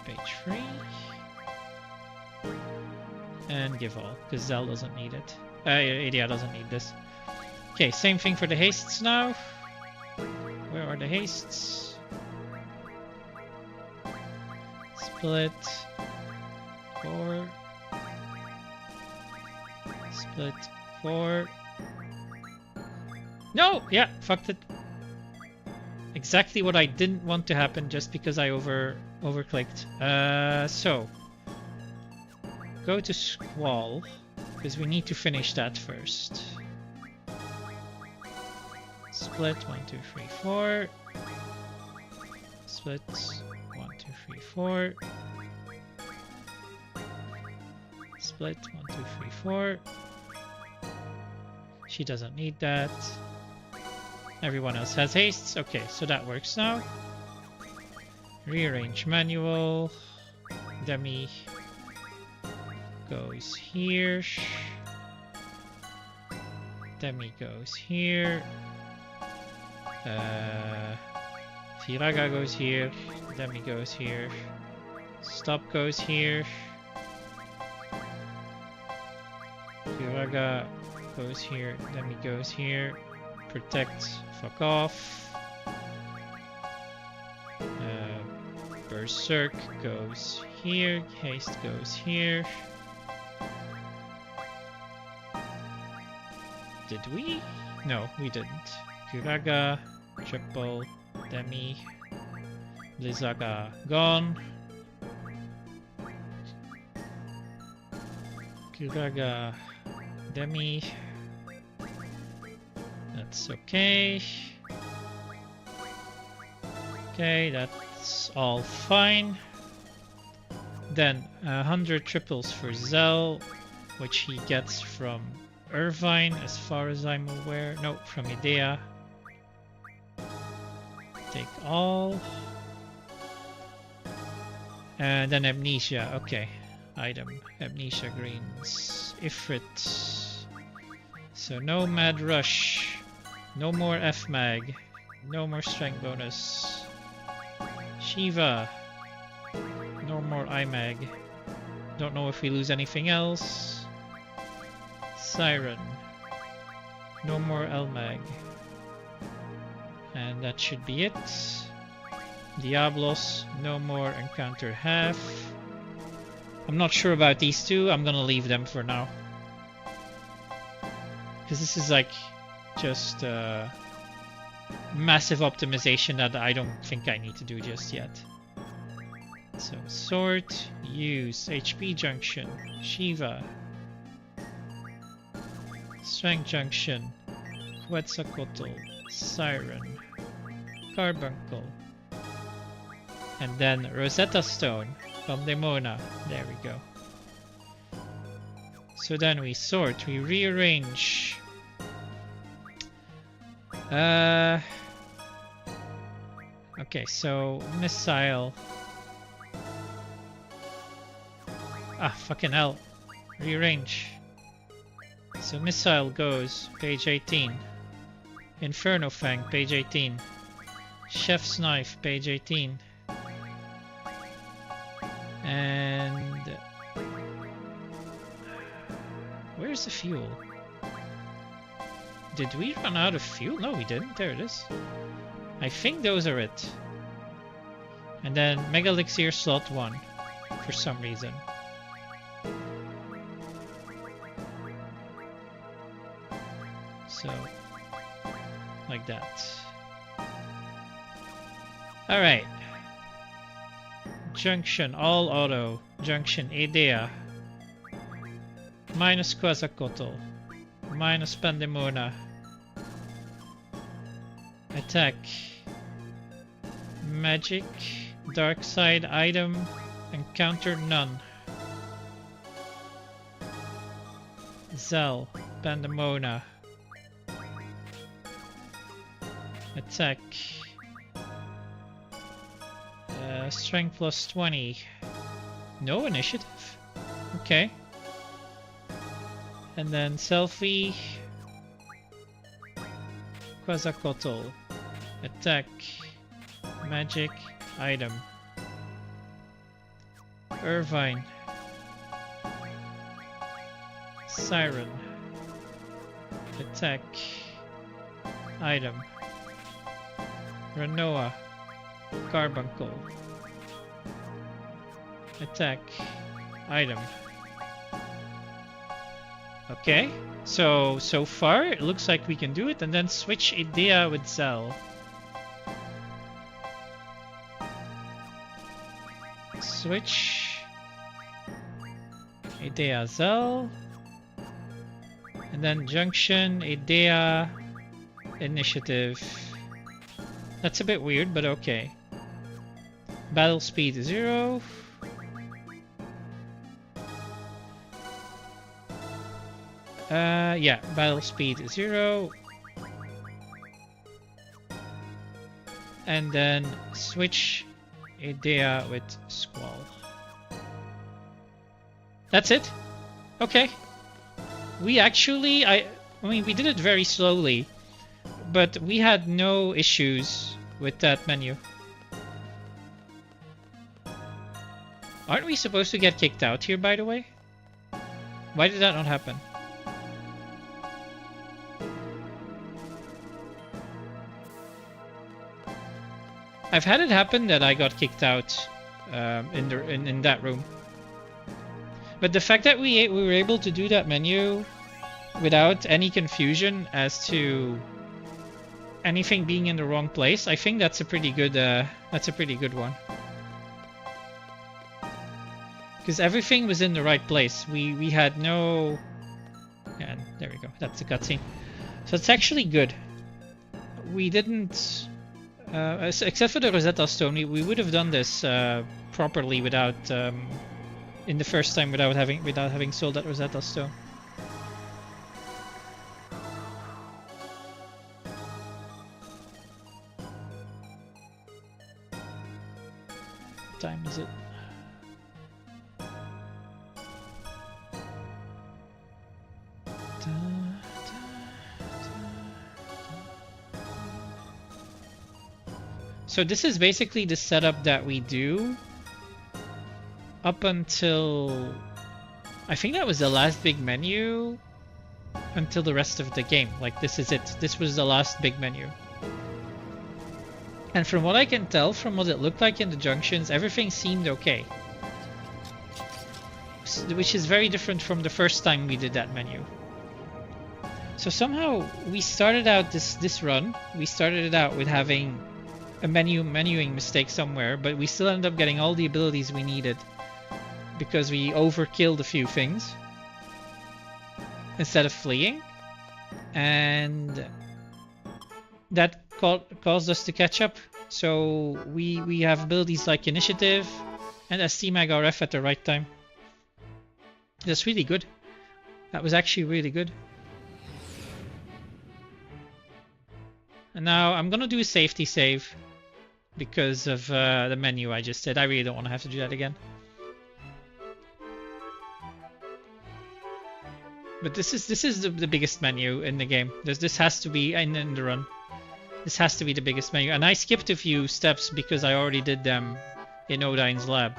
page 3 and give all because Zell doesn't need it. Idea doesn't need this. Okay, same thing for the hastes now. Where are the hastes? Split 4, split 4. No! Yeah, fucked it. Exactly what I didn't want to happen just because I overclicked. So go to Squall because we need to finish that first. Split 1, 2, 3, 4. Split 1, 2, 3, 4. Split 1, 2, 3, 4. She doesn't need that. Everyone else has hastes. Okay, so that works now. Rearrange manual. Demi goes here. Demi goes here. Firaga goes here. Demi goes here. Stop goes here. Firaga goes here. Demi goes here. Protect, fuck off. Berserk goes here. Haste goes here. Did we? No, we didn't. Kuraga, triple, Demi, Blizzaga gone. Kuraga, Demi. That's okay. Okay, that's all fine. Then 100 triples for Zell, which he gets from Irvine, as far as I'm aware. No, from Idea. Take all. And then Amnesia. Okay. Item. Amnesia greens. Ifrit. So no Mad Rush. No more F-Mag. No more Strength bonus. Shiva. No more IMAG. Don't know if we lose anything else. Siren. No more LMAG. And that should be it. Diablos. No more Encounter half. I'm not sure about these two. I'm gonna leave them for now. Because this is like just massive optimization that I don't think I need to do just yet. So sort, use, HP junction, Shiva, Strength junction, Quetzalcoatl, Siren, Carbuncle, and then Rosetta Stone from Demona. There we go. So then we sort, we rearrange. Okay, so missile. Ah, fucking hell. Rearrange. So missile goes page 18. Inferno Fang, page 18. Chef's Knife, page 18. And where's the fuel? Did we run out of fuel? No, we didn't. There it is. I think those are it. And then Mega Elixir slot 1 for some reason. So, like that. Alright. Junction, all auto. Junction, Idea. Minus Quetzalcoatl. Minus Pandemona. Attack. Magic. Dark side item. Encounter none. Zell. Pandemona. Attack. Strength plus 20. No initiative. Okay. And then selfie. Quetzalcoatl. Attack. Magic. Item. Irvine. Siren. Attack. Item. Renoa. Carbuncle. Attack. Item. Okay, so far it looks like we can do it, and then switch Idea with Zell. Switch Idea Zell, and then Junction Idea Initiative. That's a bit weird, but okay. Battle speed 0. Yeah, battle speed 0. And then switch Idea with Squall. That's it? Okay. We actually, I mean, we did it very slowly, but we had no issues with that menu. Aren't we supposed to get kicked out here, by the way? Why did that not happen? I've had it happen that I got kicked out in that room. But the fact that we were able to do that menu without any confusion as to anything being in the wrong place, I think that's a pretty good one. Because everything was in the right place. We had no... And there we go. That's the cutscene. So it's actually good. We didn't... except for the Rosetta Stone, we would have done this properly without... in the first time without having sold that Rosetta Stone. What time is it? So this is basically the setup that we do up until... I think that was the last big menu until the rest of the game. Like, this is it. This was the last big menu. And from what I can tell, from what it looked like in the junctions, everything seemed okay. Which is very different from the first time we did that menu. So somehow we started out this run, we started it out with having a menuing mistake somewhere, but we still ended up getting all the abilities we needed because we overkilled a few things instead of fleeing, and that caused us to catch up. So we have abilities like Initiative and ST-Mag RF at the right time. That's really good. That was actually really good. And now I'm gonna do a safety save because of the menu I just did. I really don't want to have to do that again. But this is the biggest menu in the game. This has to be in the run. This has to be the biggest menu. And I skipped a few steps because I already did them in Odine's lab.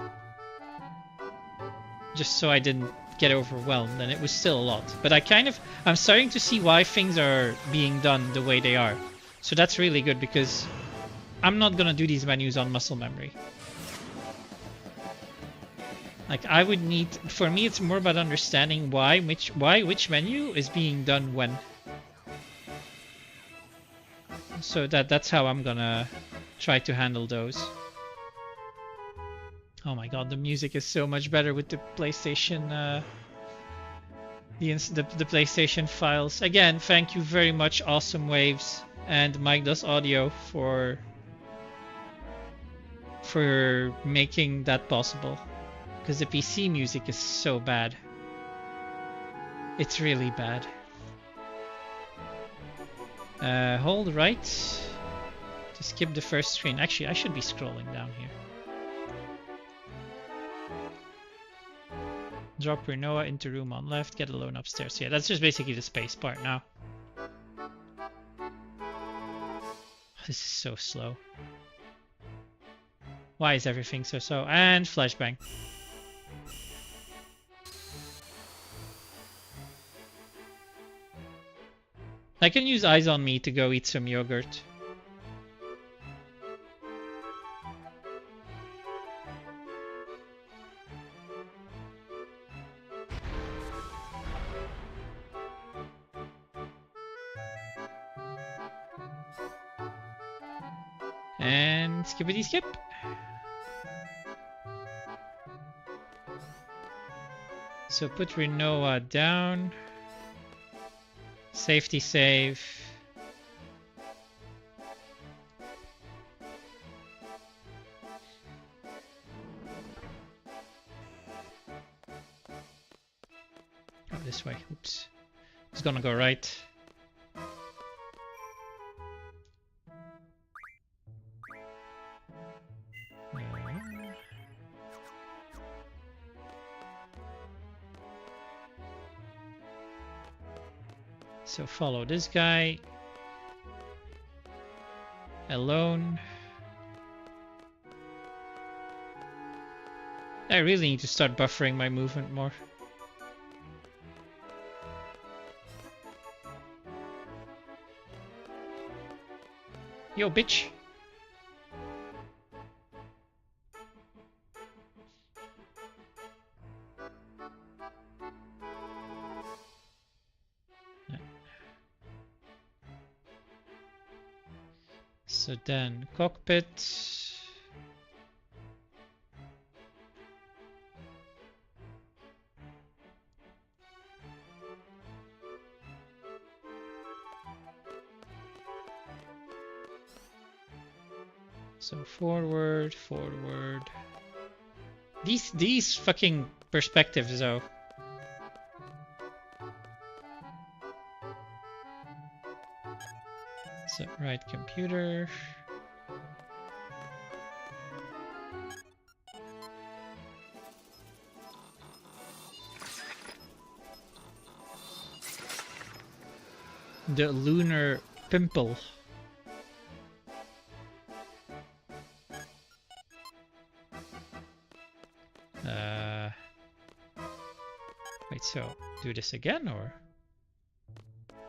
Just so I didn't get overwhelmed, and it was still a lot. But I'm starting to see why things are being done the way they are. So that's really good because I'm not gonna do these menus on muscle memory. Like, I would need, for me it's more about understanding which menu is being done when. So that's how I'm gonna try to handle those. Oh my god, the music is so much better with the PlayStation the PlayStation files. Again, thank you very much, Awesome Waves and Mike Does Audio for making that possible. Because the PC music is so bad. It's really bad. Hold right to skip the first screen. Actually, I should be scrolling down here. Drop Renoa into room on left, get alone upstairs. Yeah, that's just basically the space part now. This is so slow. Why is everything so slow? And flashbang. I can use Eyes on Me to go eat some yogurt. And skippity skip. So put Rinoa down. Safety save. Oh, this way. Oops. It's gonna go right. So follow this guy. Alone. I really need to start buffering my movement more. Yo, bitch. So then cockpit. So forward, forward. These fucking perspectives though. So right computer. The lunar pimple. Wait, so do this again or?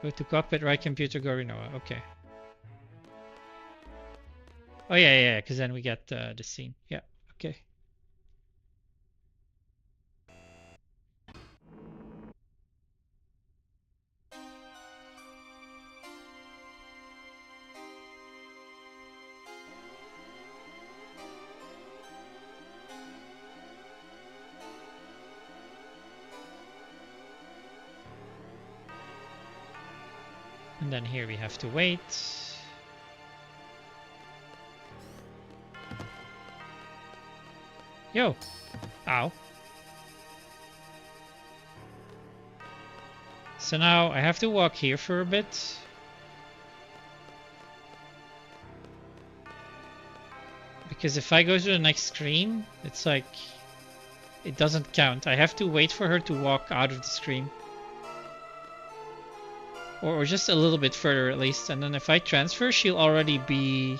Go to cockpit, right computer, go Rinoa. Okay. Oh yeah, because then we get the scene. Yeah, okay. And then here we have to wait. Yo! Ow. So now I have to walk here for a bit. Because if I go to the next screen, it's like... it doesn't count. I have to wait for her to walk out of the screen. Or just a little bit further at least. And then if I transfer, she'll already be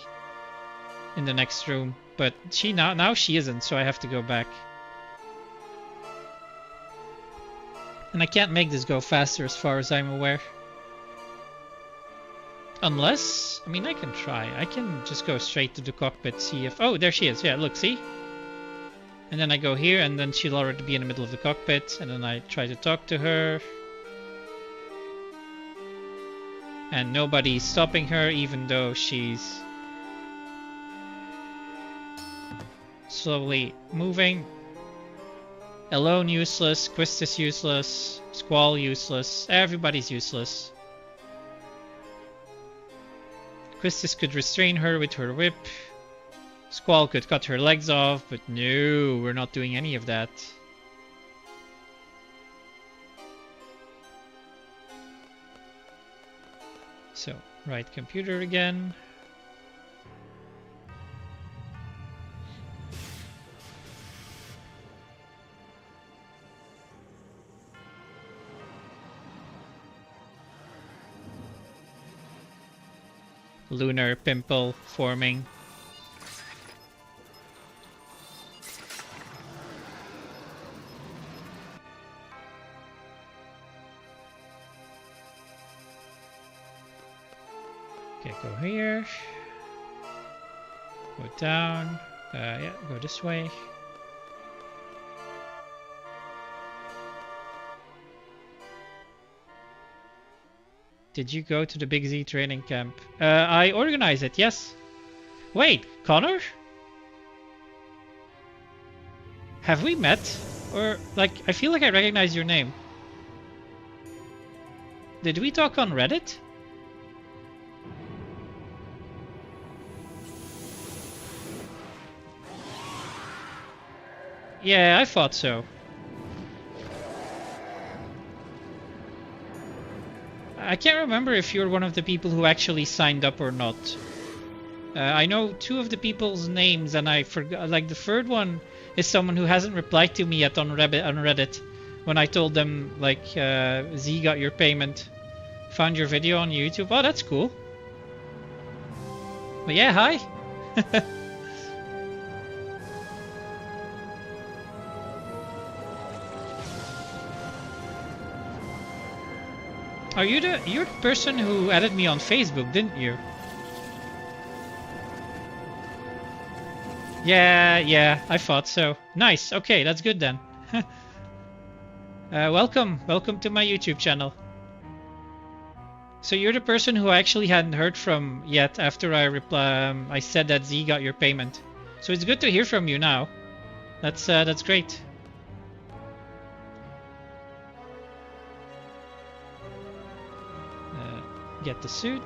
in the next room. But she now she isn't, so I have to go back. And I can't make this go faster as far as I'm aware. Unless, I mean, I can try. I can just go straight to the cockpit, see if... oh, there she is. Yeah, look, see? And then I go here, and then she'll already be in the middle of the cockpit. And then I try to talk to her. And nobody's stopping her, even though she's slowly moving. Alone useless, Quistis useless, Squall useless, everybody's useless. Quistis could restrain her with her whip. Squall could cut her legs off, but no, we're not doing any of that. So, right computer again. Lunar pimple forming. Okay, go here. Go down. Yeah, go this way. Did you go to the Big Z training camp? I organized it, yes. Wait, Connor? Have we met? Or, like, I feel like I recognize your name. Did we talk on Reddit? Yeah, I thought so. I can't remember if you're one of the people who actually signed up or not. I know two of the people's names, and I forgot. Like the third one is someone who hasn't replied to me yet on Reddit. When I told them like Z got your payment, found your video on YouTube. Oh, that's cool. But yeah, hi. Are you're the person who added me on Facebook, didn't you? Yeah, I thought so. Nice. Okay, that's good then. Welcome to my YouTube channel. So you're the person who I actually hadn't heard from yet after I said that Z got your payment. So it's good to hear from you now. That's great. Get the suit.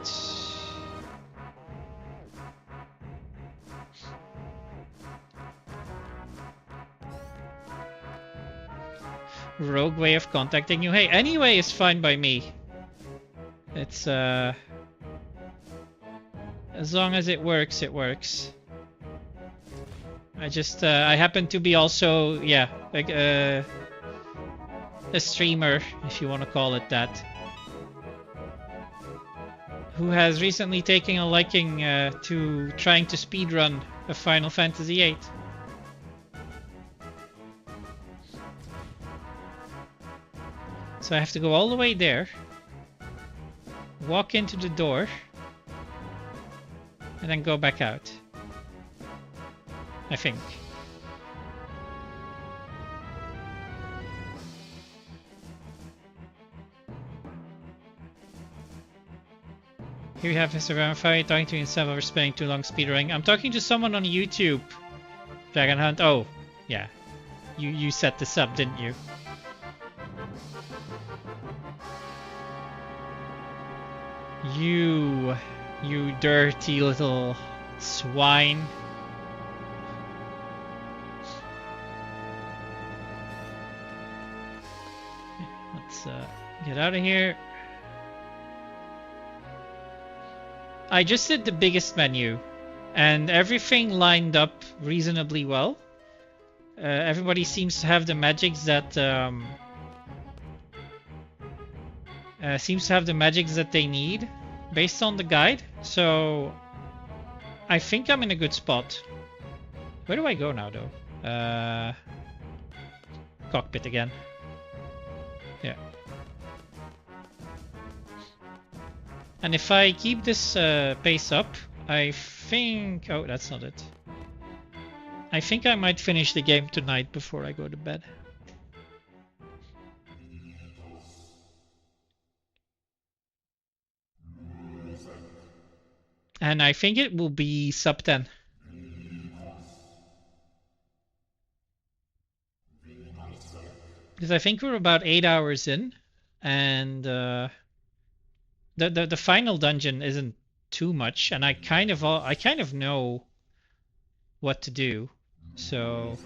Rogue way of contacting you. Hey, anyway is fine by me. It's as long as it works, it works. I happen to be also, yeah, like a streamer, if you want to call it that, who has recently taken a liking to trying to speedrun a Final Fantasy VIII. So I have to go all the way there, walk into the door, and then go back out. I think. Here we have Mr. Ramify talking to himself over spending too long speedrunning. I'm talking to someone on YouTube. Dragon Hunt. Oh, yeah. You set this up, didn't you? You dirty little swine. Let's get out of here. I just did the biggest menu, and everything lined up reasonably well. Everybody seems to have the magics that they need based on the guide. So I think I'm in a good spot. Where do I go now, though? Cockpit again. Yeah. And if I keep this pace up, I think... Oh, that's not it. I think I might finish the game tonight before I go to bed. And I think it will be sub 10. Because I think we're about 8 hours in, and the final dungeon isn't too much, and I kind of know what to do. So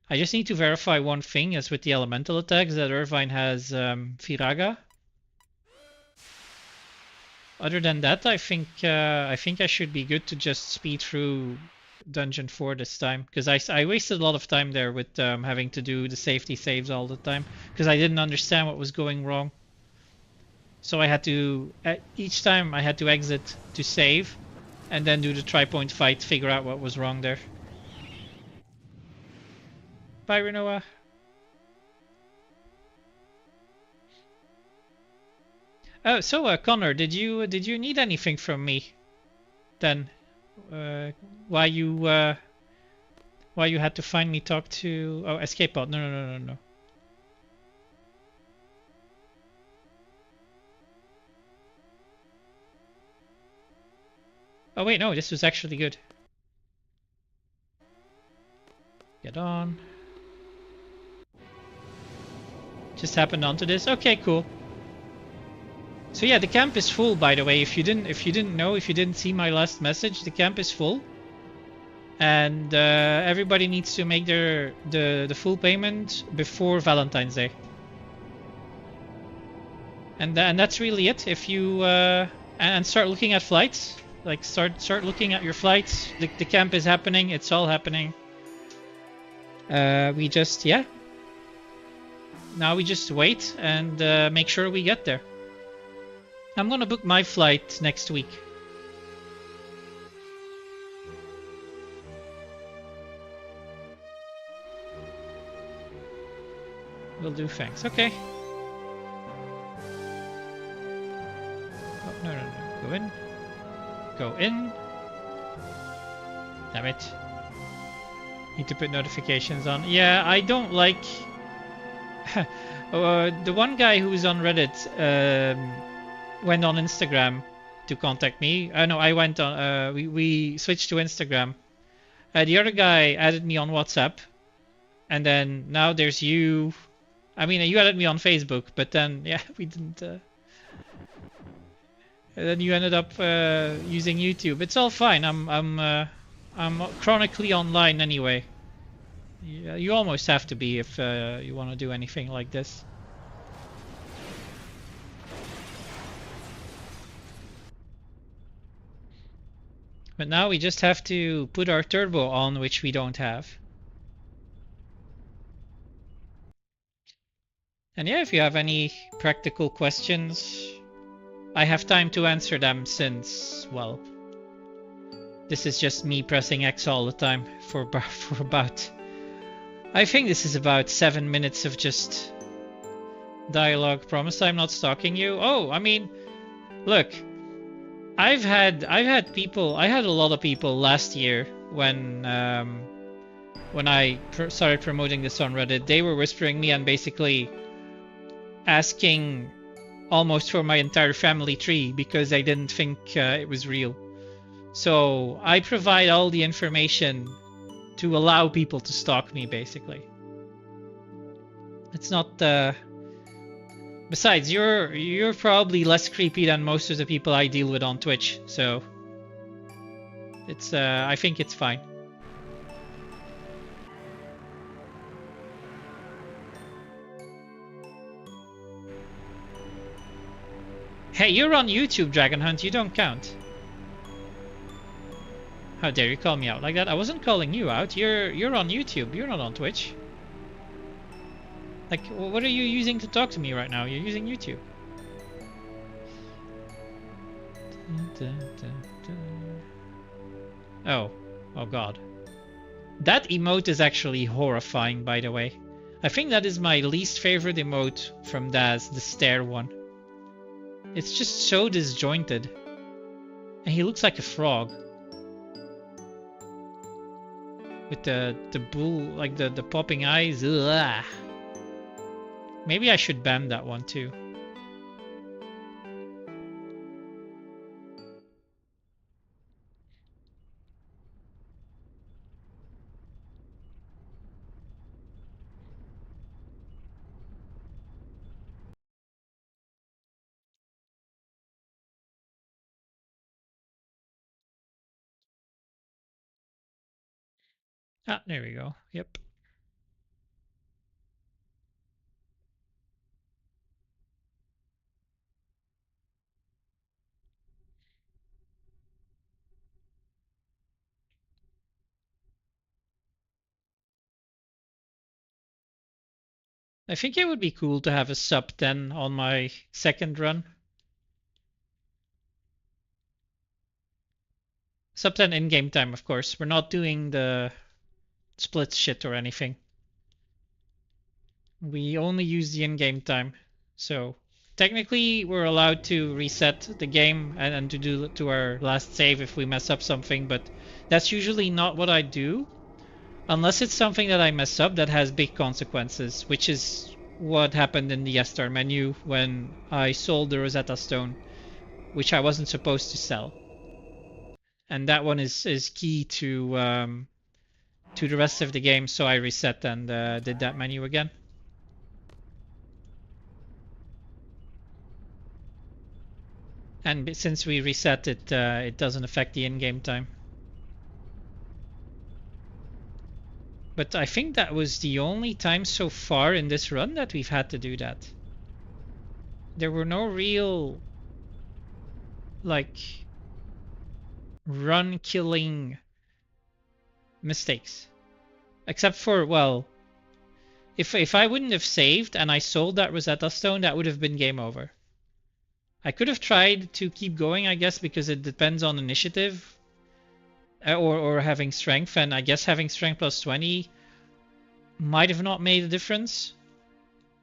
I just need to verify one thing, as with the elemental attacks, that Irvine has Firaga. Other than that, I think I should be good to just speed through Dungeon 4 this time, because I wasted a lot of time there with having to do the safety saves all the time, because I didn't understand what was going wrong. So I had to, each time I had to exit to save, and then do the tri-point fight, figure out what was wrong there. Bye, Renoa. Oh, so Connor, did you need anything from me? Then, why you had to find me talk to? Oh, escape pod. No. Oh wait, no, this was actually good. Get on. Just happened onto this. Okay, cool. So yeah, the camp is full, by the way. If you didn't see my last message, the camp is full. And everybody needs to make the full payment before Valentine's Day. And that's really it. If you and start looking at flights, like start looking at your flights. The camp is happening. It's all happening. Now we just wait and make sure we get there. I'm gonna book my flight next week. Will do, thanks. Okay. Oh, no. Go in. Go in. Damn it. Need to put notifications on. Yeah, I don't like... the one guy who's on Reddit went on Instagram to contact me. No, I went on... we switched to Instagram. The other guy added me on WhatsApp. And then now there's you... I mean, you added me on Facebook, but then, yeah, we didn't... And then you ended up using YouTube. It's all fine. I'm chronically online anyway. Yeah, you almost have to be if you want to do anything like this. But now we just have to put our turbo on, which we don't have. And yeah, if you have any practical questions, I have time to answer them since, well, this is just me pressing X all the time for about... I think this is about 7 minutes of just dialogue. Promise I'm not stalking you. Oh, I mean, look, I had a lot of people last year when I started promoting this on Reddit. They were whispering me and basically asking almost for my entire family tree because they didn't think it was real. So I provide all the information to allow people to stalk me, basically. It's not... Besides, you're probably less creepy than most of the people I deal with on Twitch, so... It's, I think it's fine. Hey, you're on YouTube, Dragon Hunt. You don't count. How dare you call me out like that? I wasn't calling you out. You're on YouTube. You're not on Twitch. Like, what are you using to talk to me right now? You're using YouTube. Oh god. That emote is actually horrifying, by the way. I think that is my least favorite emote from Daz, the stare one. It's just so disjointed. And he looks like a frog. With the bull, like the popping eyes. Ugh. Maybe I should ban that one too. Ah, there we go. Yep. I think it would be cool to have a sub 10 on my second run. Sub 10 in-game time, of course. We're not doing the split shit or anything. We only use the in-game time. So technically we're allowed to reset the game and to do to our last save if we mess up something, but that's usually not what I do. Unless it's something that I mess up that has big consequences, which is what happened in the Estar menu when I sold the Rosetta Stone, which I wasn't supposed to sell. and that one is key to the rest of the game. So I reset and did that menu again. And since we reset it, it doesn't affect the in-game time. But I think that was the only time so far in this run that we've had to do that. There were no real, like, run-killing mistakes. Except for, well, if I wouldn't have saved and I sold that Rosetta Stone, that would have been game over. I could have tried to keep going, I guess, because it depends on initiative or having strength, and I guess having strength plus 20 might have not made a difference.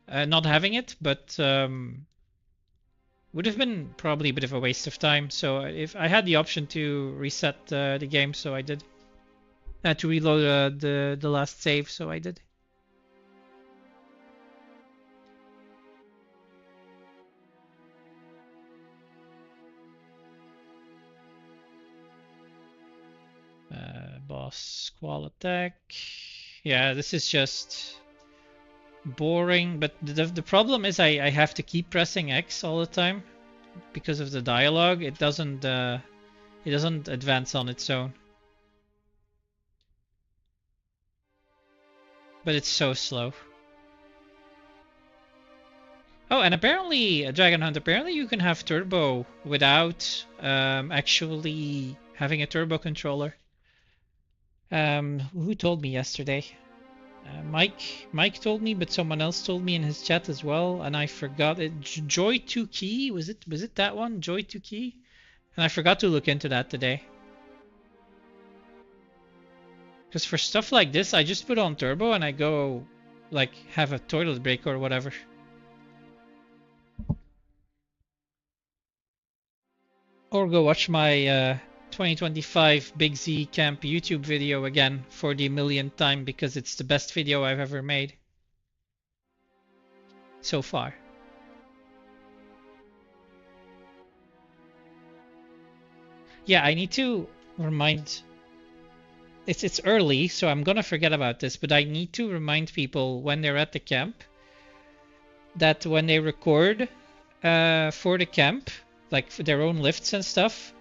Not having it, but would have been probably a bit of a waste of time. So if I had the option to reset the game, so I did. To reload the last save, so I did. Boss squall attack. Yeah, this is just boring, but the problem is I have to keep pressing X all the time because of the dialogue. It doesn't advance on its own. But it's so slow. Oh, and apparently, Dragon Hunt, apparently you can have turbo without actually having a turbo controller. Who told me yesterday? Mike told me, but someone else told me in his chat as well, and I forgot it. Joy2Key, was it that one? Joy2Key? And I forgot to look into that today. Because for stuff like this, I just put on turbo and I go, like, have a toilet break or whatever. Or go watch my 2025 Big Z Camp YouTube video again for the millionth time, because it's the best video I've ever made so far. Yeah, I need to remind. It's early, so I'm gonna forget about this, but I need to remind people when they're at the camp that when they record for the camp, like for their own lifts and stuff,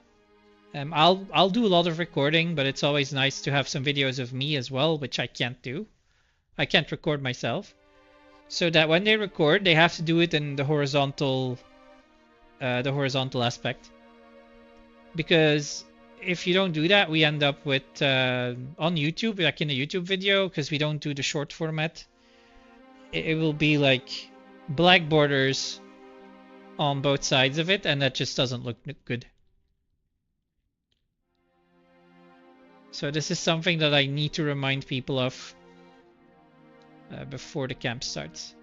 I'll do a lot of recording, but it's always nice to have some videos of me as well, which I can't do. I can't record myself. So that when they record, they have to do it in the horizontal aspect. Because if you don't do that, we end up with on YouTube, like in a YouTube video, because we don't do the short format, it will be like black borders on both sides of it, and that just doesn't look good. So this is something that I need to remind people of before the camp starts.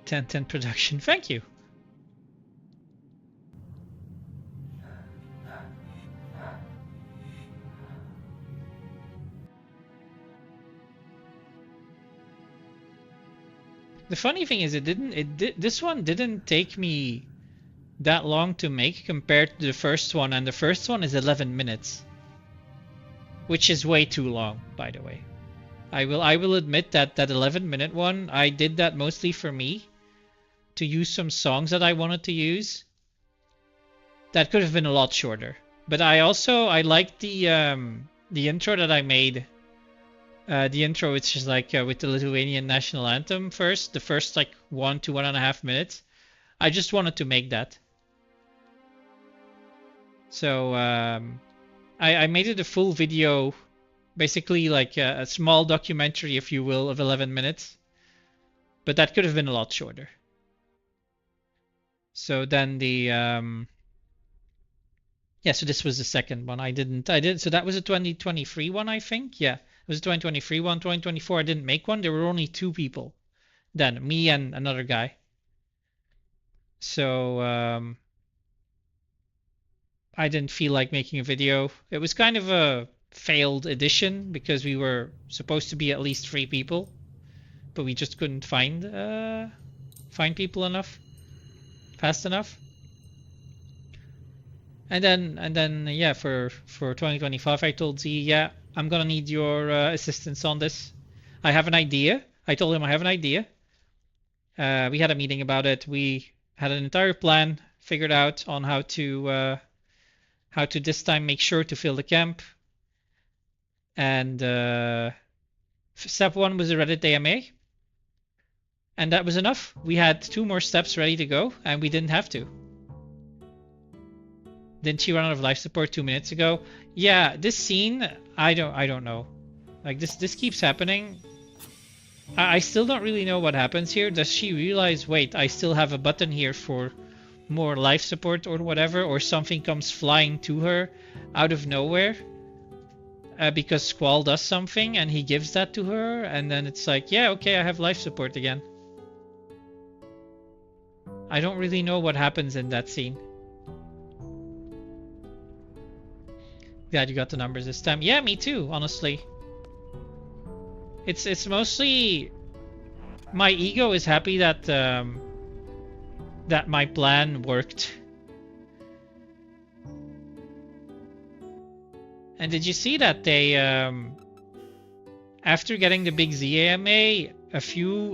Ten production, thank you. The funny thing is, this one didn't take me that long to make compared to the first one, and the first one is 11 minutes, which is way too long, by the way. I will admit that 11-minute one, I did that mostly for me, to use some songs that I wanted to use. That could have been a lot shorter. But I liked the intro that I made. The intro, it's just like with the Lithuanian national anthem first. The first like 1 to 1.5 minutes. I just wanted to make that. So I made it a full video, basically like a small documentary, if you will, of 11 minutes. But that could have been a lot shorter. So then so this was the second one. So that was a 2023 one, I think. Yeah, it was a 2023 one. 2024, I didn't make one. There were only 2 people then, me and another guy. So I didn't feel like making a video. It was kind of a failed addition because we were supposed to be at least 3 people, but we just couldn't find people enough fast enough. And then yeah, for 2025 I told Z, yeah, I'm gonna need your assistance on this. I have an idea. I told him I have an idea. We had a meeting about it. We had an entire plan figured out on how to this time make sure to fill the camp. And step 1 was a Reddit AMA. And that was enough. We had 2 more steps ready to go, and we didn't have to. Didn't she run out of life support 2 minutes ago? Yeah, this scene, I don't know. Like this keeps happening. I still don't really know what happens here. Does she realize, wait, I still have a button here for more life support or whatever, or something comes flying to her out of nowhere because Squall does something and he gives that to her, and then it's like, yeah, okay, I have life support again. I don't really know what happens in that scene. Glad you got the numbers this time. Yeah, me too, honestly. It's mostly my ego is happy that that my plan worked. And did you see that they after getting the big ZAMA, a few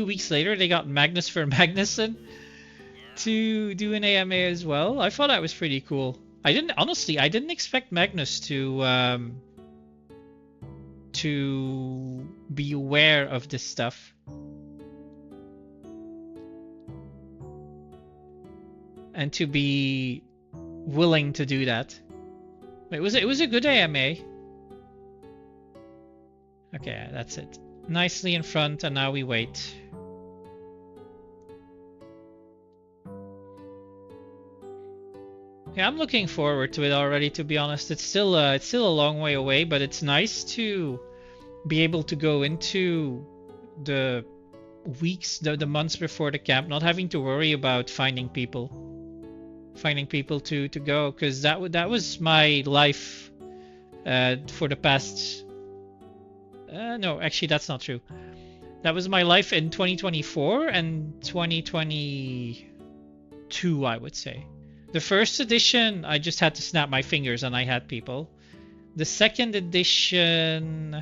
weeks later they got Magnus for Magnuson to do an AMA as well. I thought that was pretty cool. I didn't expect Magnus to be aware of this stuff. And to be willing to do that. It was a good AMA. Okay, that's it. Nicely in front, and now we wait. Yeah, I'm looking forward to it already, to be honest. It's still a long way away, but it's nice to be able to go into the weeks, the months before the camp, not having to worry about finding people to go, because that was my life for the past. No, actually, that's not true. That was my life in 2024 and 2022, I would say. The first edition, I just had to snap my fingers and I had people. The second edition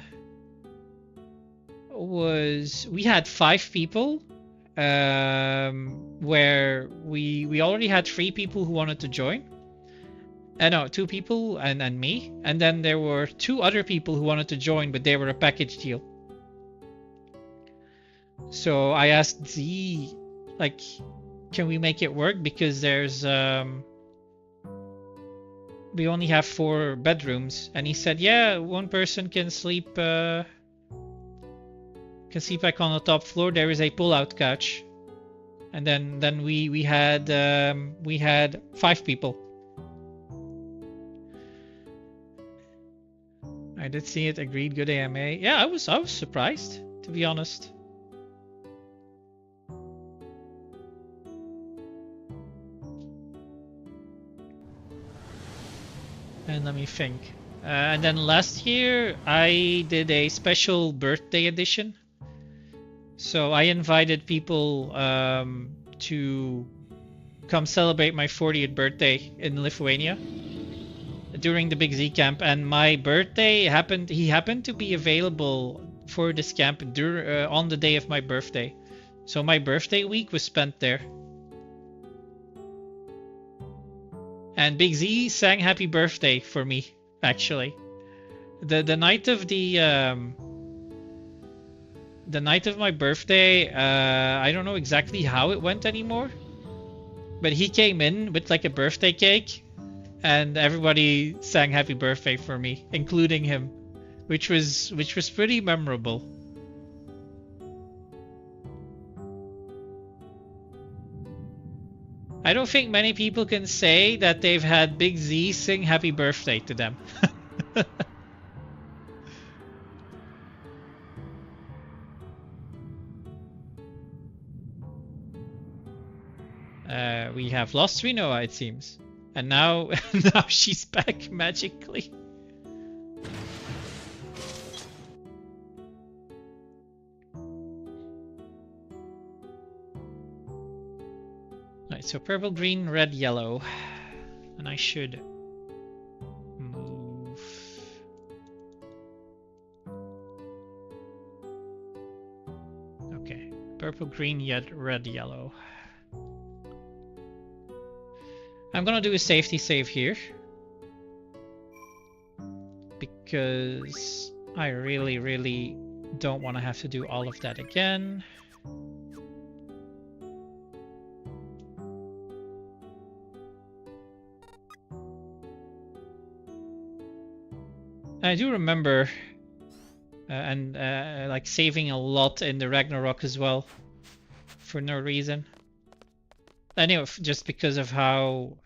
we had 5 people, where we already had 3 people who wanted to join. No, 2 people and me. And then there were 2 other people who wanted to join, but they were a package deal. So I asked Z, like, can we make it work? Because there's we only have 4 bedrooms, and he said, yeah, one person can sleep back on the top floor. There is a pull-out couch. And then we had 5 people. I did see it. Agreed. Good AMA. Yeah, I was surprised, to be honest. And let me think. And then last year I did a special birthday edition. So I invited people to come celebrate my 40th birthday in Lithuania during the Big Z camp, and my birthday he happened to be available for this camp on the day of my birthday. So my birthday week was spent there. And Big Z sang happy birthday for me, actually. The night of the night of my birthday, I don't know exactly how it went anymore, but he came in with like a birthday cake, and everybody sang happy birthday for me, including him, which was pretty memorable. I don't think many people can say that they've had Big Z sing happy birthday to them. We have lost Rinoa, it seems. And now, now she's back magically. Right, so purple, green, red, yellow. And I should move. Okay, purple, green, red, yellow. I'm gonna do a safety save here. Because I really don't want to have to do all of that again. I do remember like saving a lot in the Ragnarok as well for no reason. Anyway, just because of how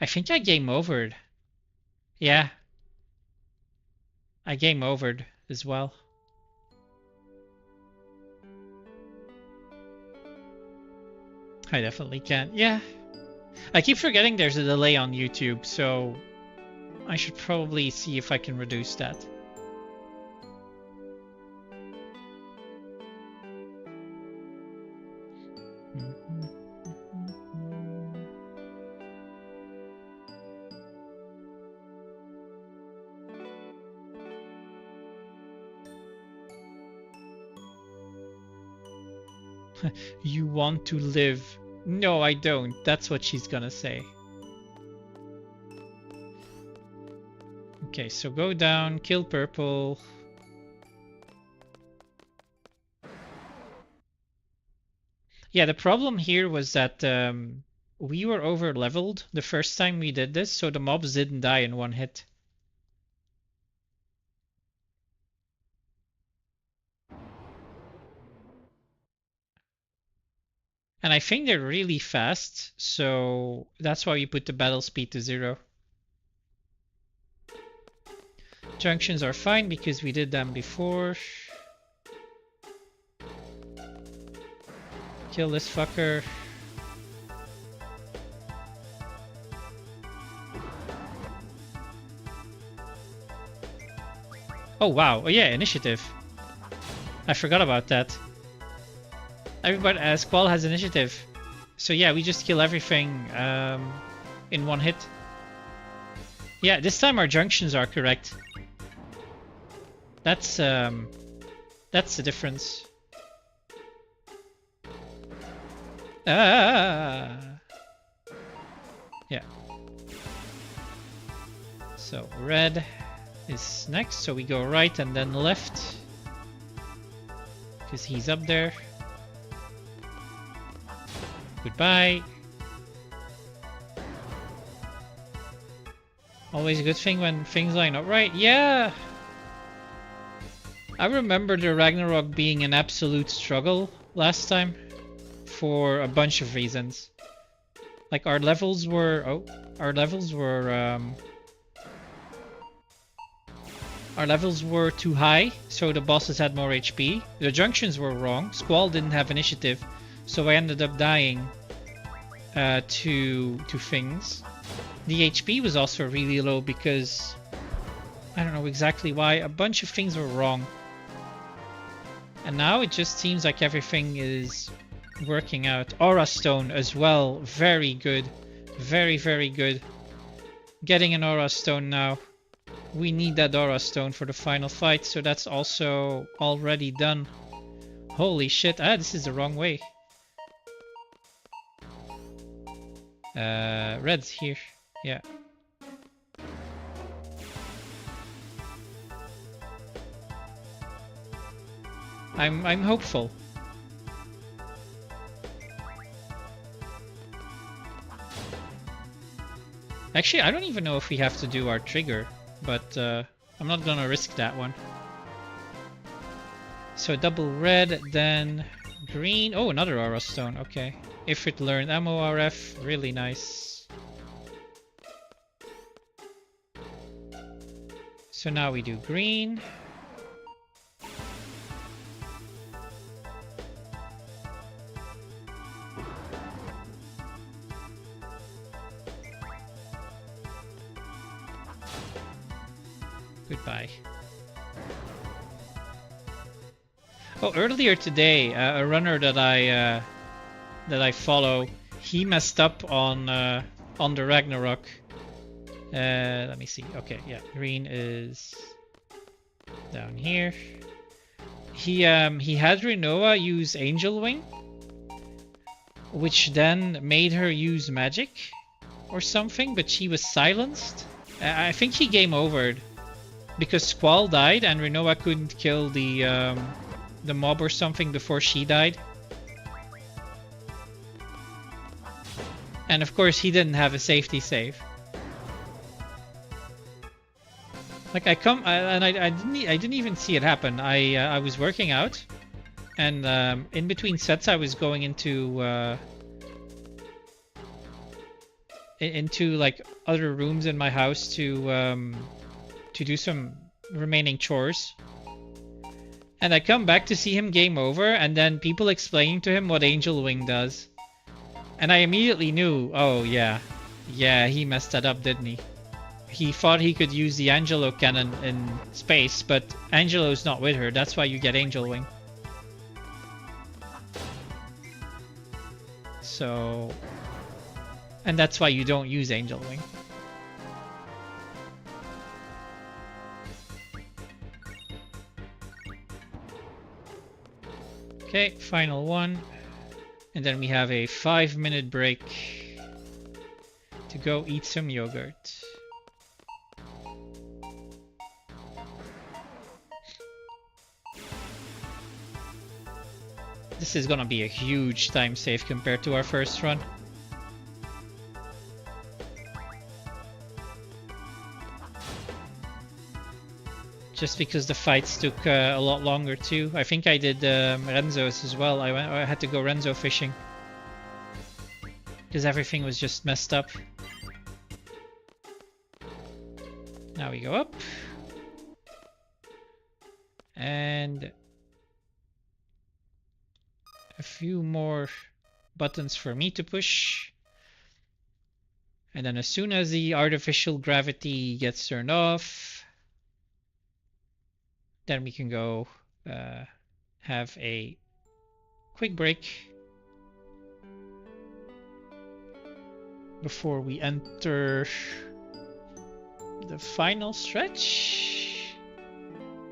I think I game overed. Yeah. I game overed as well. I definitely can. Yeah. I keep forgetting there's a delay on YouTube, so I should probably see if I can reduce that. You want to live. No, I don't. That's what she's gonna say. Okay, so go down, kill purple. Yeah, the problem here was that we were over leveled the first time we did this, so the mobs didn't die in one hit. And I think they're really fast, so that's why we put the battle speed to 0. Junctions are fine because we did them before. Kill this fucker. Oh wow, oh yeah, initiative. I forgot about that. Everybody, Squall has initiative. So yeah, we just kill everything in one hit. Yeah, this time our junctions are correct. That's the difference. Ah! Yeah. So red is next, so we go right and then left. Because he's up there. Goodbye. Always a good thing when things line up right. Yeah! I remember the Ragnarok being an absolute struggle last time for a bunch of reasons. Like our levels were too high, so the bosses had more HP. The junctions were wrong. Squall didn't have initiative, so I ended up dying to things. The HP was also really low because I don't know exactly why. A bunch of things were wrong. And now it just seems like everything is working out. Aura Stone as well. Very good. Very, very good. Getting an Aura Stone now. We need that Aura Stone for the final fight, so that's also already done. Holy shit. Ah, this is the wrong way. Red's here. Yeah. I'm hopeful. Actually, I don't even know if we have to do our trigger, but I'm not gonna risk that one. So double red, then green. Oh, another Aura Stone. Okay. If it learned ammo RF, really nice. So now we do green. Goodbye. Oh, earlier today, a runner that I follow, he messed up on the Ragnarok. Let me see. Okay, yeah, green is down here. He had Rinoa use Angel Wing, which then made her use magic or something, but she was silenced. I think he game overed because Squall died and Rinoa couldn't kill the mob or something before she died. And of course he didn't have a safety save. Like I didn't even see it happen. I was working out, and in between sets I was going into like other rooms in my house to do some remaining chores. And I come back to see him game over, and then people explaining to him what Angel Wing does. And I immediately knew, oh yeah, he messed that up, didn't he? He thought he could use the Angelo cannon in space, but Angelo's not with her. That's why you get Angel Wing. So... and that's why you don't use Angel Wing. Okay, final one. And then we have a 5-minute break to go eat some yogurt. This is gonna be a huge time save compared to our first run. Just because the fights took a lot longer too. I think I did Renzo's as well. I had to go Renzo fishing because everything was just messed up. Now we go up. And a few more buttons for me to push. And then as soon as the artificial gravity gets turned off, then we can go have a quick break before we enter the final stretch.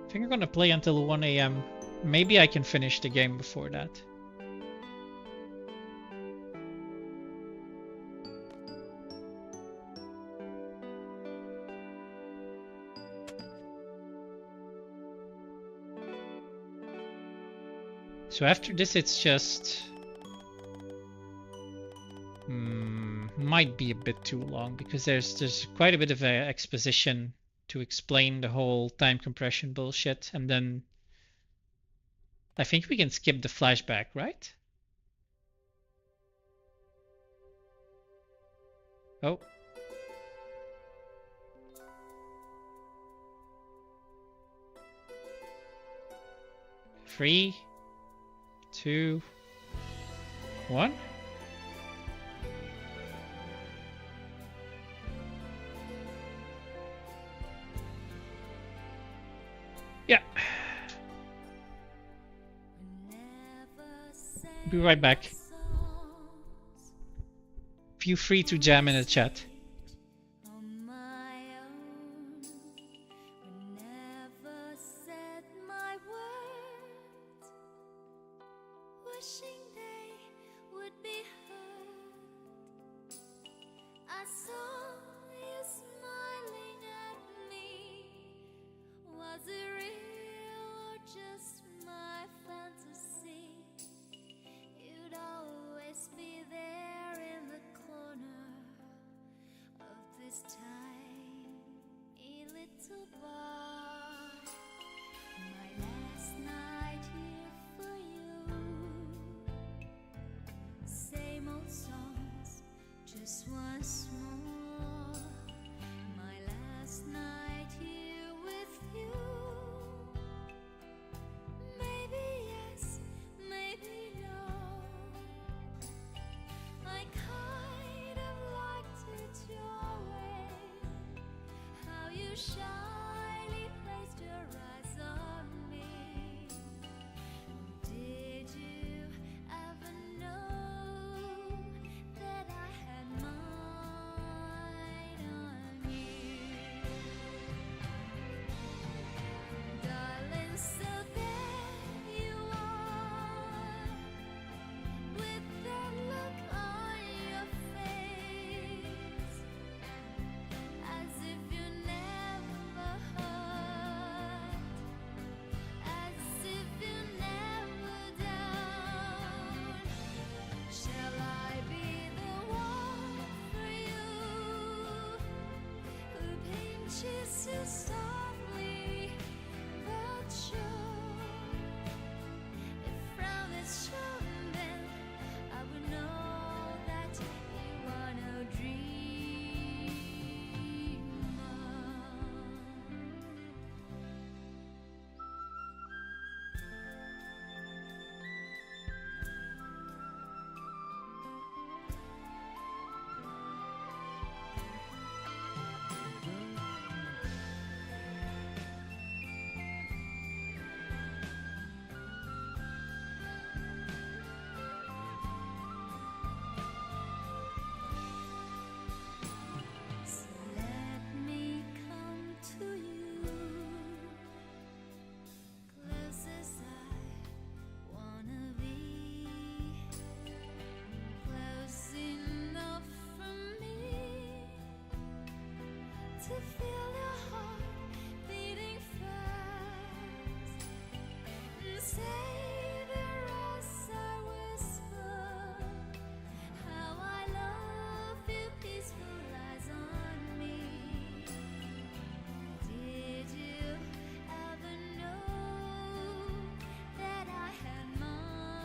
I think I'm gonna play until 1 AM. Maybe I can finish the game before that. So after this, it's just... might be a bit too long because there's quite a bit of exposition to explain the whole time compression bullshit, and then I think we can skip the flashback, right? Oh. Three, 2, 1. Yeah. Be right back. Feel free to jam in the chat. Shyly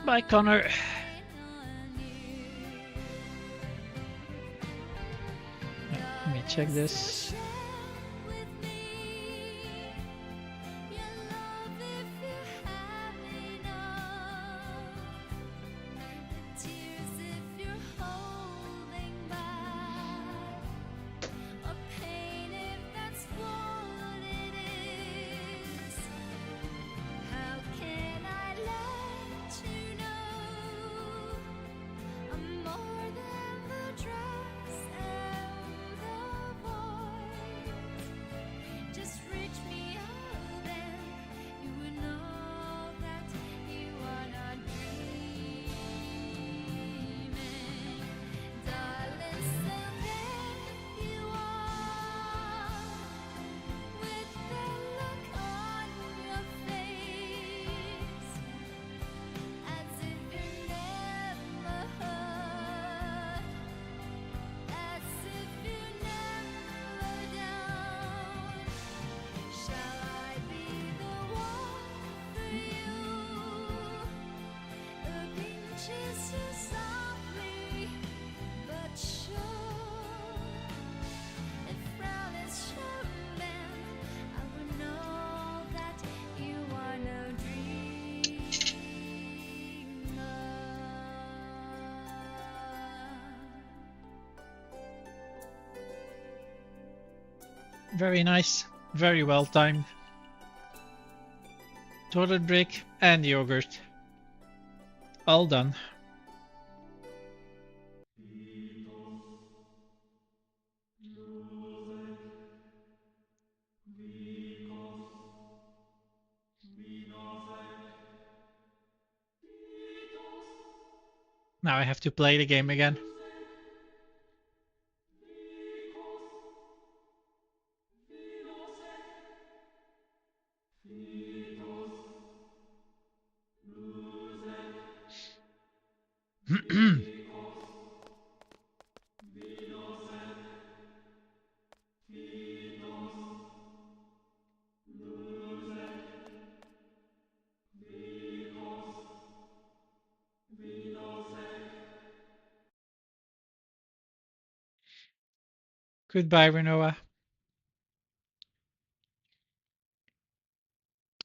Bye, Connor. Let me check this. Very nice. Very well timed. Toilet break and yogurt. All done. Now I have to play the game again. Goodbye, Renoa.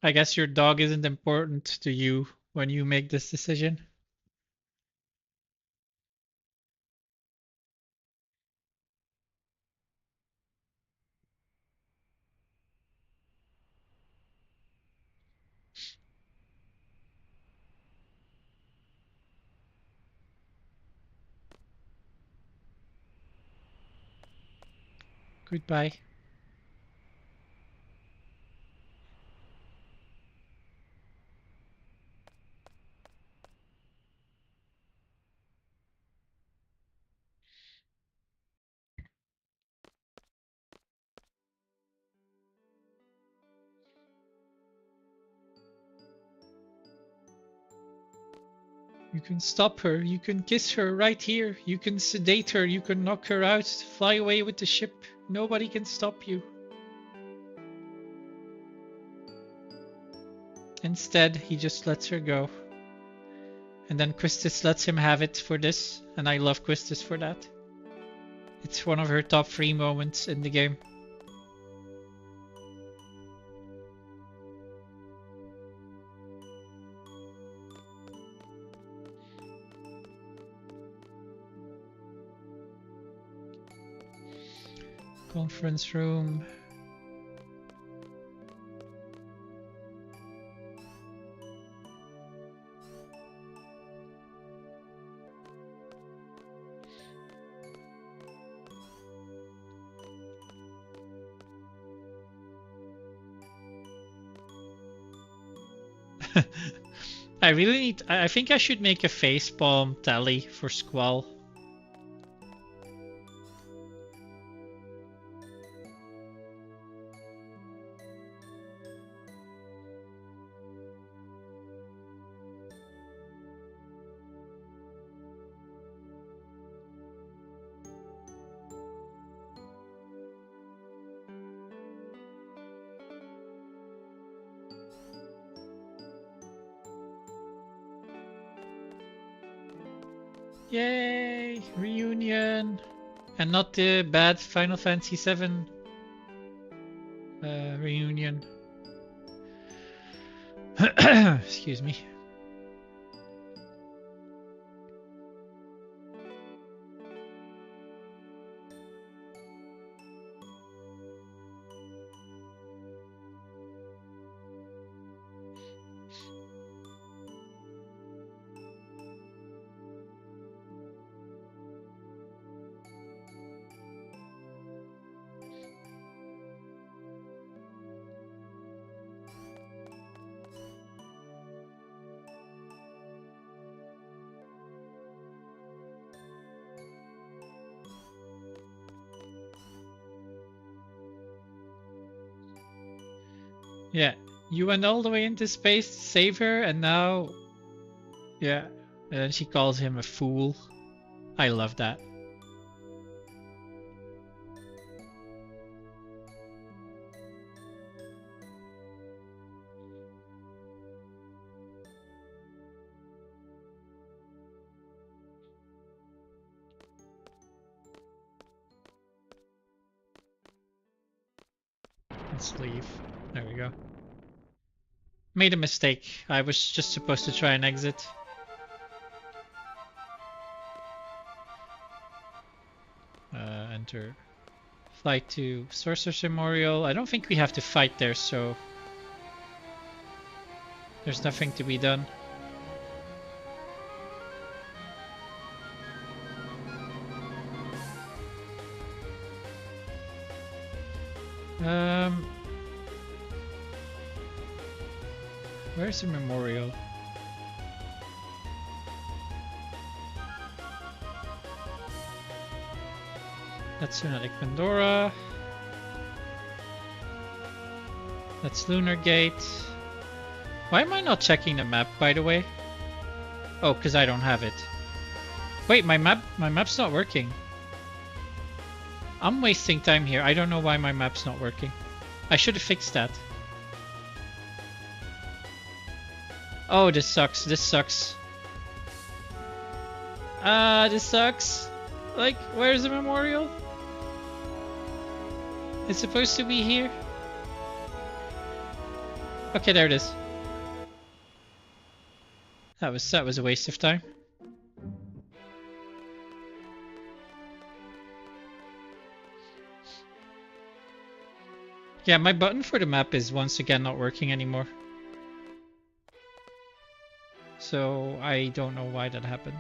I guess your dog isn't important to you when you make this decision. Goodbye. You can stop her, you can kiss her right here, you can sedate her, you can knock her out, fly away with the ship. Nobody can stop you. Instead, he just lets her go. And then Quistis lets him have it for this, and I love Quistis for that. It's one of her top 3 moments in the game. Conference room. I really need. I think I should make a facepalm tally for Squall. Yay! Reunion! And not the bad Final Fantasy VII reunion. Excuse me. Yeah, you went all the way into space to save her, and now, yeah, and then she calls him a fool. I love that. Let's leave. There we go. Made a mistake. I was just supposed to try and exit. Enter. Flight to Sorcerer's Memorial. I don't think we have to fight there, so there's nothing to be done. Where's the memorial? That's Lunatic Pandora. That's Lunar Gate. Why am I not checking the map, by the way? Oh, because I don't have it. Wait, my map's not working. I'm wasting time here. I don't know why my map's not working. I should have fixed that. Oh, this sucks. This sucks. This sucks. Like, where's the memorial? It's supposed to be here. Okay, there it is. That was a waste of time. Yeah, my button for the map is once again not working anymore. So I don't know why that happened.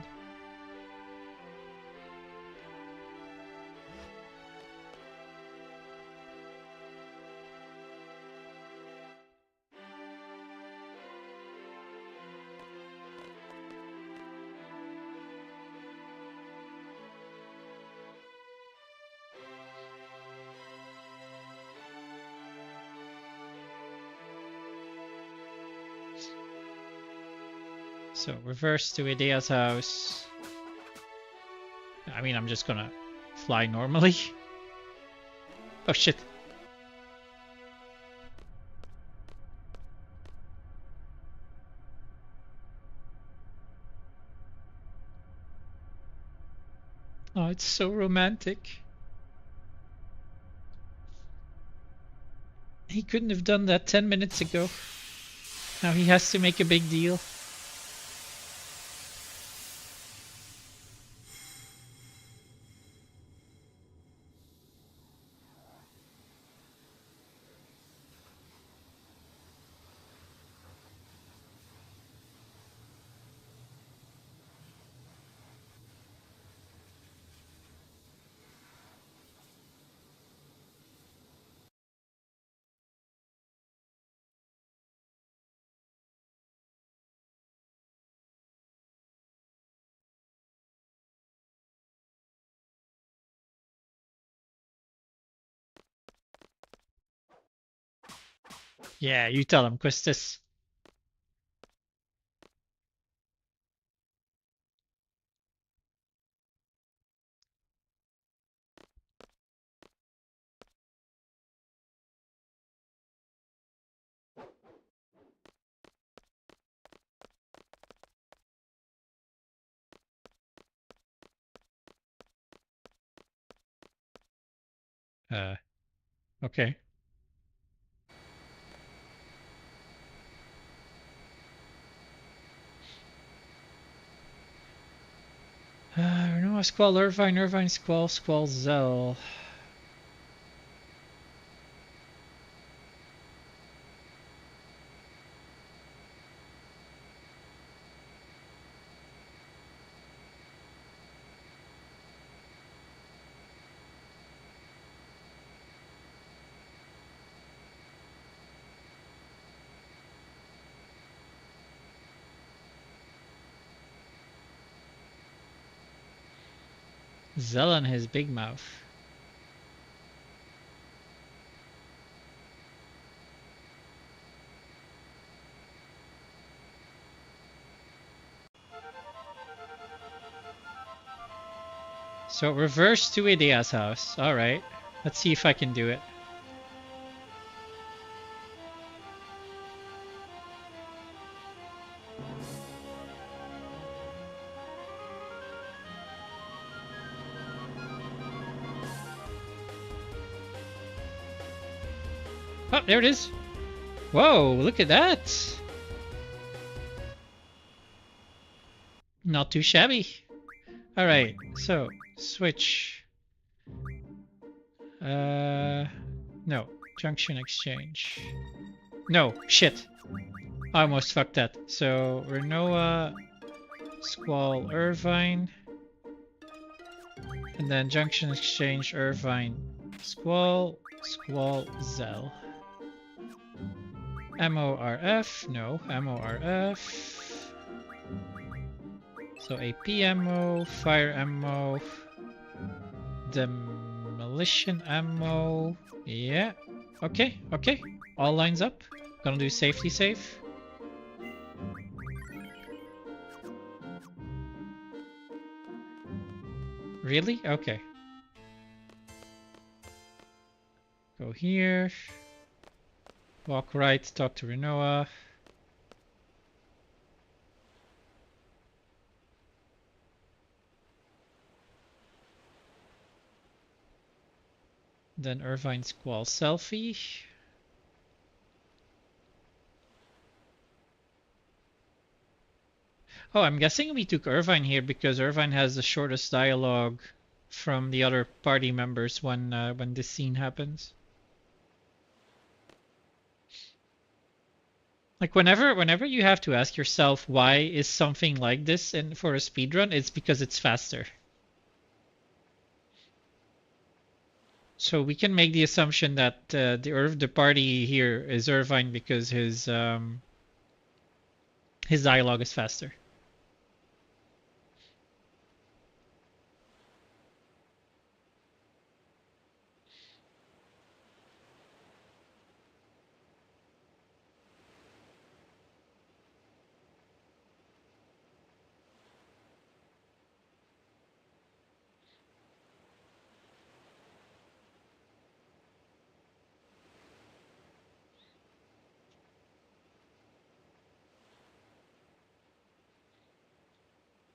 So reverse to Idea's house. I mean, I'm just gonna fly normally. Oh shit. Oh, it's so romantic. He couldn't have done that 10 minutes ago. Now he has to make a big deal. Yeah, you tell him, Quistis. Okay. Renoa, Squall, Irvine, Irvine, Squall, Squall, Zell. Zell and his big mouth. So reverse to Idea's house. Alright. Let's see if I can do it. Oh, there it is. Whoa, look at that. Not too shabby. Alright, so switch. No. Junction exchange. No, shit. I almost fucked that. So Renoa, Squall, Irvine. And then junction exchange, Irvine, Squall, Squall, Zell. MORF, no, MORF. So AP ammo, fire ammo, demolition ammo. Yeah, okay, okay. All lines up. Gonna do safety safe. Really? Okay. Go here. Walk right, talk to Renoa. Then Irvine Squall selfie. Oh, I'm guessing we took Irvine here because Irvine has the shortest dialogue from the other party members when this scene happens. Like whenever you have to ask yourself why is something like this in for a speedrun, it's because it's faster. So we can make the assumption that the party here is Irvine because his dialogue is faster.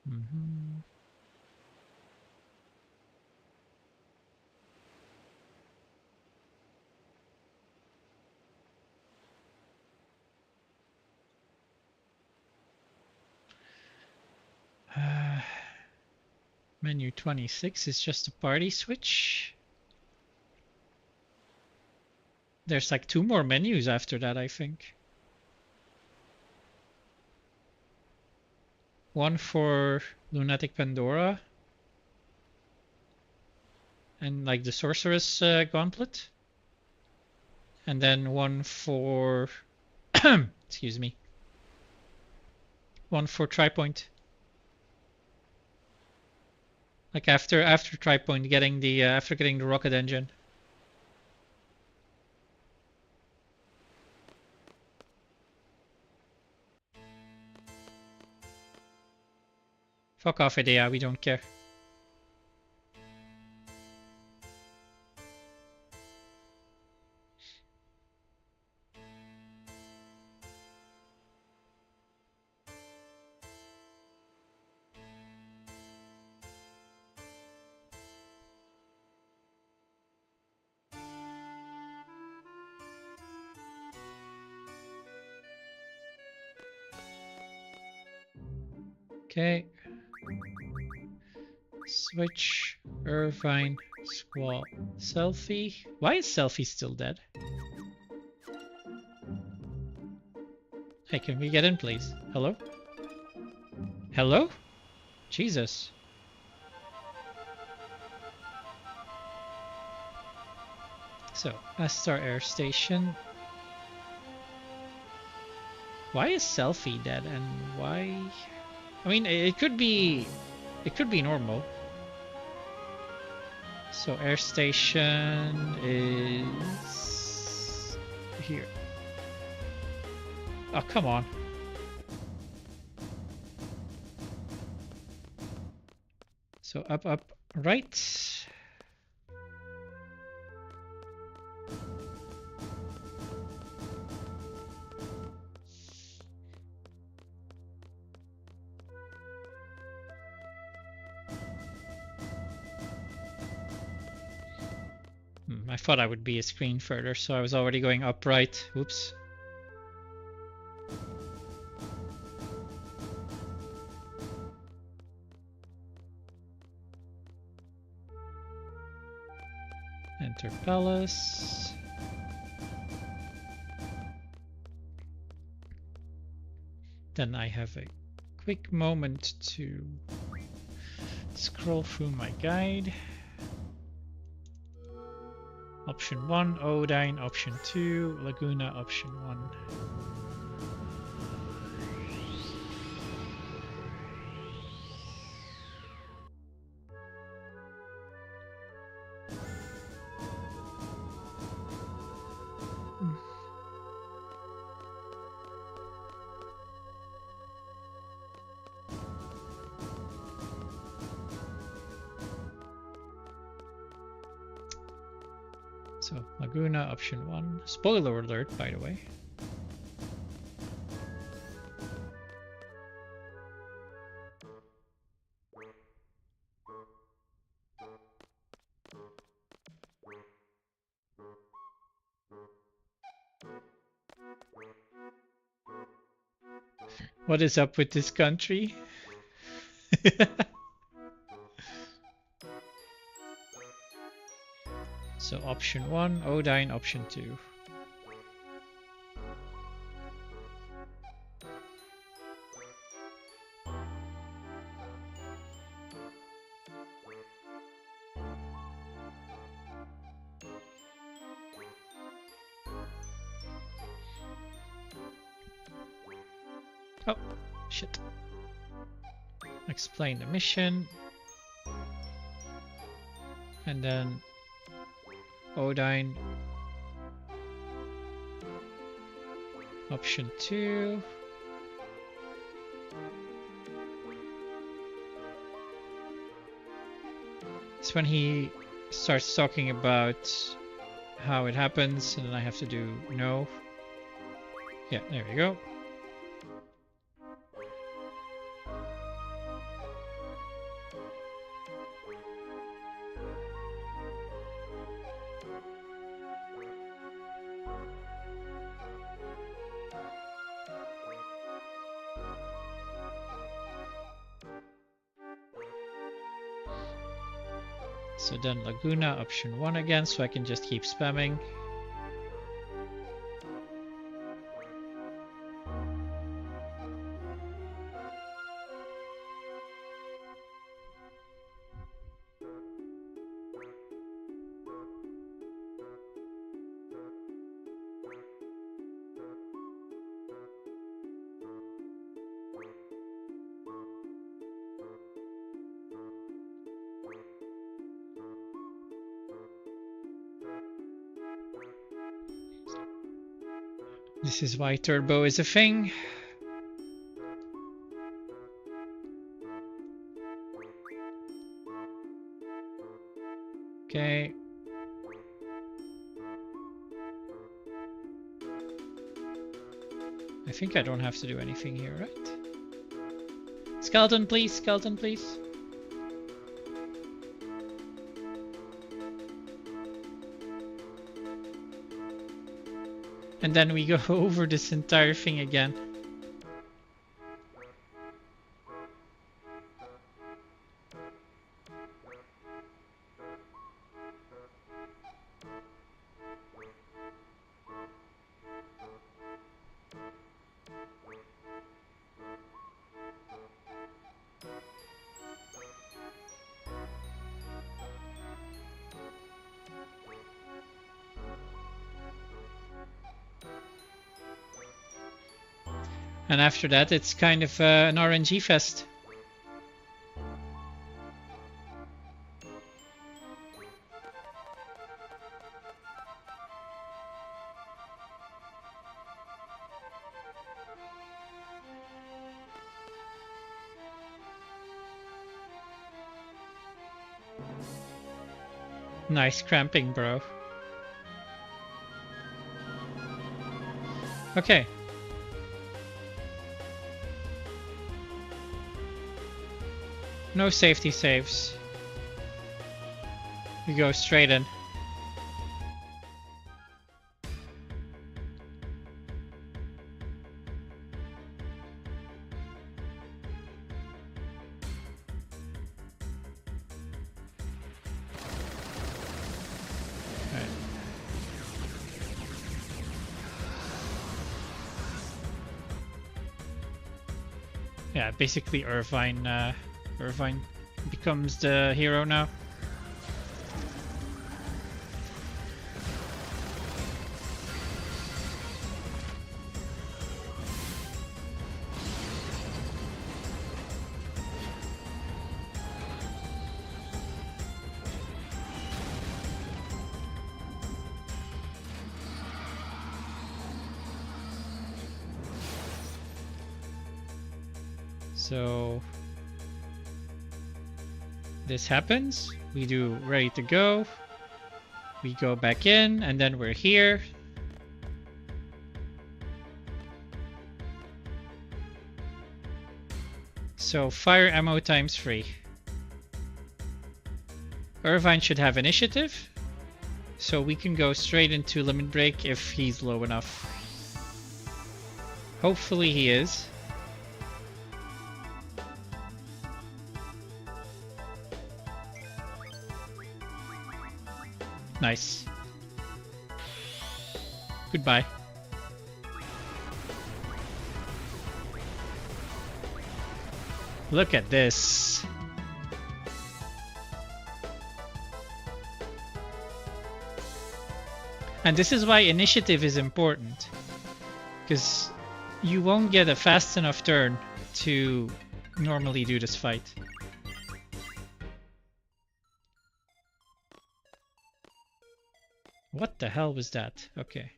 Mm-hmm. Menu 26 is just a party switch. There's like 2 more menus after that, I think. One for Lunatic Pandora. And like the Sorceress Gauntlet. And then one for... excuse me. One for Tripoint. Like after Tripoint, getting the after getting the rocket engine. Fuck off, Idea, we don't care. Okay. Switch, Irvine, Squall, Selfie. Why is Selfie still dead? Hey, can we get in, please? Hello? Hello? Jesus. So, Astar Air Station. Why is Selfie dead and why? I mean, it could be normal. So Air Station is here. Oh, come on. So up, right. I thought I would be a screen further, so I was already going upright. Oops. Enter Palace. Then I have a quick moment to scroll through my guide. Option 1, Odine. Option 2, Laguna. Option 1. So, Laguna, option 1. Spoiler alert, by the way. What is up with this country? So option 1, Odine, option 2. Oh, shit. Explain the mission. And then Odine. Option 2. It's when he starts talking about how it happens, and then I have to do no. Yeah, there we go. So then Laguna, option 1 again, so I can just keep spamming. This is why turbo is a thing. Okay. I think I don't have to do anything here, right? Skeleton, please. Skeleton, please. And then we go over this entire thing again. And after that, it's kind of an RNG fest. Nice cramping, bro. Okay. No safety saves. We go straight in. Yeah, basically Irvine becomes the hero now. So this happens, we do ready to go, we go back in, and then we're here. So fire ammo times 3. Irvine should have initiative, so we can go straight into limit break if he's low enough. Hopefully he is. Nice. Goodbye. Look at this. And this is why initiative is important. Because you won't get a fast enough turn to normally do this fight. What the hell was that? Okay.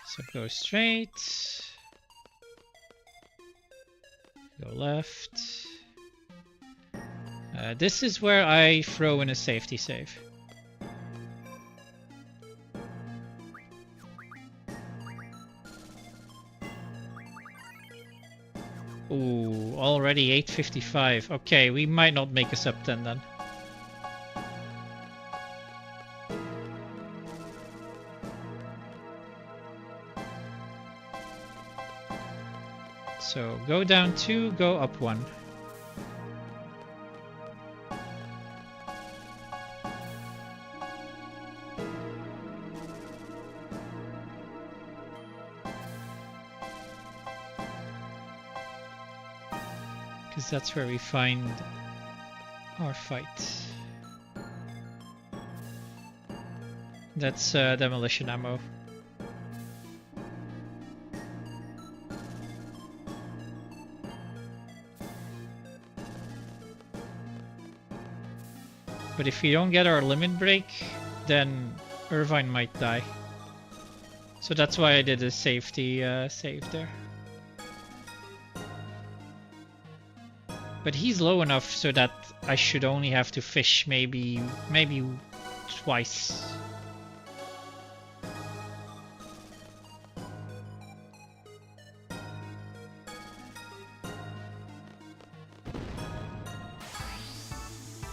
So go straight. Go left. This is where I throw in a safety save. Ooh, already 8:55. Okay, we might not make a sub 10 then. So go down 2, go up 1. Because that's where we find our fight. That's demolition ammo. But if we don't get our limit break, then Irvine might die. So that's why I did a safety save there. But he's low enough so that I should only have to fish maybe twice.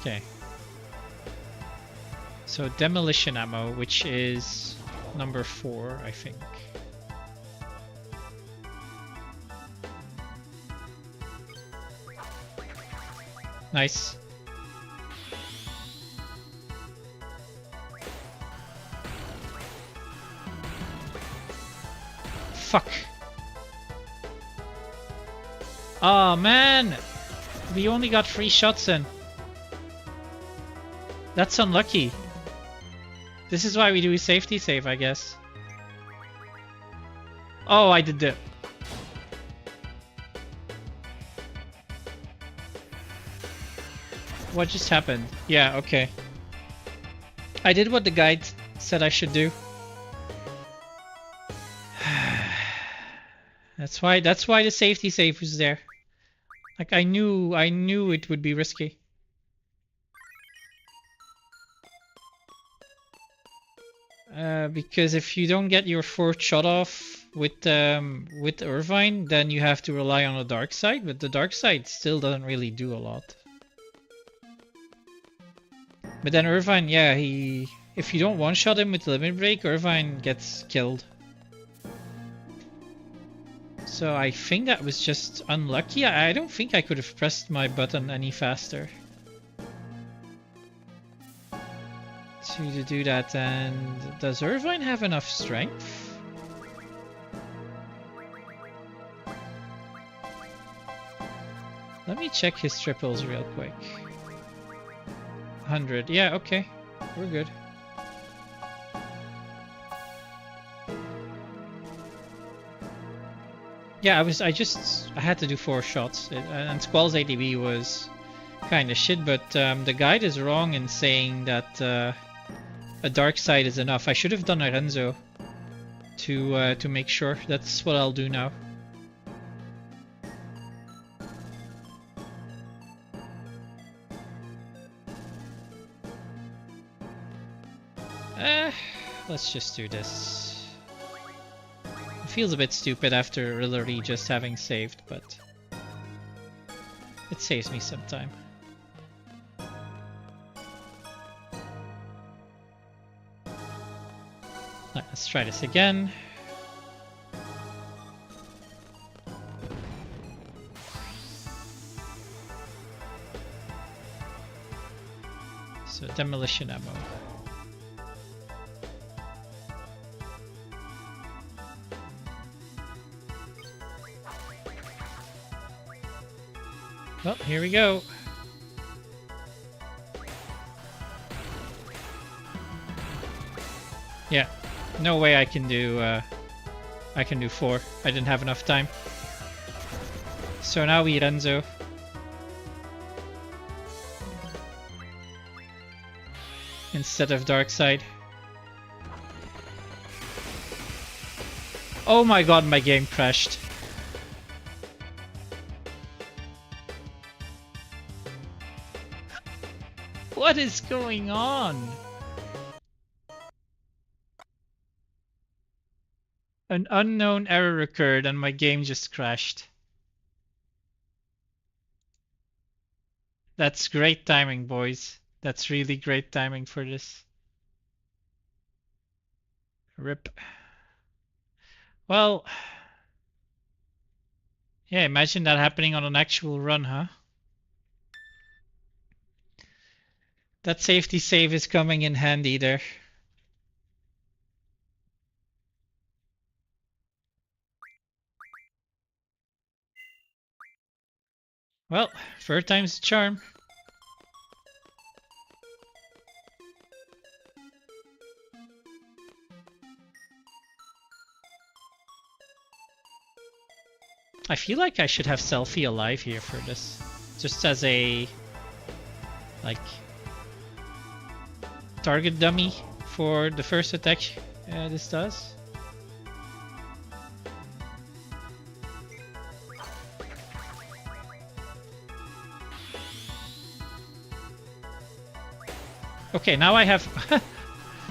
Okay. So demolition ammo, which is number 4, I think. Nice. Fuck. Oh man! We only got 3 shots in. That's unlucky. This is why we do a safety save, I guess. Oh, I did the... What just happened? Yeah, okay. I did what the guide said I should do. That's why the safety save was there. Like I knew it would be risky. Because if you don't get your fourth shot off with Irvine, then you have to rely on the dark side, but the dark side still doesn't really do a lot. But then Irvine, yeah, if you don't one-shot him with Limit Break, Irvine gets killed. So I think that was just unlucky. I don't think I could have pressed my button any faster to do that. And does Irvine have enough strength? Let me check his triples real quick. 100. Yeah, okay. We're good. Yeah, I had to do 4 shots, and Squall's ADB was kind of shit, but the guide is wrong in saying that a dark side is enough. I should have done a Renzo to make sure. That's what I'll do now. Let's just do this. It feels a bit stupid after Rillery just having saved, but it saves me some time. Alright, let's try this again. So demolition ammo. Well, here we go. Yeah, no way I can do 4. I didn't have enough time. So now we Renzo. Instead of Darkside. Oh my god, my game crashed. What is going on? An unknown error occurred and my game just crashed. That's great timing, boys. That's really great timing for this. RIP. Well, yeah, imagine that happening on an actual run, huh? That safety save is coming in handy there. Well, third time's the charm. I feel like I should have Selfie alive here for this. Just as a, like, target dummy for the first attack this does. Okay, now I have...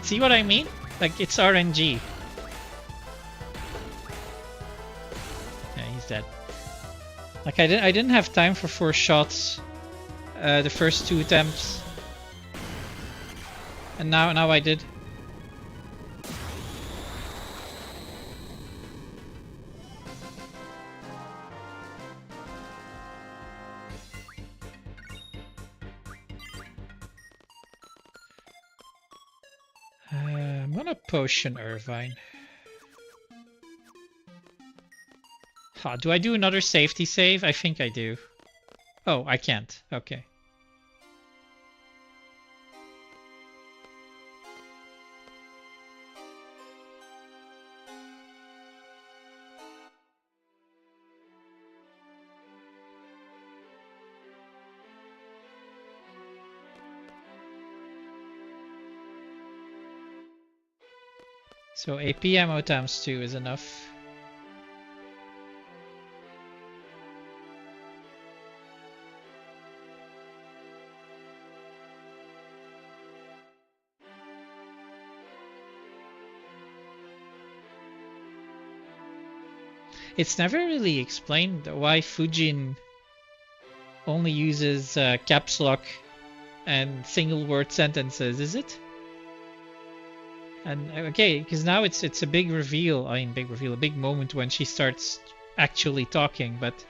See what I mean? Like, it's RNG. Yeah, he's dead. Like, I didn't have time for 4 shots the first 2 attempts. And now I did. I'm gonna potion Irvine. Do I do another safety save? I think I do. Oh, I can't. Okay. So AP ammo times 2 is enough. It's never really explained why Fujin only uses caps lock and single word sentences, is it? And okay, because now it's a big reveal. I mean, big reveal, a big moment when she starts actually talking. But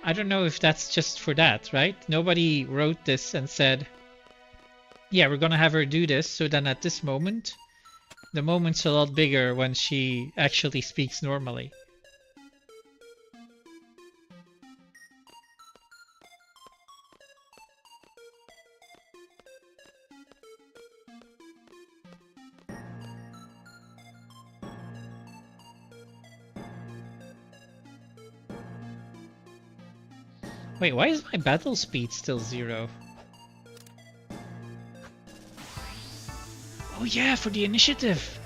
I don't know if that's just for that, right? Nobody wrote this and said, "Yeah, we're gonna have her do this." So then at this moment, the moment's a lot bigger when she actually speaks normally. Wait, why is my battle speed still 0? Oh yeah, for the initiative!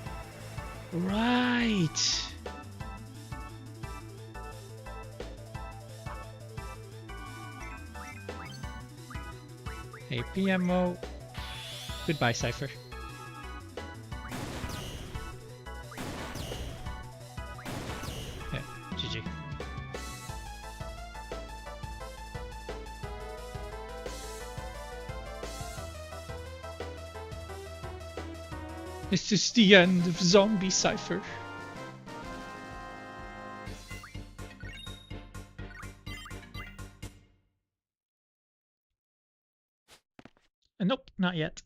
Right! Hey, PMO. Goodbye, Cypher. Yeah, GG. This is the end of Zombie Cypher. Nope, not yet.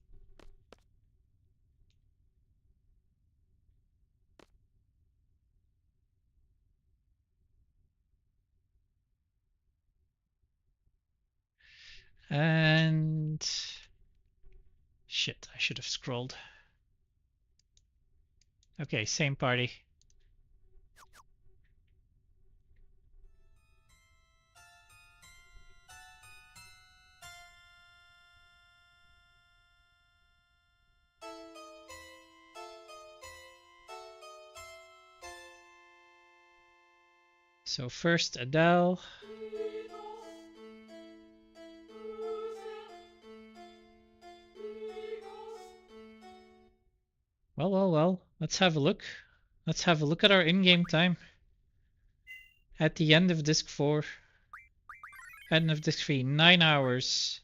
And shit, I should have scrolled. Okay, same party. So first Adele. Well. Let's have a look. Let's have a look at our in-game time. At the end of disc 4. End of disc 3. 9 hours.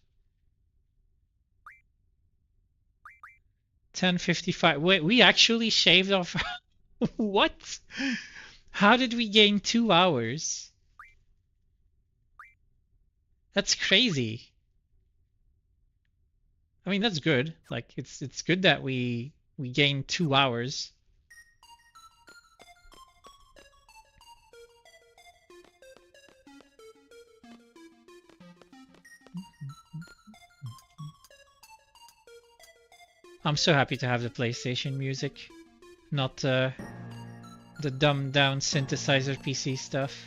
10:55. Wait, we actually shaved off. What? How did we gain 2 hours? That's crazy. I mean, that's good. Like, it's good that we gained 2 hours. I'm so happy to have the PlayStation music, not the dumbed down synthesizer PC stuff.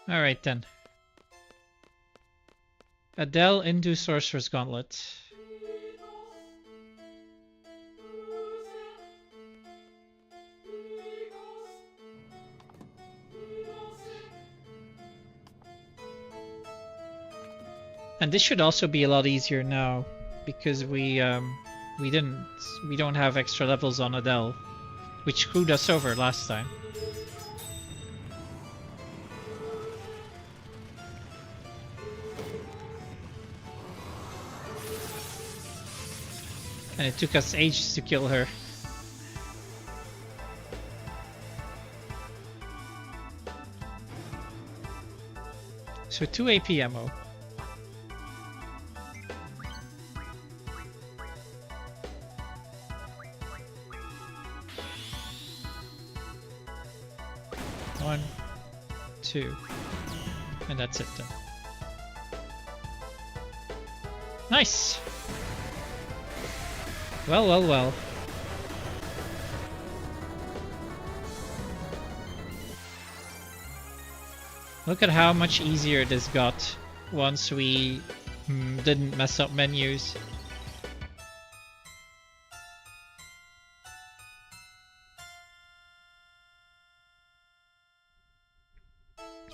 All right then. Adele into Sorcerer's Gauntlet. And this should also be a lot easier now because we don't have extra levels on Adele, which screwed us over last time. And it took us ages to kill her. So 2 AP ammo. One, 2, and that's it then. Well, well, well. Look at how much easier this got once we didn't mess up menus.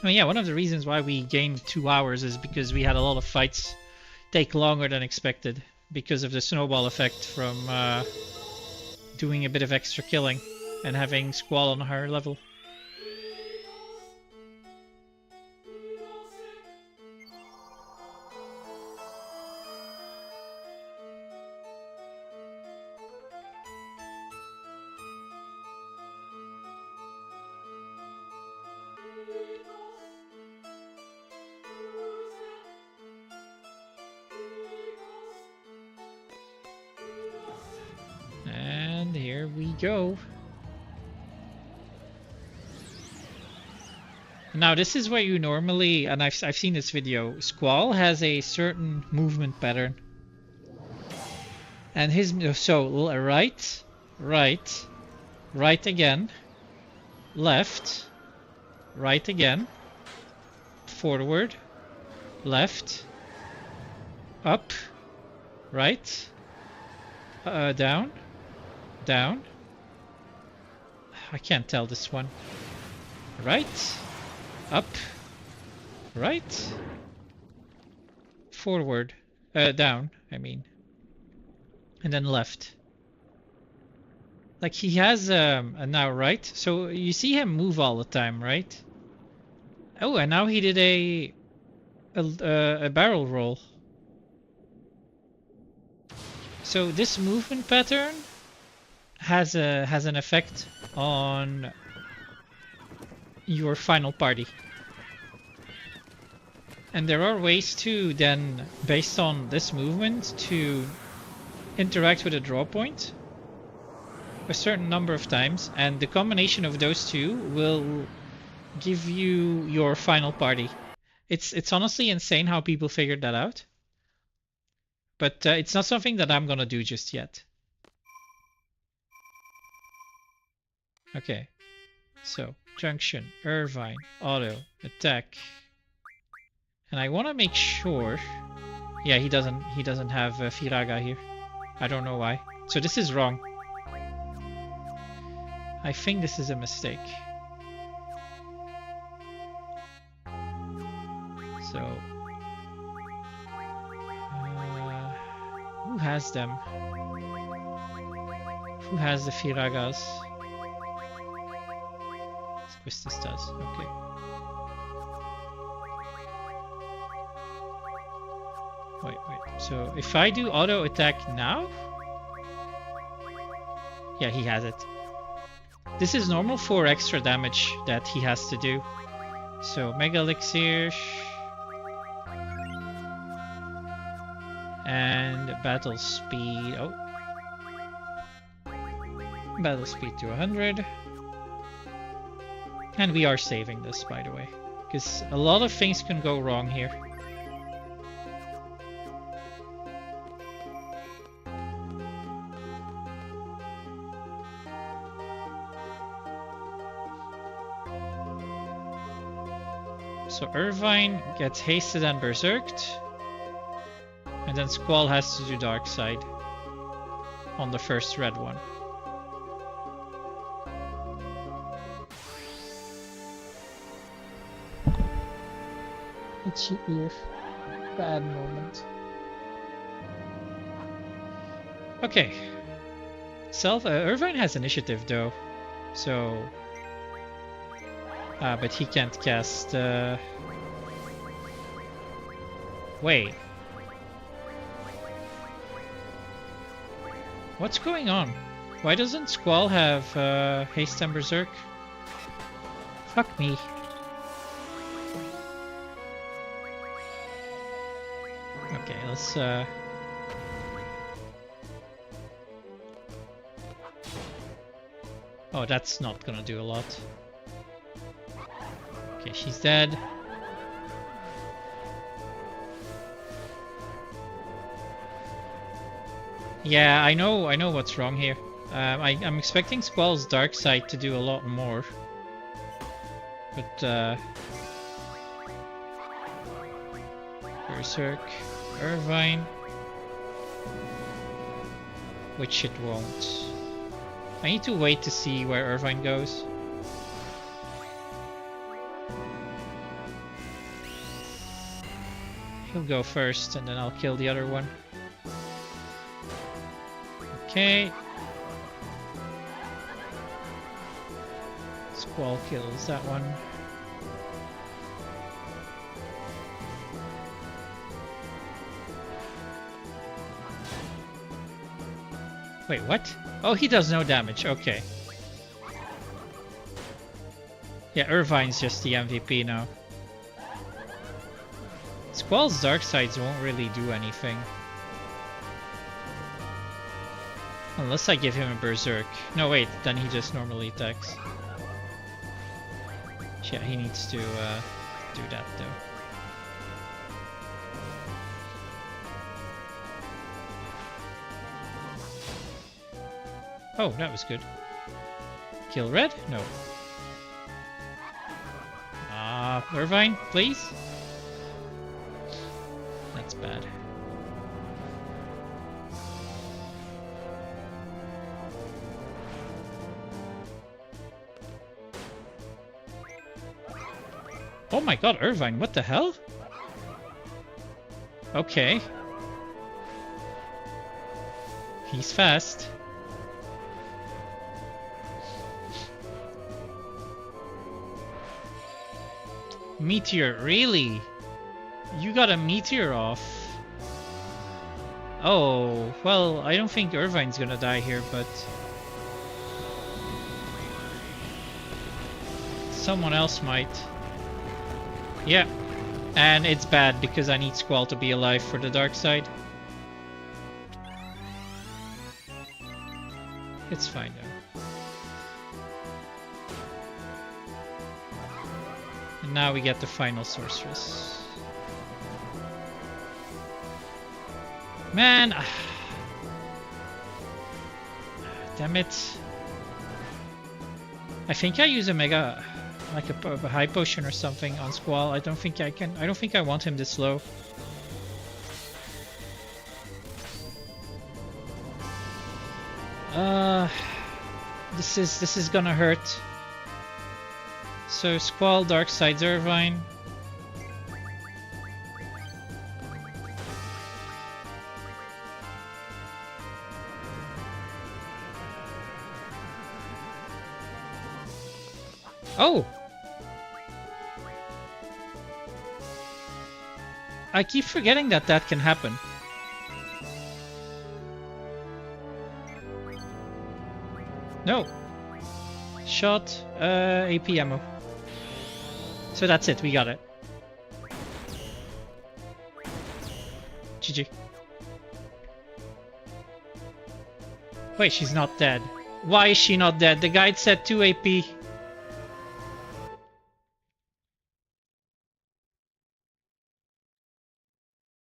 I mean, yeah, one of the reasons why we gained 2 hours is because we had a lot of fights take longer than expected because of the snowball effect from doing a bit of extra killing and having Squall on a higher level. And here we go. Now this is where you normally, and I've seen this video, Squall has a certain movement pattern. And his, so right, right, right again, left, right again, forward, left, up, right, down, down. I can't tell this one. Right, up, right, forward, down, I mean, and then left. Like he has a now right, so you see him move all the time, right? Oh, and now he did a barrel roll. So this movement pattern has an effect on your final party. And there are ways to then, based on this movement, to interact with a draw point a certain number of times, and the combination of those two will give you your final party. It's honestly insane how people figured that out. But it's not something that I'm gonna do just yet. Okay, so junction, Irvine, auto, attack, and I want to make sure. Yeah, he doesn't have Firaga here. I don't know why. So this is wrong. I think this is a mistake. So who has them? Who has the Firagas? Quistis does. Okay. Wait. So if I do auto attack now, yeah, he has it. This is normal for extra damage that he has to do. So Mega Elixir and battle speed. Oh, battle speed to 100. And we are saving this, by the way, because a lot of things can go wrong here. So Irvine gets hasted and berserked, and then Squall has to do Dark Side on the first red one. Itchy ear. Bad moment. Okay. Irvine has initiative though, so but he can't cast wait. What's going on? Why doesn't Squall have haste and berserk? Fuck me. Okay, let's oh, that's not gonna do a lot. Okay, she's dead. Yeah, I know what's wrong here. I'm expecting Squall's dark side to do a lot more. But, Berserk, Irvine. Which it won't. I need to wait to see where Irvine goes. He'll go first and then I'll kill the other one. Okay. Squall kills that one. Wait, what? Oh, he does no damage. Okay. Yeah, Irvine's just the MVP now. Squall's dark sides won't really do anything. Unless I give him a Berserk. No, wait, then he just normally attacks. Yeah, he needs to do that though. Oh, that was good. Kill red? No. Irvine, please? That's bad. Oh my god, Irvine, what the hell? Okay. He's fast. Meteor, really? You got a meteor off. Oh, well, I don't think Irvine's gonna die here, but someone else might. Yeah, and it's bad because I need Squall to be alive for the dark side. It's fine though. And now we get the final sorceress. Man! Damn it. I think I use a mega, like a high potion or something on Squall. I don't think I can. I don't think I want him this low. This is gonna hurt. So Squall, Dark Sides, Irvine. Oh! I keep forgetting that that can happen. No. Shot, AP ammo. So that's it, we got it. GG. Wait, she's not dead. Why is she not dead? The guide said 2 AP.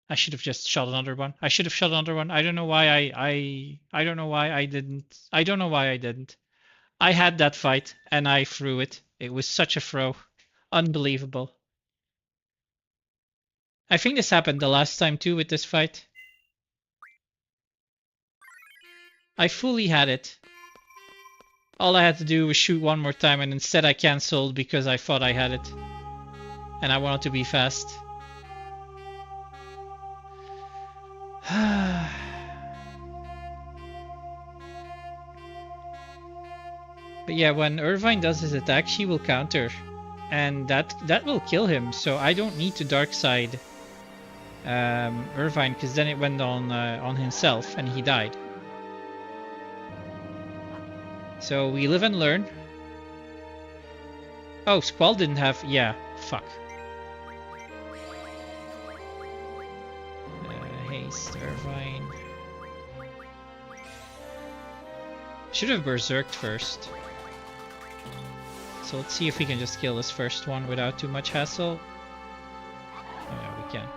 I should have just shot another one. I should have shot another one. I don't know why I don't know why I didn't. I don't know why I didn't. I had that fight and I threw it. It was such a throw. Unbelievable. I think this happened the last time too with this fight. I fully had it. All I had to do was shoot one more time and instead I cancelled because I thought I had it. And I wanted to be fast. But yeah, when Irvine does his attack, she will counter. And that will kill him, so I don't need to dark side Irvine, because then it went on himself and he died. So we live and learn. Oh, Squall didn't have... yeah, fuck. Haste, Irvine. Should have berserked first. So let's see if we can just kill this first one without too much hassle. Oh yeah, we can.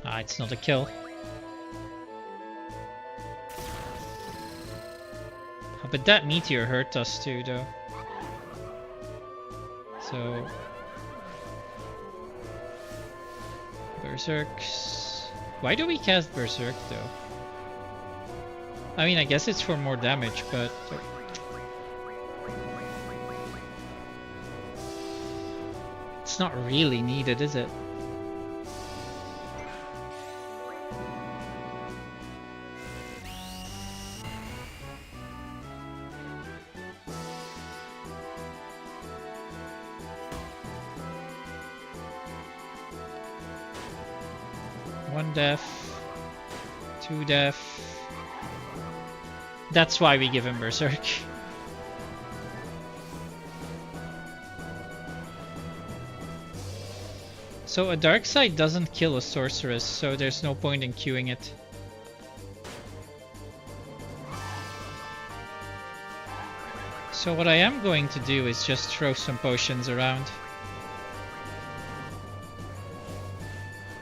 Ah, it's not a kill. Oh, but that meteor hurt us too, though. So... Berserks... Why do we cast Berserk, though? I mean, I guess it's for more damage, but... It's not really needed, is it? One death, 2 death. That's why we give him Berserk. So a dark side doesn't kill a sorceress, so there's no point in queuing it. So what I am going to do is just throw some potions around.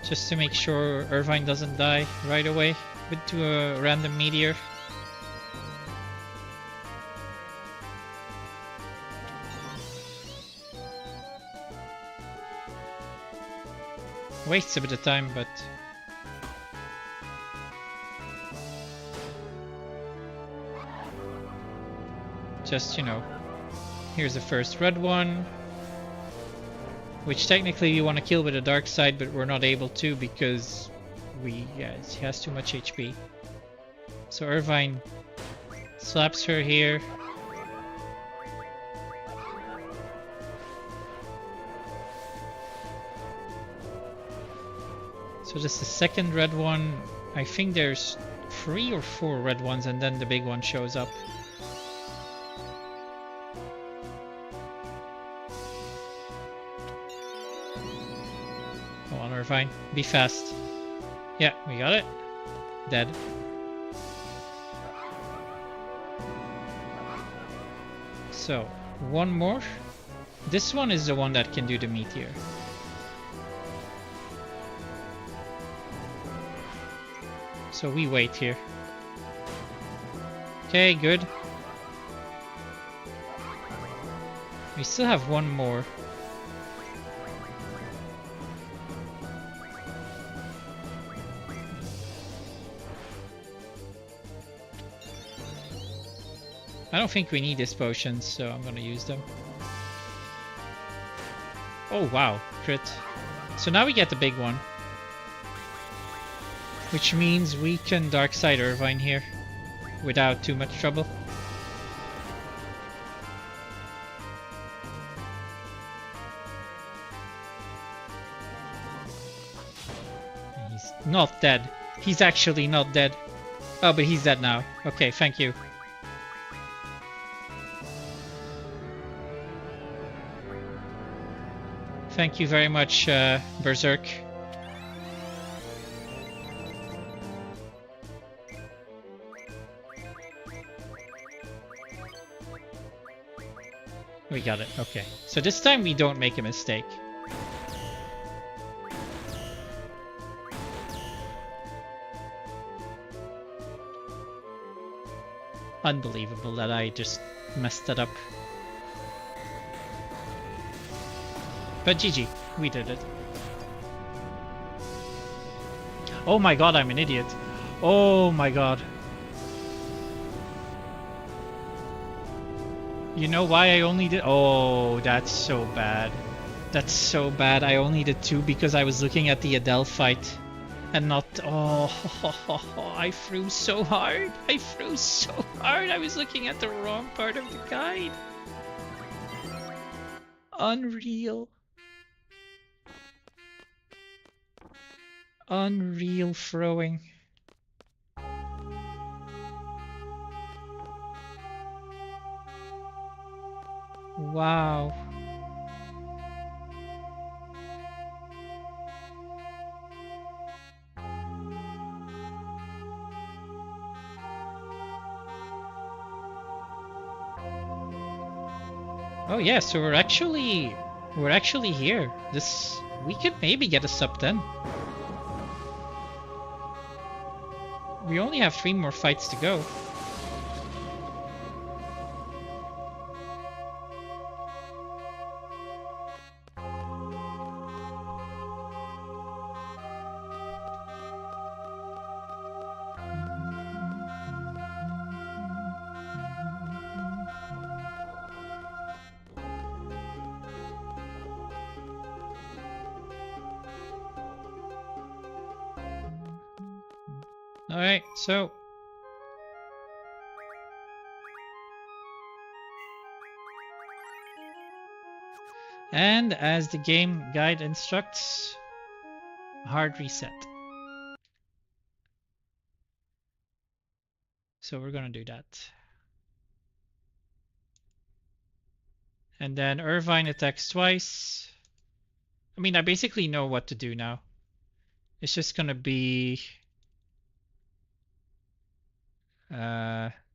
Just to make sure Irvine doesn't die right away to a random meteor. Wastes a bit of time, but... Just, you know, here's the first red one. Which technically we want to kill with a dark side, but we're not able to because he has too much HP. So Irvine slaps her here. So this is the second red one. I think there's 3 or 4 red ones and then the big one shows up. Come on, Irvine. Be fast. Yeah, we got it. Dead. So, one more. This one is the one that can do the meteor. So we wait here. Okay, good. We still have one more. I don't think we need these potions, so I'm gonna use them. Oh wow, crit. So now we get the big one. Which means we can Darkside Irvine here without too much trouble. He's not dead. He's actually not dead. Oh, but he's dead now. Okay, thank you. Thank you very much, Berserk. We got it, okay. So this time we don't make a mistake. Unbelievable that I just messed that up. But GG, we did it. Oh my god, I'm an idiot. Oh my god. You know why I only did... Oh, that's so bad. That's so bad. I only did 2 because I was looking at the Adele fight. And not... Oh, I threw so hard. I threw so hard. I was looking at the wrong part of the guide. Unreal. Unreal throwing. Wow. Oh yeah, so we're actually here. We could maybe get a sub 10. We only have 3 more fights to go. Alright, so and as the game guide instructs, hard reset. So we're gonna do that. And then Irvine attacks twice. I mean, I basically know what to do now. It's just gonna be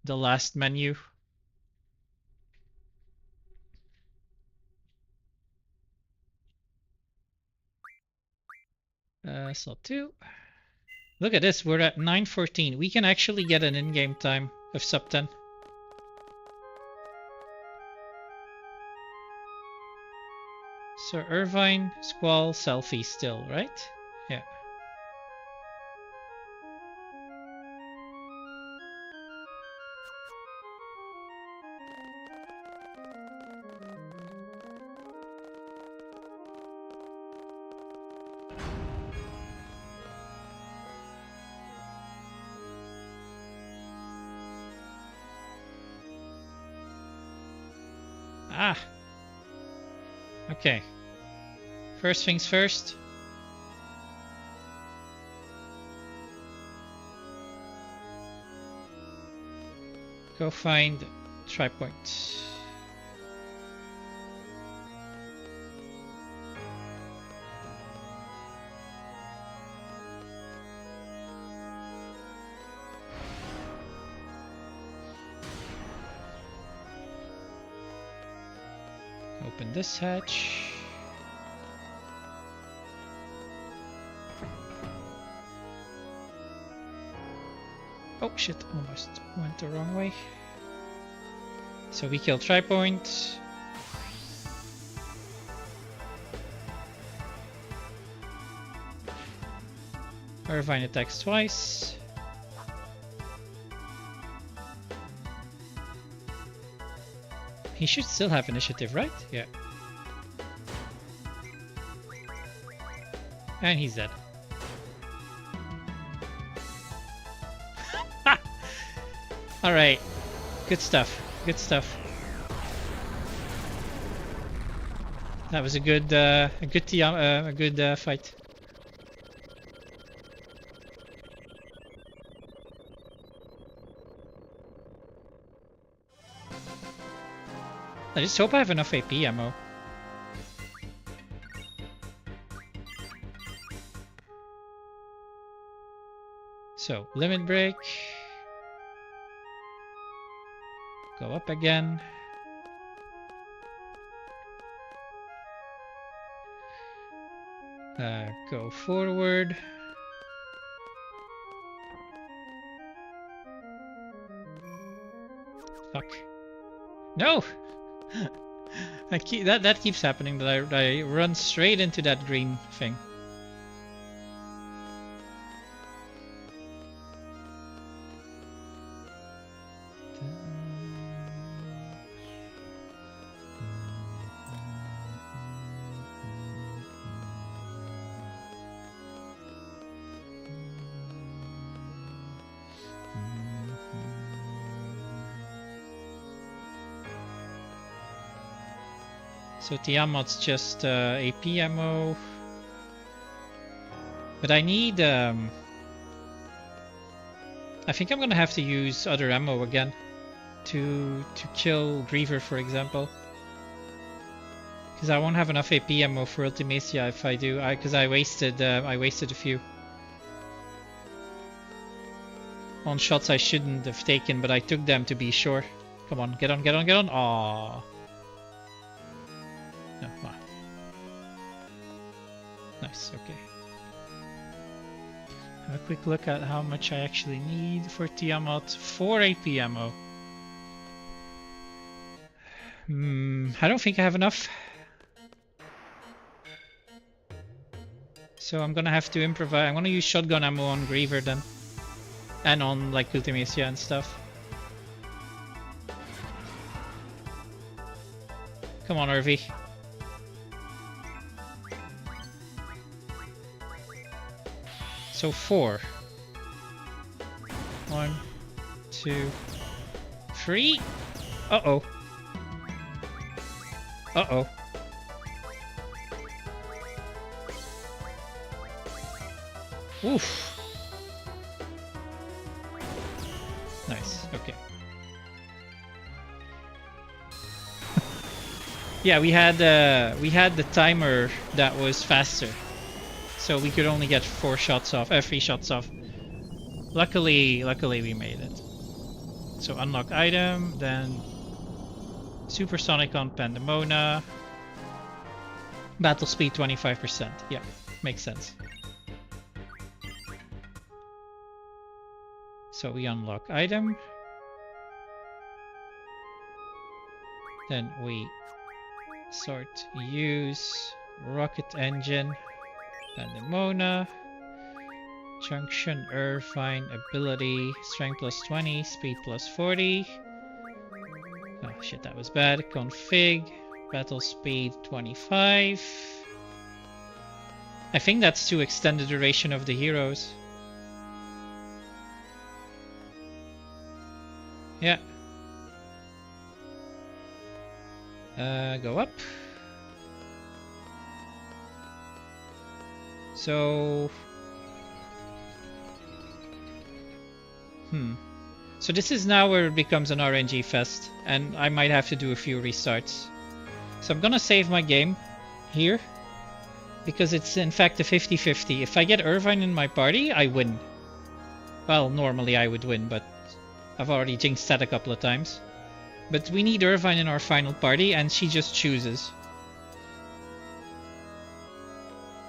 the last menu. Slot 2. Look at this, we're at 9:14. We can actually get an in-game time of sub 10. So Irvine, Squall, Selfie still, right? Yeah. Ah. Okay. First things first. Go find Tripoint. Open this hatch. Oh shit, almost went the wrong way. So we kill Tripoint. Irvine attacks twice. He should still have initiative, right? Yeah. And he's dead. Alright. Good stuff. Good stuff. That was a good fight. I just hope I have enough AP ammo. So, limit break. Go up again. Go forward. Fuck. No! That keeps happening, that I run straight into that green thing. So Tiamat's just AP ammo. But I need... I think I'm gonna have to use other ammo again to kill Griever, for example. Because I won't have enough AP ammo for Ultimacia if I do. Because I wasted a few. On shots I shouldn't have taken, but I took them to be sure. Come on, get on, get on, get on. Aww. No, wow. Nice, okay. Have a quick look at how much I actually need for Tiamat. 4 AP ammo. I don't think I have enough. So I'm gonna have to improvise. I'm gonna use shotgun ammo on Griever then. And on like Ultimecia and stuff. Come on, Irvi. So 4. 1, 2, 3. Uh-oh. Uh-oh. Oof. Nice. Okay. Yeah, we had the timer that was faster, so we could only get 3 shots off. Luckily we made it. So unlock item, then supersonic on Pandemona. Battle speed 25%. Yeah, makes sense. So we unlock item. Then we sort use rocket engine, Pandemona, junction, Irvine, ability, strength plus 20, speed plus 40. Oh shit, that was bad. Config, battle speed 25. I think that's to extend the duration of the heroes. Yeah. Go up. So... So this is now where it becomes an RNG fest, and I might have to do a few restarts. So I'm gonna save my game here, because it's in fact a 50-50. If I get Irvine in my party, I win. Well, normally I would win, but I've already jinxed that a couple of times. But we need Irvine in our final party, and she just chooses.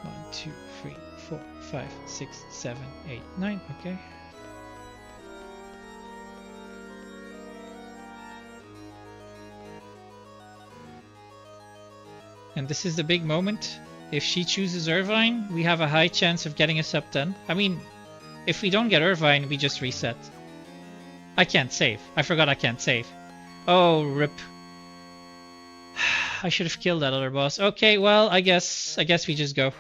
1, 2, 3, 4, 5, 6, 7, 8, 9. Okay. And this is the big moment. If she chooses Irvine, we have a high chance of getting us up 10. I mean, if we don't get Irvine, we just reset. I can't save. I forgot I can't save. Oh, rip. I should have killed that other boss. Okay, well, I guess we just go.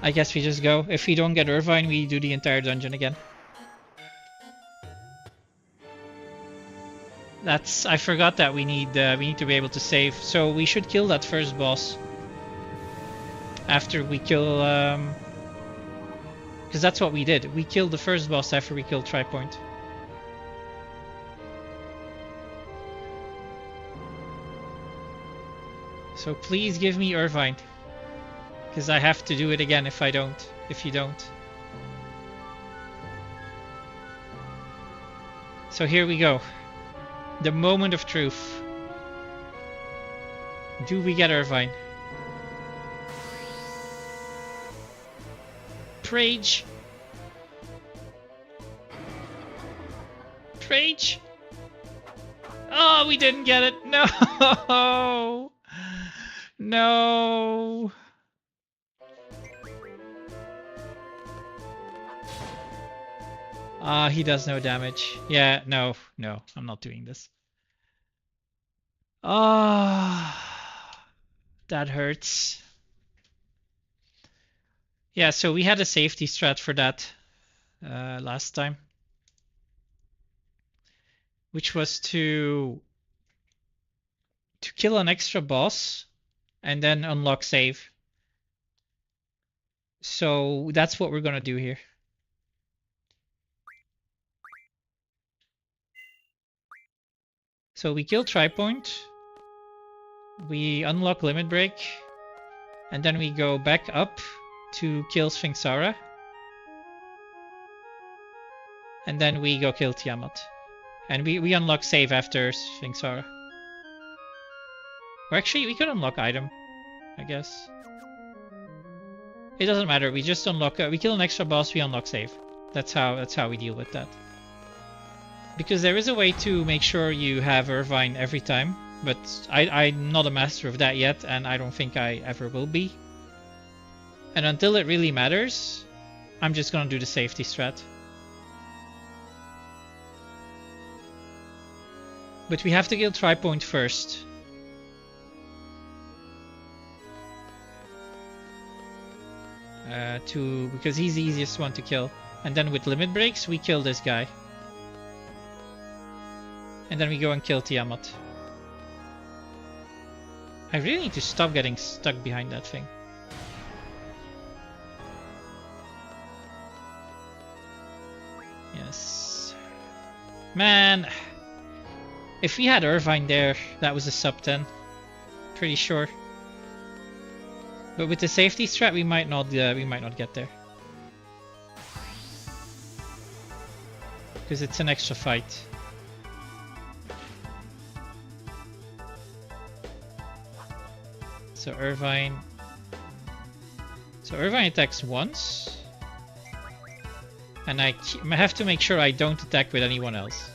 I guess we just go. If we don't get Irvine, we do the entire dungeon again. I forgot that we need to be able to save. So we should kill that first boss. After we kill because that's what we did. We killed the first boss after we killed Tripoint. So please give me Irvine. Because I have to do it again if you don't. So here we go. The moment of truth. Do we get Irvine? Prage. Prage. Oh, we didn't get it. No. No. He does no damage. Yeah, no, I'm not doing this. That hurts. Yeah, so we had a safety strat for that last time. Which was to kill an extra boss and then unlock save. So that's what we're gonna do here. So we kill Tripoint, we unlock Limit Break, and then we go back up to kill Sphinxara. And then we go kill Tiamat. And we unlock save after Sphinxara. Or actually, we could unlock item, I guess. It doesn't matter. We just unlock. We kill an extra boss. We unlock save. That's how we deal with that. Because there is a way to make sure you have Irvine every time, but I'm not a master of that yet, and I don't think I ever will be. And until it really matters, I'm just gonna do the safety strat. But we have to kill Tripoint first. Because he's the easiest one to kill. And then with limit breaks, we kill this guy. And then we go and kill Tiamat. I really need to stop getting stuck behind that thing. Yes. Man. If we had Irvine there, that was a sub 10. Pretty sure. But with the safety strat, we might not get there. Because it's an extra fight. So Irvine attacks once. And I have to make sure I don't attack with anyone else.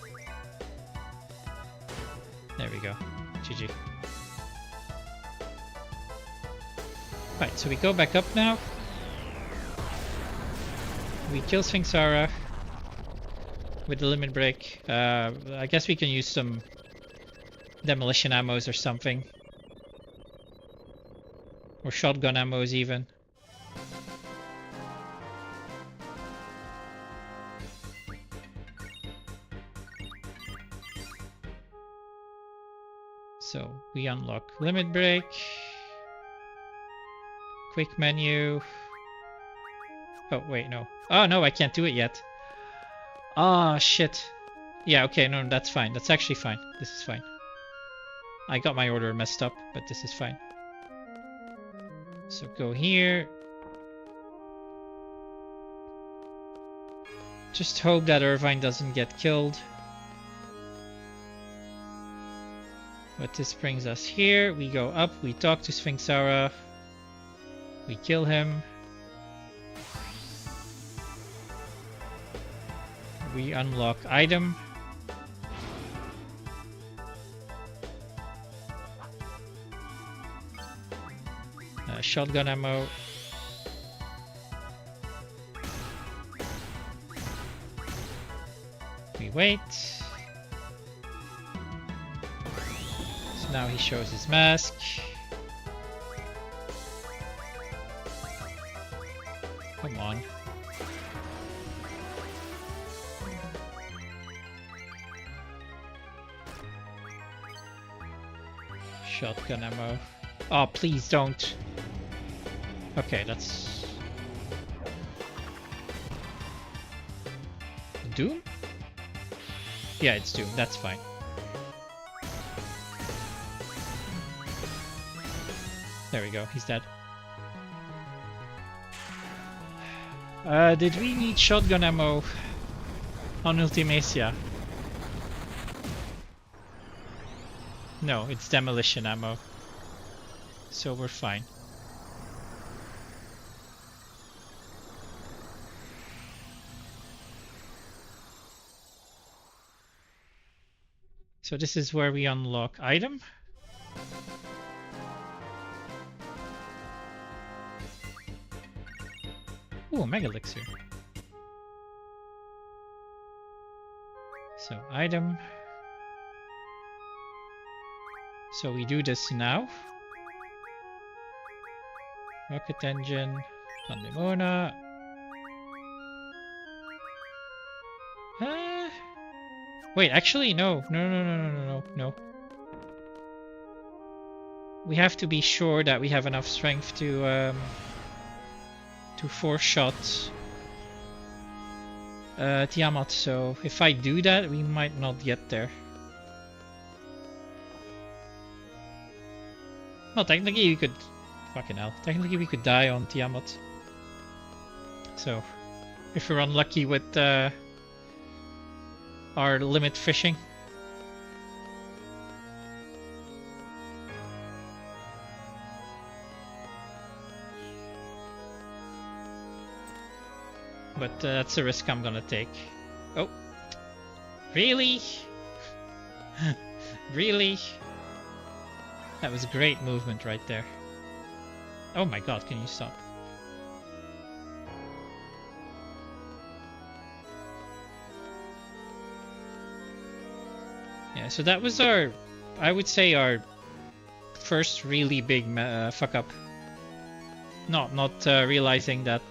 There we go. GG. Right, so we go back up now. We kill Sphinxara with the limit break. I guess we can use some demolition ammos or something. Or shotgun ammos even. So we unlock limit break. Quick menu. Oh, wait, no. Oh, no, I can't do it yet. Ah, shit. Yeah, okay, no, that's fine. That's actually fine. This is fine. I got my order messed up, but this is fine. So go here. Just hope that Irvine doesn't get killed. But this brings us here. We go up, we talk to Sphinxara. We kill him. We unlock item. Shotgun ammo. We wait. So now he shows his mask. Come on. Shotgun ammo. Oh, please don't. Okay, that's... Doom? Yeah, it's Doom. That's fine. There we go. He's dead. Did we need shotgun ammo on Ultimacia? No, it's demolition ammo. So we're fine. So this is where we unlock item. Ooh, Mega Elixir. So item. So we do this now. Rocket engine, Pandemona. Wait, actually, no. No. We have to be sure that we have enough strength to force shot Tiamat. So if I do that, we might not get there. Well, technically we could... Fucking hell. Technically we could die on Tiamat. So, if we're unlucky with our limit fishing. But that's a risk I'm gonna take. Oh. Really? Really? That was great movement right there. Oh my god, can you stop? Yeah, so that was our, I would say our first really big fuck up. Not realizing that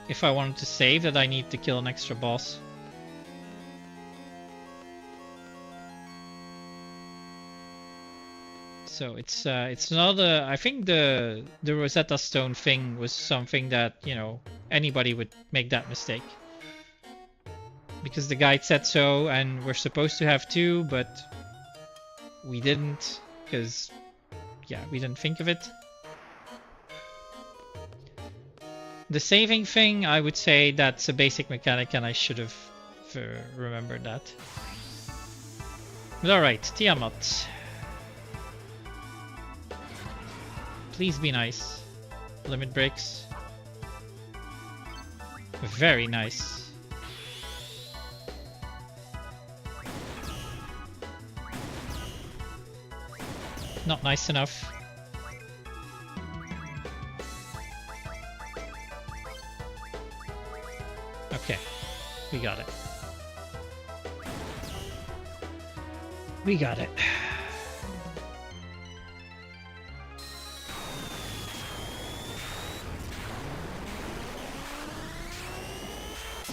if I wanted to save that I need to kill an extra boss. So it's not a, I think the Rosetta Stone thing was something that, you know, anybody would make that mistake. Because the guide said so, and we're supposed to have 2, but we didn't, because, yeah, we didn't think of it. The saving thing, I would say that's a basic mechanic, and I should have remembered that. But alright, Tiamat. Please be nice. Limit breaks. Very nice. Not nice enough. Okay, we got it. We got it.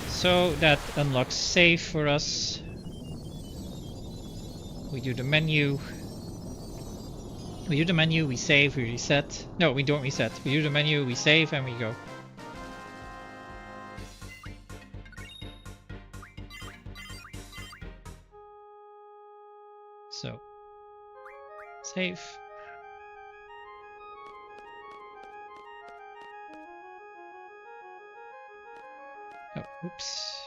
So that unlocks save for us. We do the menu. We do the menu, we save, we reset. No, we don't reset. We do the menu, we save, and we go. So, save. Oh, oops.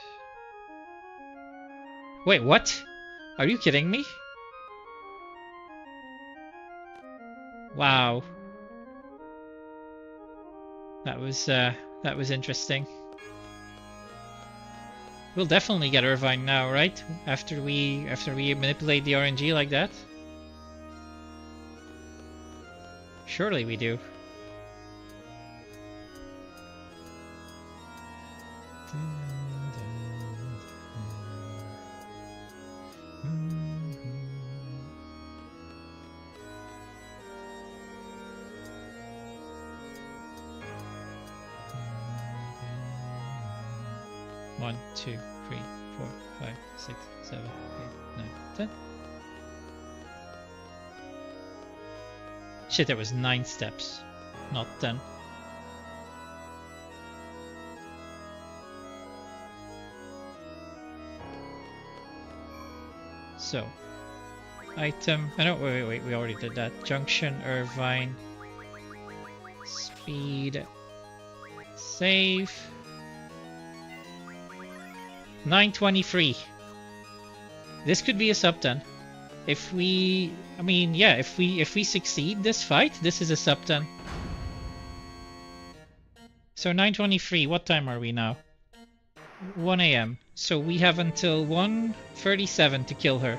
Wait, what? Are you kidding me? Wow. That was interesting. We'll definitely get Irvine now, right? After we manipulate the RNG like that? Surely we do. One, 2, 3, 4, 5, 6, 7, 8, 9, 10. Shit, there was 9 steps, not 10. So, item. I know. Wait. We already did that. Junction, Irvine, speed, save. 923. This could be a sub 10. If we, I mean, yeah, if we succeed this fight, this is a sub 10. So 923, what time are we now? 1 AM. So we have until 1:37 to kill her.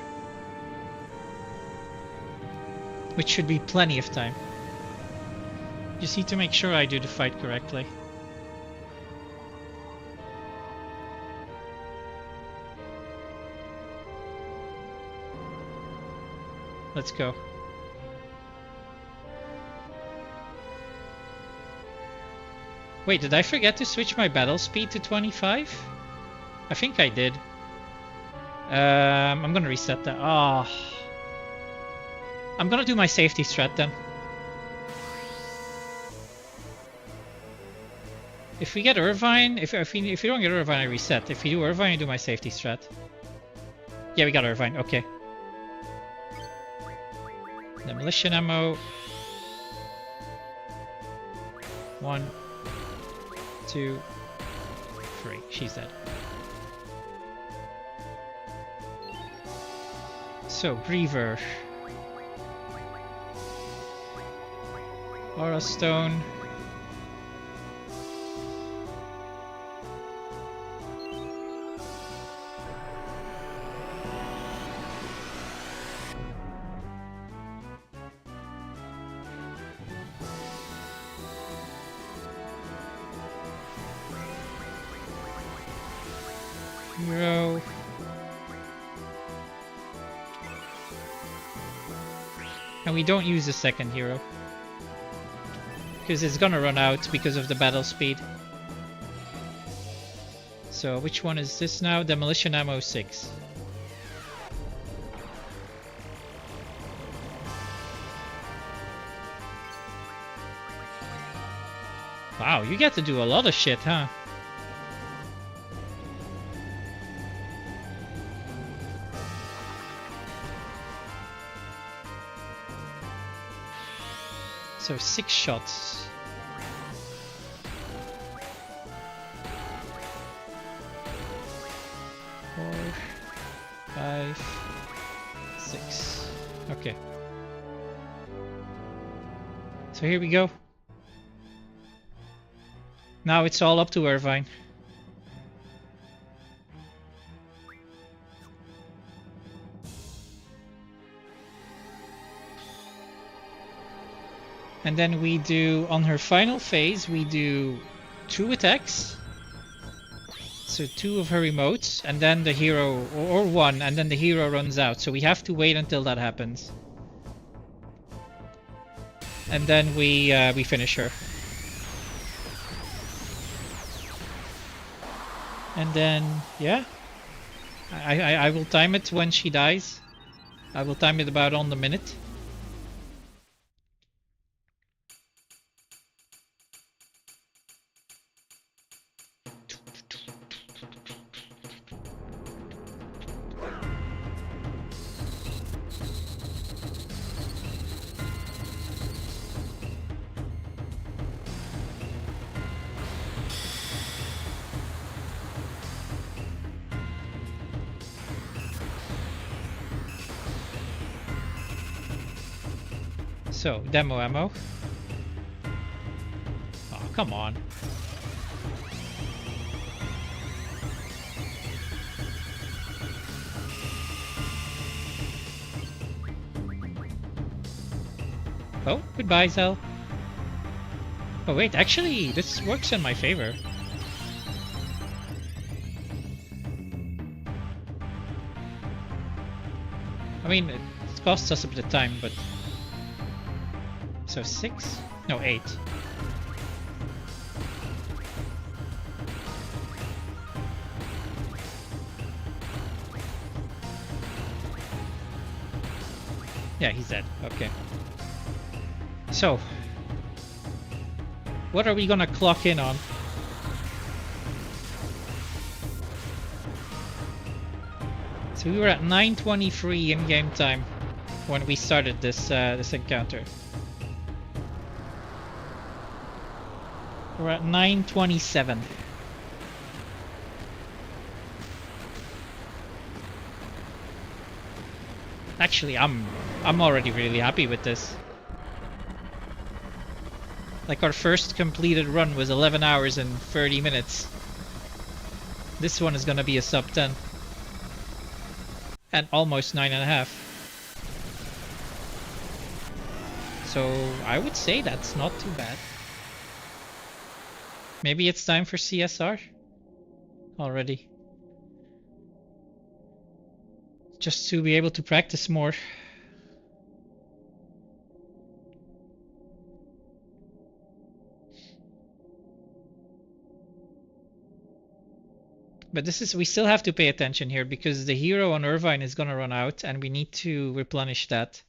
Which should be plenty of time. Just need to make sure I do the fight correctly. Let's go. Wait, did I forget to switch my battle speed to 25? I think I did. I'm gonna reset that. Oh. I'm gonna do my safety strat then. If we get Irvine, if you don't get Irvine, I reset. If we do Irvine, I do my safety strat. Yeah, we got Irvine. Okay. Demolition ammo. 1, 2, 3. She's dead. So, Griever. Aura Stone. hero. And we don't use the second hero. Because it's gonna run out because of the battle speed. So which one is this now? Demolition ammo 6. Wow, you get to do a lot of shit, huh? So 6 shots. Four, 5, 6. Okay. So here we go. Now it's all up to Irvine. And then we do, on her final phase, we do 2 attacks. So 2 of her emotes, and then the hero, or 1, and then the hero runs out. So we have to wait until that happens. And then we finish her. And then, yeah, I will time it when she dies. I will time it about on the minute. So, demo ammo. Oh, come on. Oh, goodbye, Zell. Oh wait, actually, this works in my favor. I mean, it costs us a bit of time, but... So 6? No, 8. Yeah, he's dead. Okay. So, what are we gonna clock in on? So we were at 9:23 in game time when we started this this encounter. We're at 9:27. Actually, I'm already really happy with this. Like, our first completed run was 11 hours and 30 minutes. This one is gonna be a sub 10. And almost 9.5. So I would say that's not too bad. Maybe it's time for CSR already. Just to be able to practice more. But this is, we still have to pay attention here because the hero on Irvine is gonna run out and we need to replenish that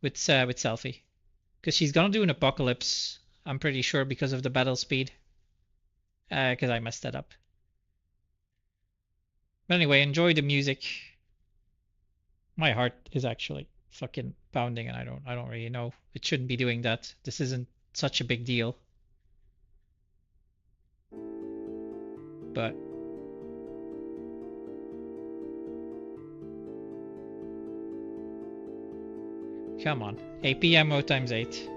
with Selphie. Because she's gonna do an apocalypse, I'm pretty sure, because of the battle speed. Because I messed that up. But anyway, enjoy the music. My heart is actually fucking pounding and I don't really know. It shouldn't be doing that. This isn't such a big deal. But come on. AP ammo times 8.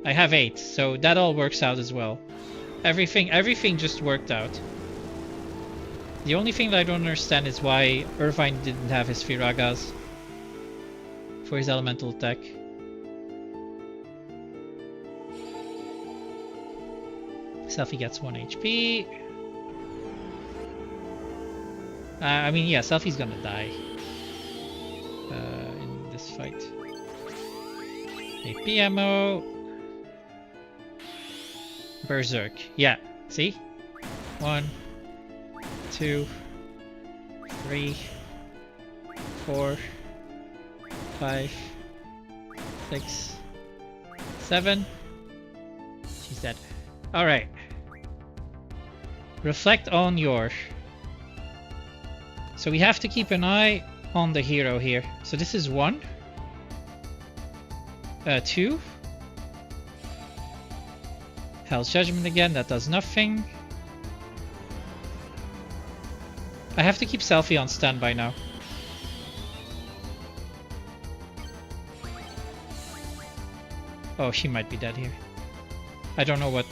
I have 8, so that all works out as well. Everything just worked out. The only thing that I don't understand is why Irvine didn't have his Firagas for his elemental attack. Selphie gets 1 HP. I mean, yeah, Selfie's gonna die in this fight. AP ammo. Berserk. Yeah, see? 1, 2, 3, 4, 5, 6, 7. She's dead. Alright. Reflect on your. So we have to keep an eye on the hero here. So this is 1. 2. Hell's Judgment again, that does nothing. I have to keep Selfie on standby now. Oh, she might be dead here. I don't know what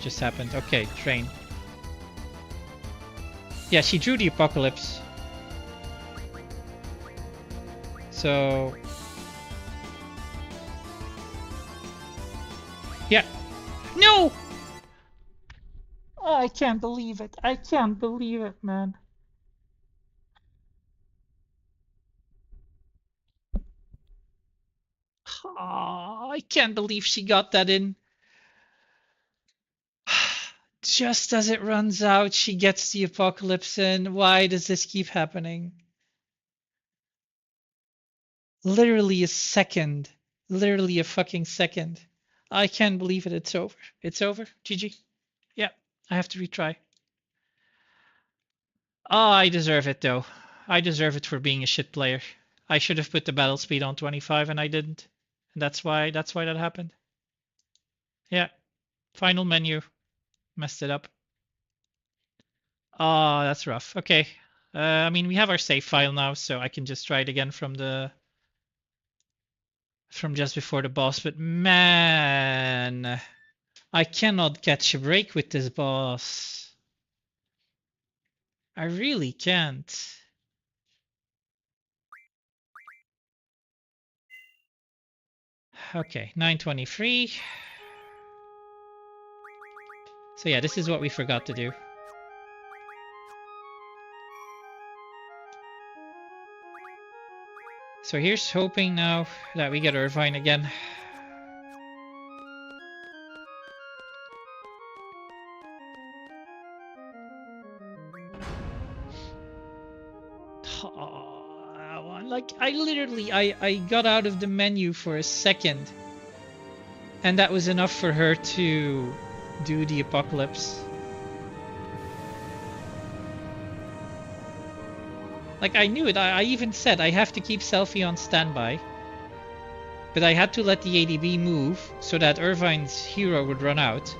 just happened. Okay, train. Yeah, she drew the Apocalypse. So... yeah. No! Oh, I can't believe it. I can't believe it, man. Oh, I can't believe she got that in. Just as it runs out, she gets the Apocalypse in. Why does this keep happening? Literally a second. Literally a fucking second. I can't believe it. It's over. It's over. GG. Yeah, I have to retry. Oh, I deserve it though. I deserve it for being a shit player. I should have put the battle speed on 25 and I didn't. And that's why that happened. Yeah. Final menu. Messed it up. Oh, that's rough. Okay. I mean, we have our save file now, so I can just try it again from just before the boss. But man, I cannot catch a break with this boss. I really can't. Okay, 923. So yeah, this is what we forgot to do. So here's hoping now that we get Irvine again. Oh, like I literally I got out of the menu for a second, and that was enough for her to do the Apocalypse. Like I knew it. I even said I have to keep Selfie on standby, but I had to let the ADB move so that Irvine's hero would run out.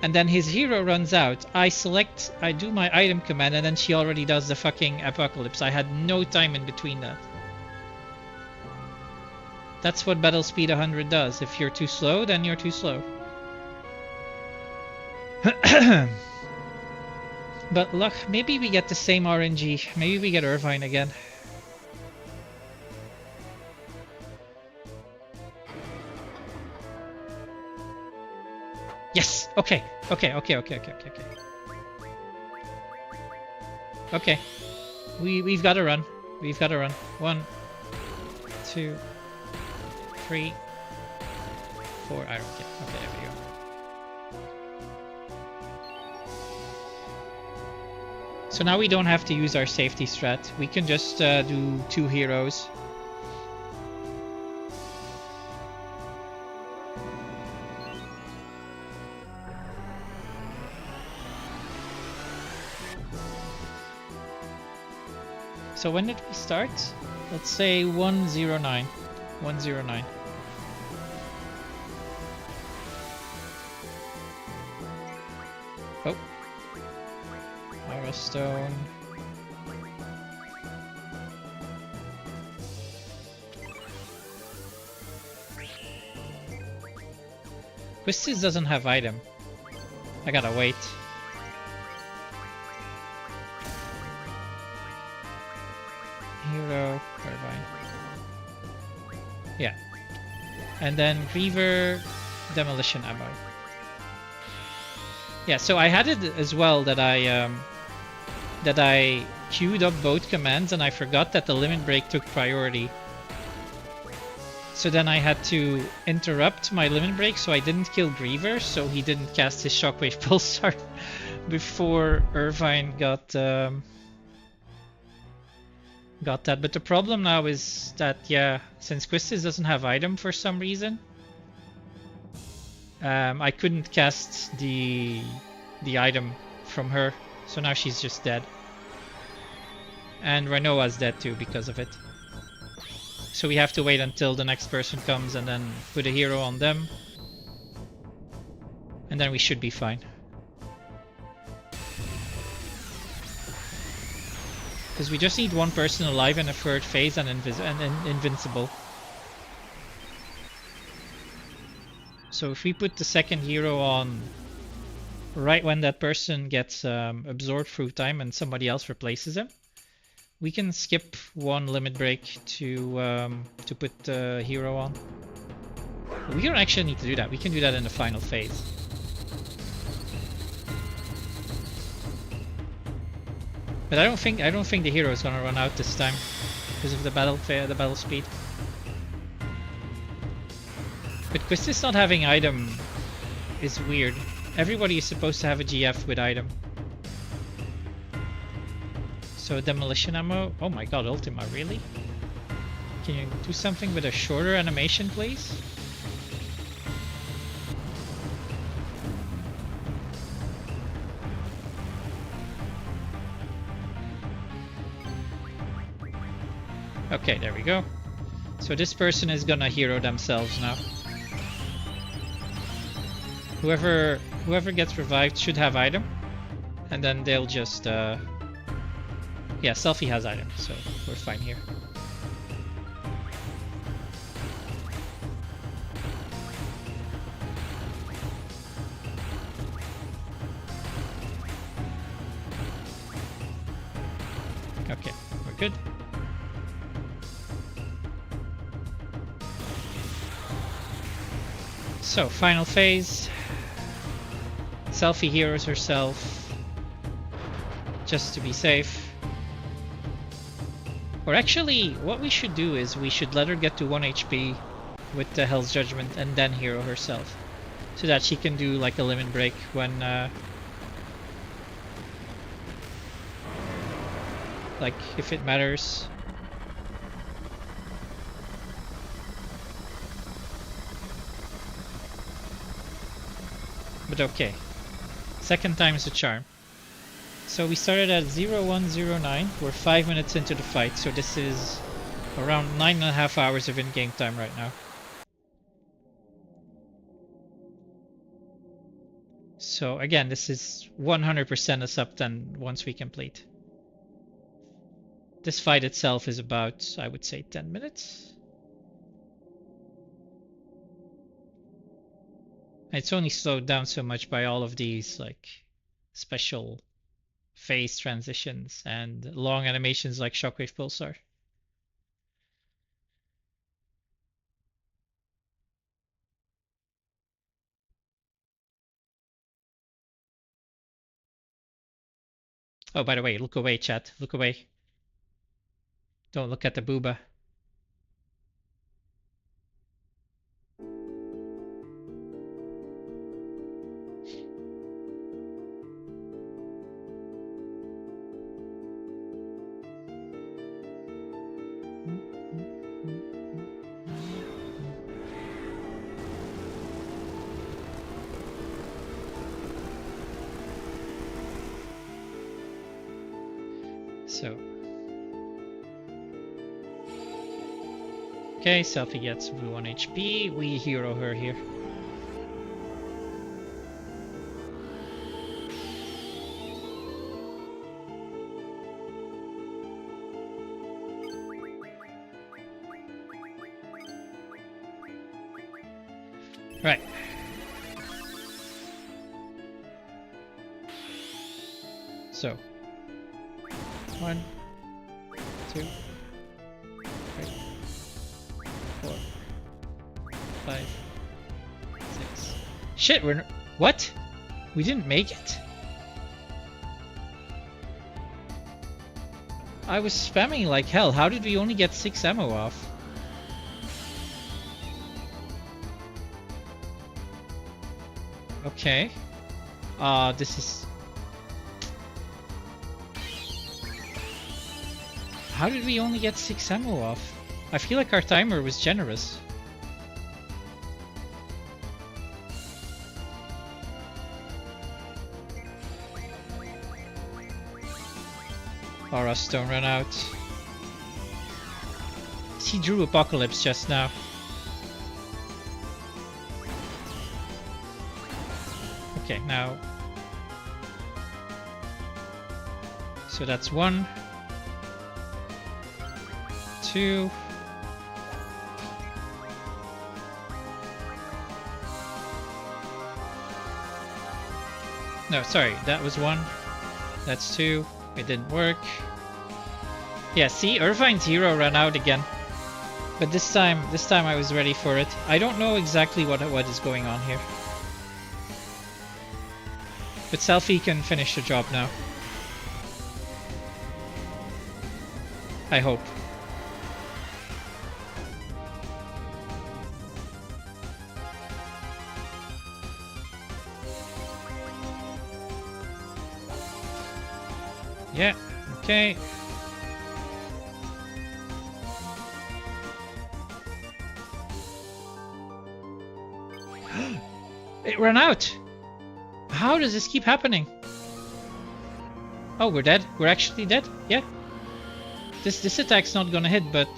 And then his hero runs out, I do my item command, and then she already does the fucking Apocalypse. I had no time in between that. That's what battle speed 100 does. If you're too slow, then you're too slow. But look, maybe we get the same RNG. Maybe we get Irvine again. Yes! Okay. Okay. We've got to run. 1, 2, 3, 4. I don't care. Okay, there we go. So now we don't have to use our safety strat. We can just do 2 heroes. So when did we start? Let's say 109. 109. Oh. Aura Stone. Quistis doesn't have item. I gotta wait. Hero, Irvine. Yeah. And then Reaver, Demolition Ammo. Yeah, so I had it as well that I queued up both commands and I forgot that the limit break took priority. So then I had to interrupt my limit break so I didn't kill Griever, so he didn't cast his Shockwave Pulsar before Irvine got that. But the problem now is that, yeah, since Quistis doesn't have item for some reason, I couldn't cast the item from her, so now she's just dead. And Renoa's dead too because of it. So we have to wait until the next person comes and then put a hero on them. And then we should be fine. Because we just need one person alive in a third phase and invincible. So if we put the second hero on right when that person gets absorbed through time and somebody else replaces him, we can skip one limit break to put the hero on. We don't actually need to do that. We can do that in the final phase. But I don't think the hero is gonna run out this time because of the battle speed. But Quistis not having item is weird. Everybody is supposed to have a GF with item. So demolition ammo. Oh my god, Ultima, really? Can you do something with a shorter animation, please? Okay, there we go. So this person is gonna hero themselves now. Whoever gets revived should have item, and then they'll just yeah, Selphie has item, so we're fine here. Okay, we're good. So, final phase. Selphie heroes herself just to be safe. Or actually, what we should do is we should let her get to 1 HP with the Hell's Judgment and then hero herself. So that she can do like a limit break when like if it matters. But okay. Second time is a charm. So we started at 0109. We're 5 minutes into the fight, so this is around 9.5 hours of in-game time right now. So again, this is 100% a sub 10 once we complete. This fight itself is about, I would say, 10 minutes. It's only slowed down so much by all of these like special phase transitions and long animations like Shockwave Pulsar. Oh, by the way, look away, chat. Look away. Don't look at the booba. So, okay, Selphie gets 1 HP. We hero her here. Right. So, 1, 2, 3, 4, 5, 6. Shit, what? We didn't make it? I was spamming like hell. How did we only get 6 ammo off? Okay. This is... How did we only get 6 ammo off? I feel like our timer was generous. Aura Stone ran out. He drew Apocalypse just now. Okay, now. So that's 1, 2. No, sorry, that was 1. That's 2. It didn't work. Yeah, see, Irvine's hero ran out again. But this time I was ready for it. I don't know exactly what is going on here. But Selfie can finish the job now. I hope. Yeah, okay. It ran out! How does this keep happening? Oh, we're dead. We're actually dead? Yeah. This attack's not gonna hit, but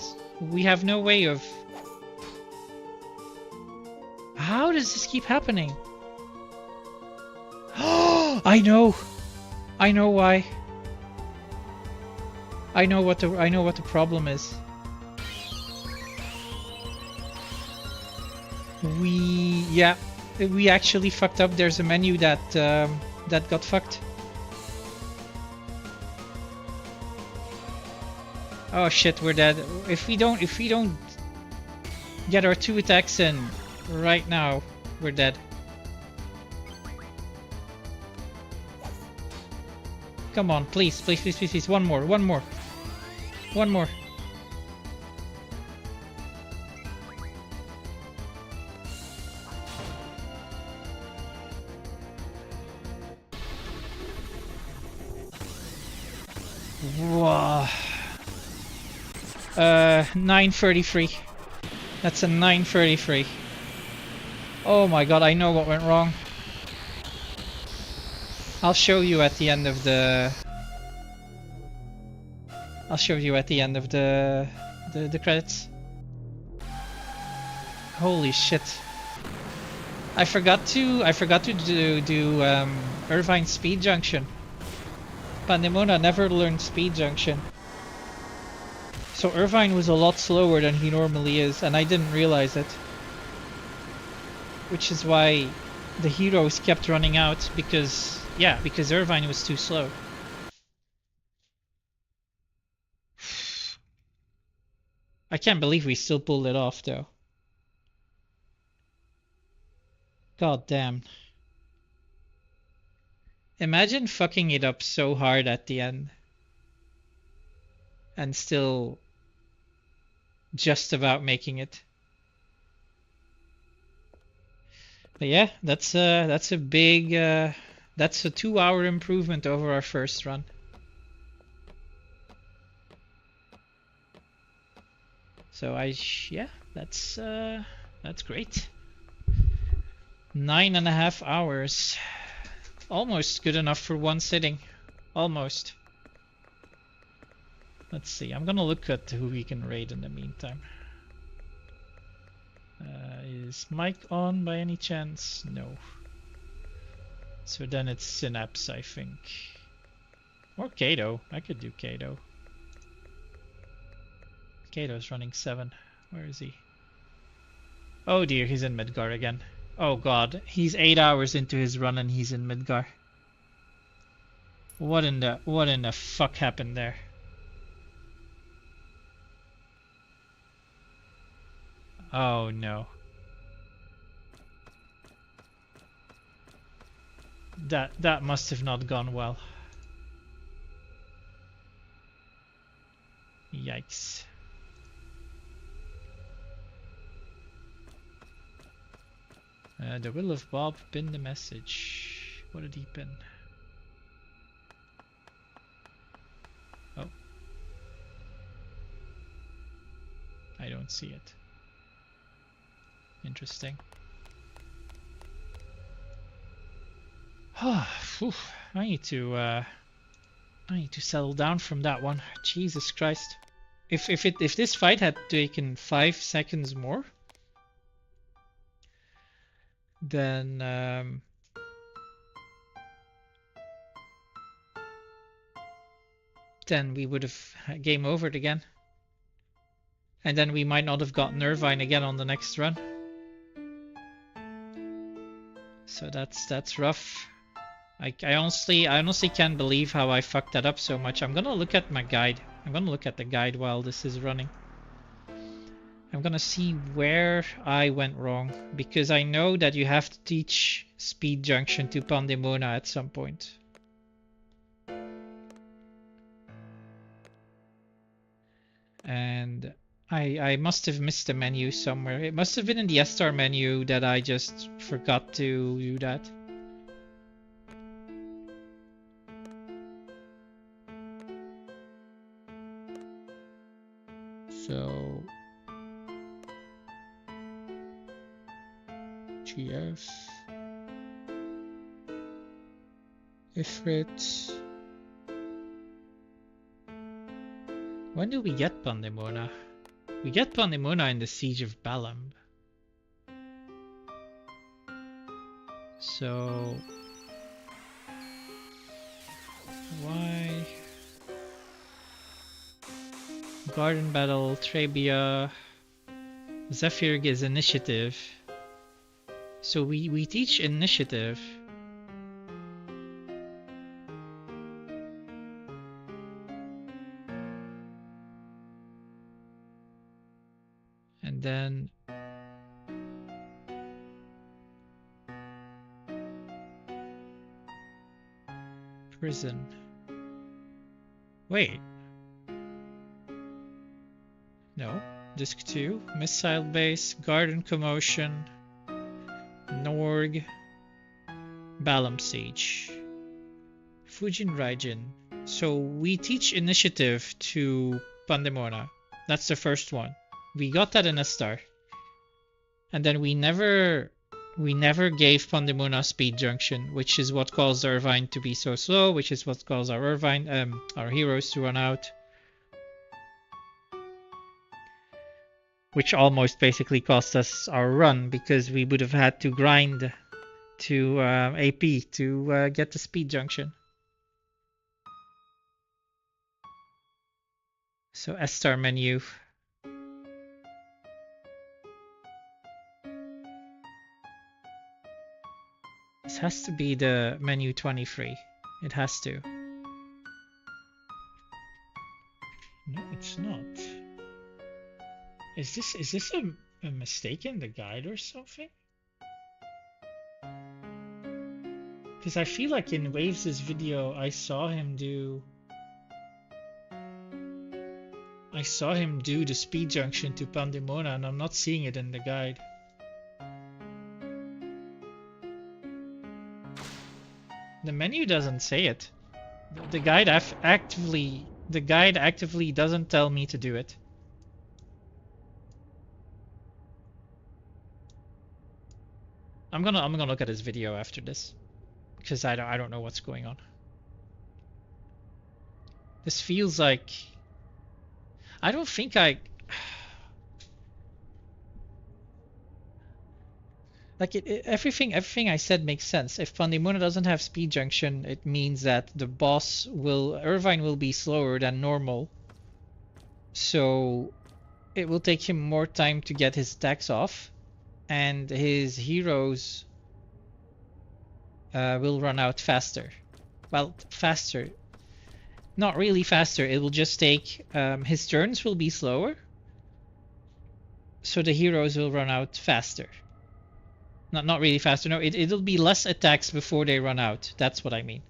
we have no way of... How does this keep happening? Oh, I know! I know why. I know what the problem is. We actually fucked up. There's a menu that that got fucked. Oh shit, we're dead. If we don't get our 2 attacks in right now, we're dead. Come on, please, please, please, please, please. One more, one more. One more. Whoa. 933. That's a 933. Oh my god, I know what went wrong. I'll show you at the end of the... I'll show you at the end of the credits. Holy shit. I forgot to do Irvine Speed Junction. Pandemona never learned Speed Junction. So Irvine was a lot slower than he normally is, and I didn't realize it. Which is why the heroes kept running out, because Irvine was too slow. I can't believe we still pulled it off though. God damn. Imagine fucking it up so hard at the end. And still just about making it. But yeah, that's a big that's a 2-hour improvement over our first run. So that's great. 9.5 hours. Almost good enough for one sitting. Almost. Let's see. I'm gonna look at who we can raid in the meantime. Is Mike on by any chance? No. So then it's Synapse, I think. Or Kato. I could do Kato. Kato's running 7. Where is he? Oh dear, he's in Midgar again. Oh god, he's 8 hours into his run and he's in Midgar. What in the fuck happened there? Oh no. That must have not gone well. Yikes. The will of Bob pinned the message. What did he pin? Oh. I don't see it. Interesting. I need to settle down from that one. Jesus Christ. If this fight had taken 5 seconds more, then we would have game overed again. And then we might not have gotten Irvine again on the next run. So that's rough. I honestly can't believe how I fucked that up so much. I'm gonna look at my guide. I'm gonna look at the guide while this is running. I'm gonna see where I went wrong, because I know that you have to teach Speed Junction to Pandemona at some point. And I must have missed a menu somewhere. It must have been in the S-Star menu that I just forgot to do that. So GF Ifrit. When do we get Pandemona? We get Pandemona in the Siege of Balamb. So why? Garden Battle, Trebia, Zephyr is Initiative. So we teach Initiative. And then Prison. Wait. No. Disc 2. Missile Base. Garden Commotion. Norg. Balamb Siege. Fujin Raijin. So we teach Initiative to Pandemona. That's the first one. We got that in S-Star. And then we never gave Pandemona Speed Junction, which is what caused Irvine to be so slow, which is what caused our heroes to run out. Which almost basically cost us our run, because we would have had to grind to AP to get the Speed Junction. So S-Star menu. This has to be the menu 23. It has to. No, it's not. Is this a mistake in the guide or something? Because I feel like in Waves' video I saw him do the Speed Junction to Pandemona, and I'm not seeing it in the guide. The menu doesn't say it. The guide actively doesn't tell me to do it. I'm gonna look at his video after this, because I don't know what's going on. This feels like I don't think like everything I said makes sense. If Pandemona doesn't have Speed Junction, it means that the boss Irvine will be slower than normal. So it will take him more time to get his attacks off, and his heroes will run out faster. Well, faster. Not really faster. It will just take his turns will be slower, so the heroes will run out faster. Not really faster. No, it'll be less attacks before they run out. That's what I mean.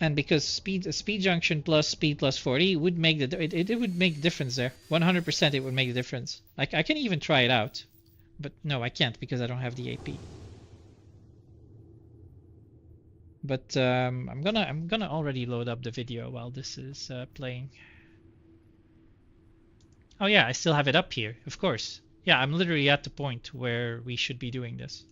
And because speed junction plus speed plus 40 would make it would make the difference there. 100% it would make the difference. I can even try it out, but no, I can't because I don't have the AP. But I'm gonna already load up the video while this is playing. Oh yeah, I still have it up here, of course. Yeah, I'm literally at the point where we should be doing this.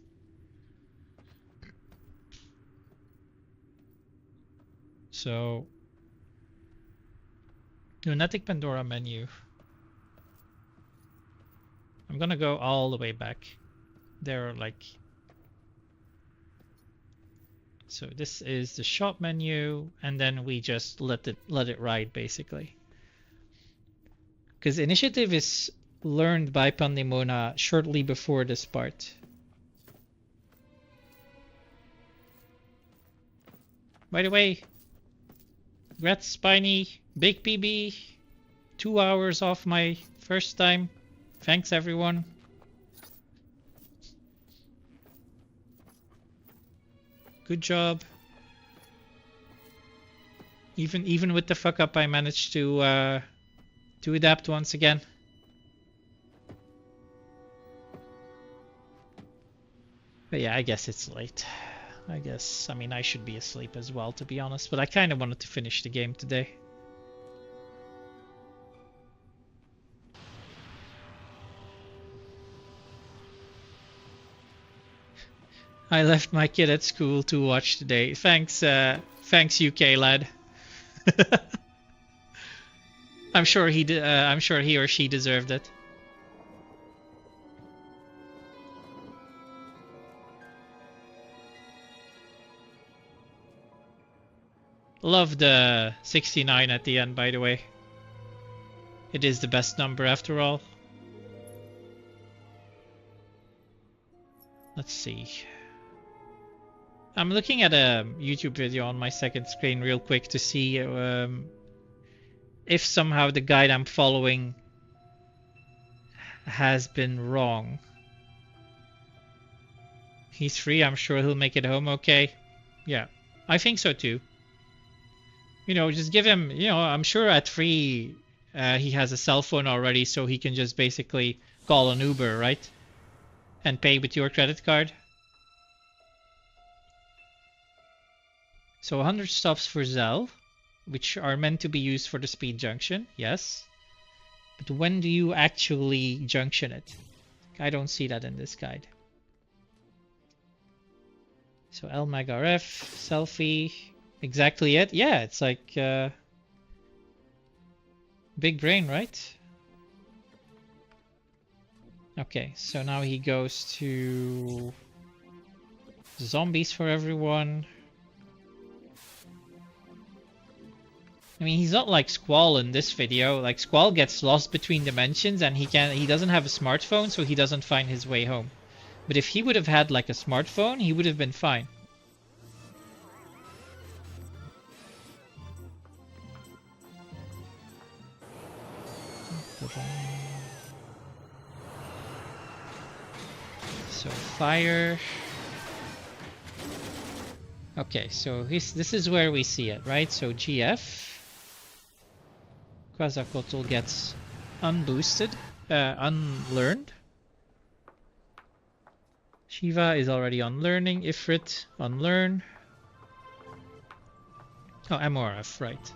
So, Lunatic Pandora menu. I'm gonna go all the way back. There are like... So this is the shop menu, and then we just let it ride basically. Because initiative is learned by Pandemona shortly before this part. By the way, congrats Spiny, Big PB, 2 hours off my first time. Thanks everyone. Good job. Even with the fuck up, I managed to adapt once again. But yeah, I guess it's late. I mean, I should be asleep as well, to be honest. But I kind of wanted to finish the game today. I left my kid at school to watch today. Thanks, UK lad. I'm sure he or she deserved it. Love the 69 at the end, by the way. It is the best number after all. Let's see. I'm looking at a YouTube video on my second screen real quick to see if somehow the guide I'm following has been wrong. He's free, I'm sure he'll make it home okay. Yeah, I think so too. You know, just give him, you know, I'm sure at 3 he has a cell phone already, so he can just basically call an Uber, right? And pay with your credit card. So 100 stops for Zell, which are meant to be used for the speed junction, yes. But when do you actually junction it? I don't see that in this guide. So LMAG RF, selfie, exactly it. Yeah, it's like big brain, right? Okay, so now he goes to zombies for everyone. I mean, he's not like Squall in this video. Like, Squall gets lost between dimensions and he doesn't have a smartphone, so he doesn't find his way home. But if he would have had like a smartphone, he would have been fine. So fire. Okay, so this is where we see it, right? So GF. Quetzalcoatl gets unboosted, unlearned. Shiva is already unlearning. Ifrit, unlearn. Oh, MRF, right.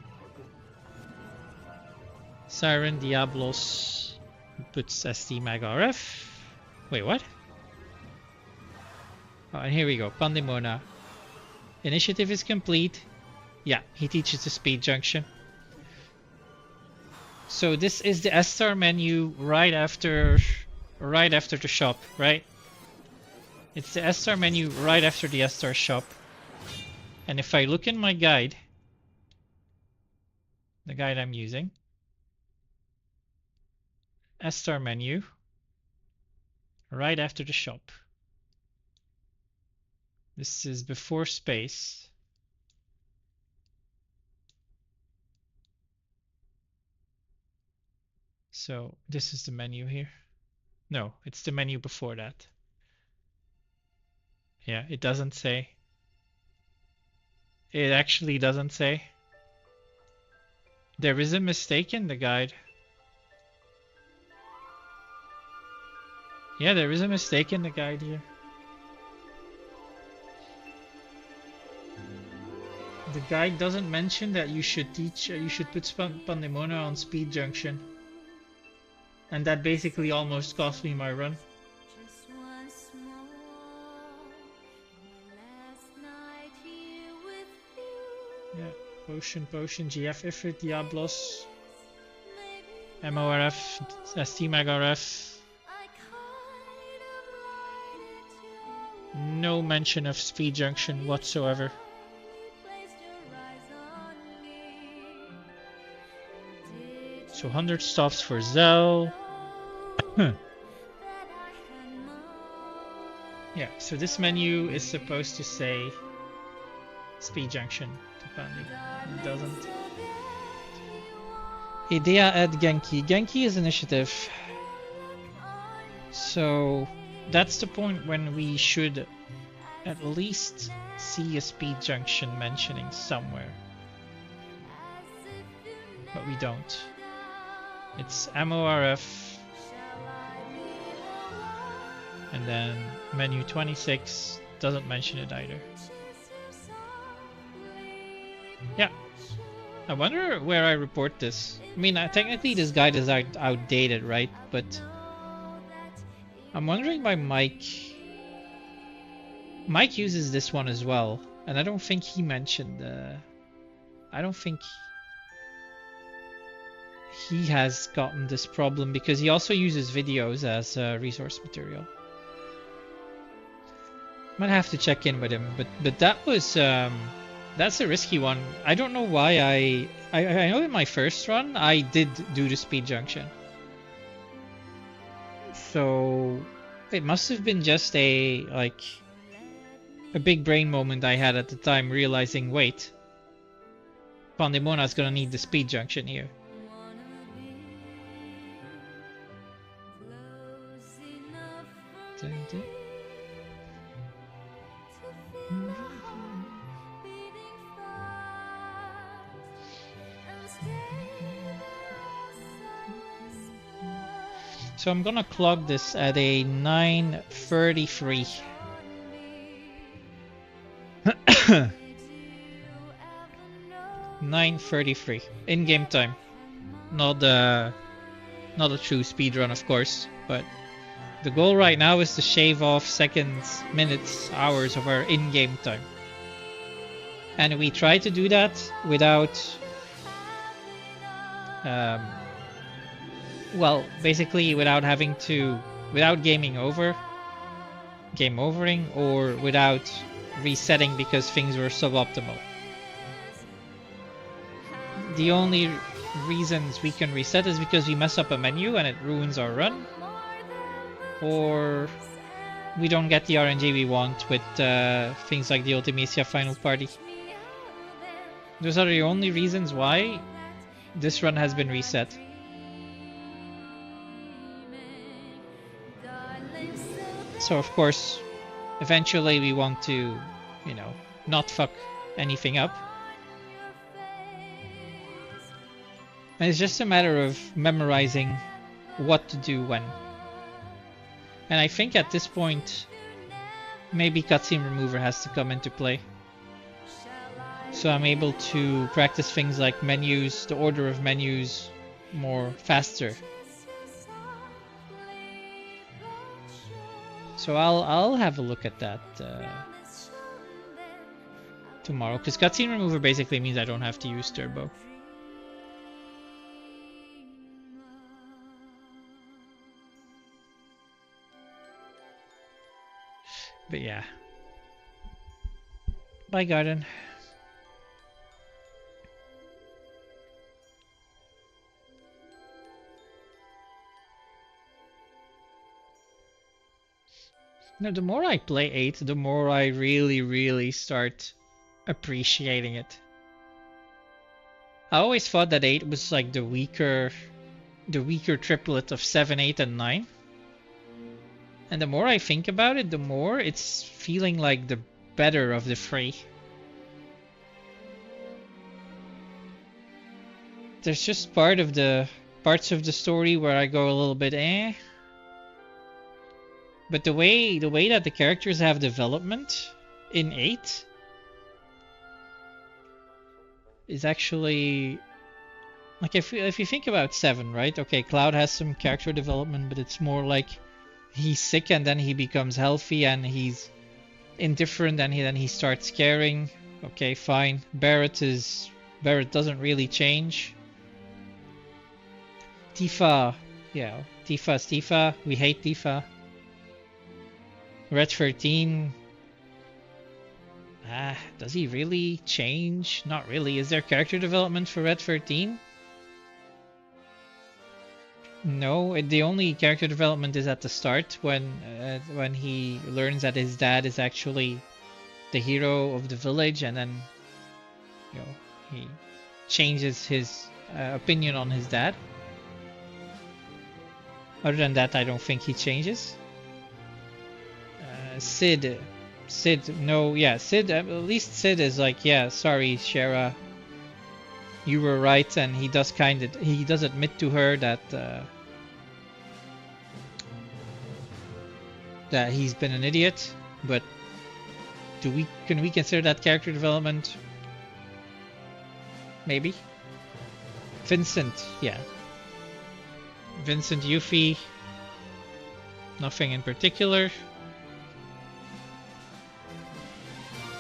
Siren, Diablos puts SD Mag RF. Wait, what? Oh, and here we go. Pandemona. Initiative is complete. Yeah, he teaches the speed junction. So this is the S-Star menu right after the shop, right? It's the S-Star menu right after the S-Star shop. And if I look in my guide, the guide I'm using, S-Star menu right after the shop. This is before space. So this is the menu here. No, it's the menu before that. Yeah, it doesn't say. It actually doesn't say. There is a mistake in the guide. Yeah, there is a mistake in the guide here. The guide doesn't mention that you should put Pandemona on speed junction. And that basically almost cost me my run. Yeah, Potion, GF Ifrit, Diablos, MORF, STMAG-RF. No mention of speed junction whatsoever. So 100 stops for Zell. Yeah, so this menu is supposed to say speed junction to Pandy. It doesn't. Idea at Genki. Genki is initiative. So that's the point when we should at least see a speed junction mentioning somewhere. But we don't. It's MORF. And then menu 26 doesn't mention it either. Yeah. I wonder where I report this. I mean, technically this guide is outdated, right? But I'm wondering why Mike uses this one as well, and I don't think he mentioned. I don't think he has gotten this problem because he also uses videos as resource material. Might have to check in with him, but that was that's a risky one. I don't know why I know in my first run I did do the speed junction. So it must have been just a big brain moment I had at the time, realizing, wait, Pandemona's gonna need the speed junction here. So I'm gonna clock this at a 9:33. 9:33 in-game time. Not a true speed run, of course, but the goal right now is to shave off seconds, minutes, hours of our in-game time. And we try to do that without well, basically without game overing, or without resetting because things were suboptimal. The only reasons we can reset is because we mess up a menu and it ruins our run, or we don't get the RNG we want with things like the Ultimecia Final Party. Those are the only reasons why this run has been reset. So of course, eventually we want to, not fuck anything up. And it's just a matter of memorizing what to do when. And I think at this point, maybe Cutscene Remover has to come into play. So I'm able to practice things like menus, the order of menus, more faster. So I'll have a look at that tomorrow, because Cutscene Remover basically means I don't have to use Turbo. But yeah. Bye, Garden. Now, the more I play 8, the more I really start appreciating it. I always thought that 8 was like the weaker triplet of 7, 8, and 9. And the more I think about it, the more it's feeling like the better of the three. there's just parts of the story where I go a little bit eh. But the way that the characters have development in 8 is actually like if you think about 7, right? Okay, Cloud has some character development, but it's more like he's sick and then he becomes healthy and he's indifferent and then he starts caring. Okay, fine. Barret doesn't really change. Tifa, yeah, Tifa's Tifa. We hate Tifa. Red 13. Does he really change? Not really. Is there character development for Red 13? No, the only character development is at the start when he learns that his dad is actually the hero of the village, and then he changes his opinion on his dad. Other than that, I don't think he changes. Sid, no, yeah, Sid, at least Sid is like, yeah, sorry, Shara, you were right, and he does admit to her that that he's been an idiot, but can we consider that character development? Maybe. Vincent, yeah. Vincent, Yuffie, nothing in particular.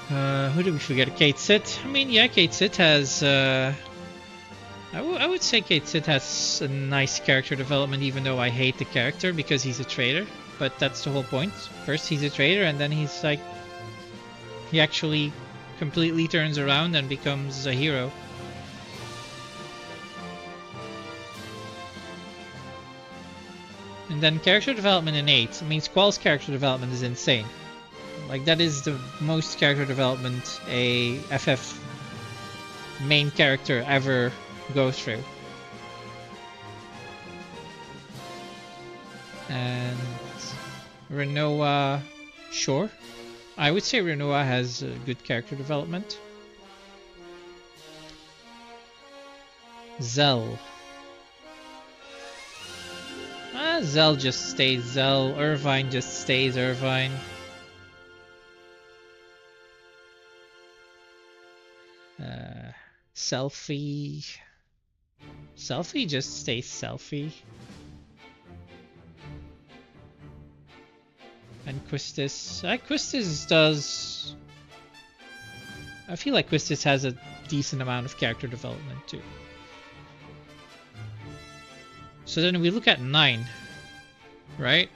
Who did we forget? Cait Sith. I mean, yeah, Cait Sith has. I would say Cait Sith has a nice character development, even though I hate the character because he's a traitor. But that's the whole point. First he's a traitor, and then he's like, he actually completely turns around and becomes a hero. And then character development in 8. I mean, Squall's character development is insane. Like, that is the most character development a FF main character ever goes through. And Rinoa, sure. I would say Rinoa has good character development. Zell. Zell just stays Zell. Irvine just stays Irvine. Selphie. Selphie just stays Selphie. And Quistis. Quistis does. I feel like Quistis has a decent amount of character development too. So then we look at 9, right?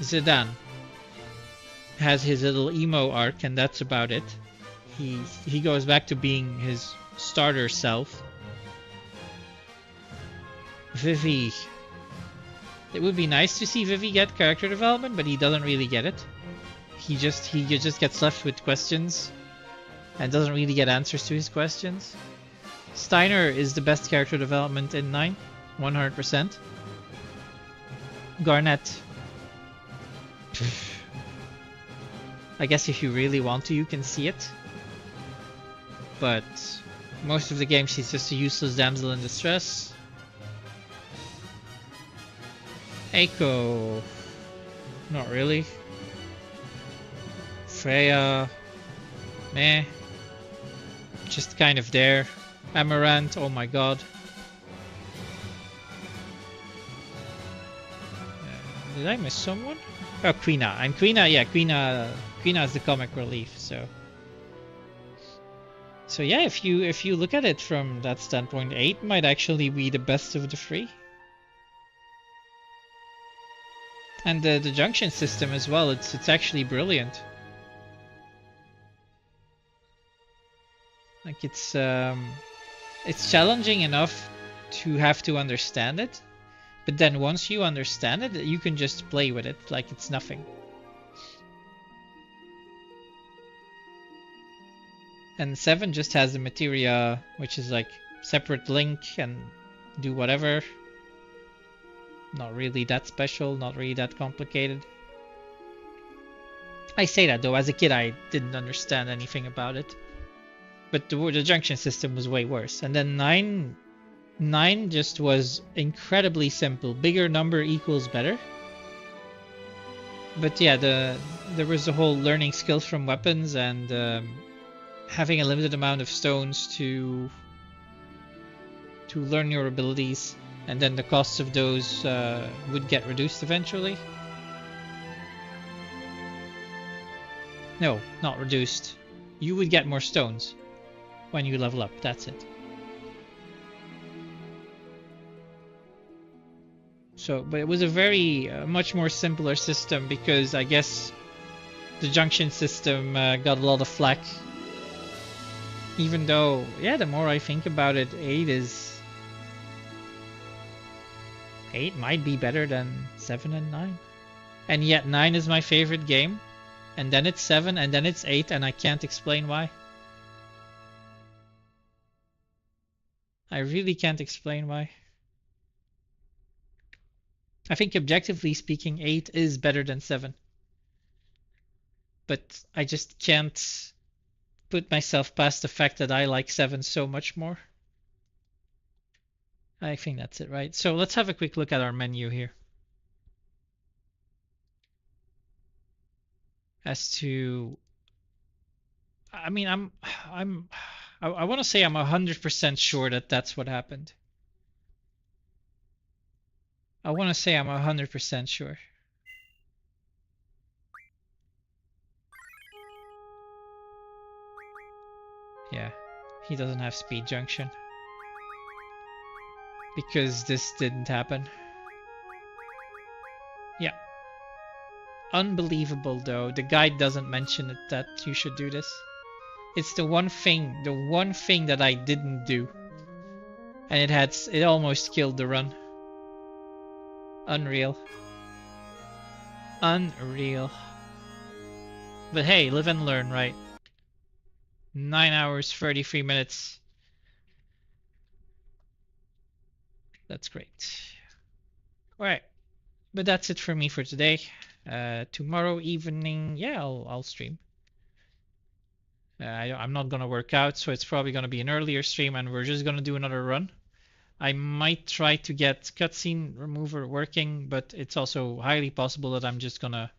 Zidane has his little emo arc, and that's about it. He goes back to being his starter self. Vivi. It would be nice to see Vivi get character development, but he doesn't really get it. He just gets left with questions and doesn't really get answers to his questions. Steiner is the best character development in 9, 100%. Garnet. I guess if you really want to, you can see it. But most of the game, she's just a useless damsel in distress. Eiko. Not really. Freya. Meh. Just kind of there. Amaranth, oh my god. Did I miss someone? Oh, Quina. And Quina, yeah, Quina is the comic relief, so. So yeah, if you look at it from that standpoint, 8 might actually be the best of the 3. And the junction system as well, it's actually brilliant. Like it's challenging enough to have to understand it, but then once you understand it, you can just play with it like it's nothing. And 7 just has the materia, which is like separate link and do whatever. Not really that special, not really that complicated. I say that though, as a kid I didn't understand anything about it. But the junction system was way worse. And then 9 9 just was incredibly simple. Bigger number equals better. But yeah, there was the whole learning skills from weapons and having a limited amount of stones to learn your abilities, and then the costs of those would get reduced eventually. No, not reduced. You would get more stones when you level up. That's it. So, but it was a very much more simpler system because I guess the junction system got a lot of flack. Even though, yeah, the more I think about it, 8 might be better than 7 and 9. And yet 9 is my favorite game. And then it's 7, and then it's 8, and I can't explain why. I really can't explain why. I think objectively speaking, 8 is better than 7. But I just can't put myself past the fact that I like 7 so much more. I think that's it, right? So let's have a quick look at our menu here. As to, I mean, I want to say I'm 100% sure that that's what happened. I want to say I'm 100% sure. Yeah, he doesn't have speed junction. Because this didn't happen. Yeah. Unbelievable though. The guide doesn't mention it that you should do this. It's the one thing that I didn't do. And it almost killed the run. Unreal. Unreal. But hey, live and learn, right? 9 hours, 33 minutes. That's great. Alright. But that's it for me for today. Tomorrow evening, yeah, I'll stream. I'm not gonna work out, so it's probably gonna be an earlier stream, and we're just gonna do another run. I might try to get cutscene remover working, but it's also highly possible that I'm just gonna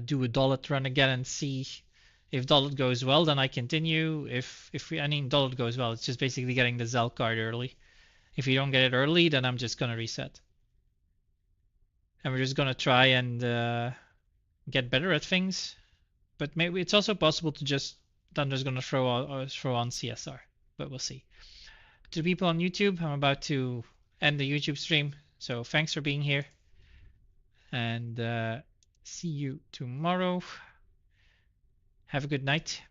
do a Dollet run again and see if Dollet goes well. Then I continue. If Dollet goes well, it's just basically getting the Zell card early. If you don't get it early, then I'm just gonna reset. And we're just gonna try and get better at things. But maybe it's also possible to just Thunder's gonna throw on CSR, but we'll see. To the people on YouTube, I'm about to end the YouTube stream, so thanks for being here, and see you tomorrow. Have a good night.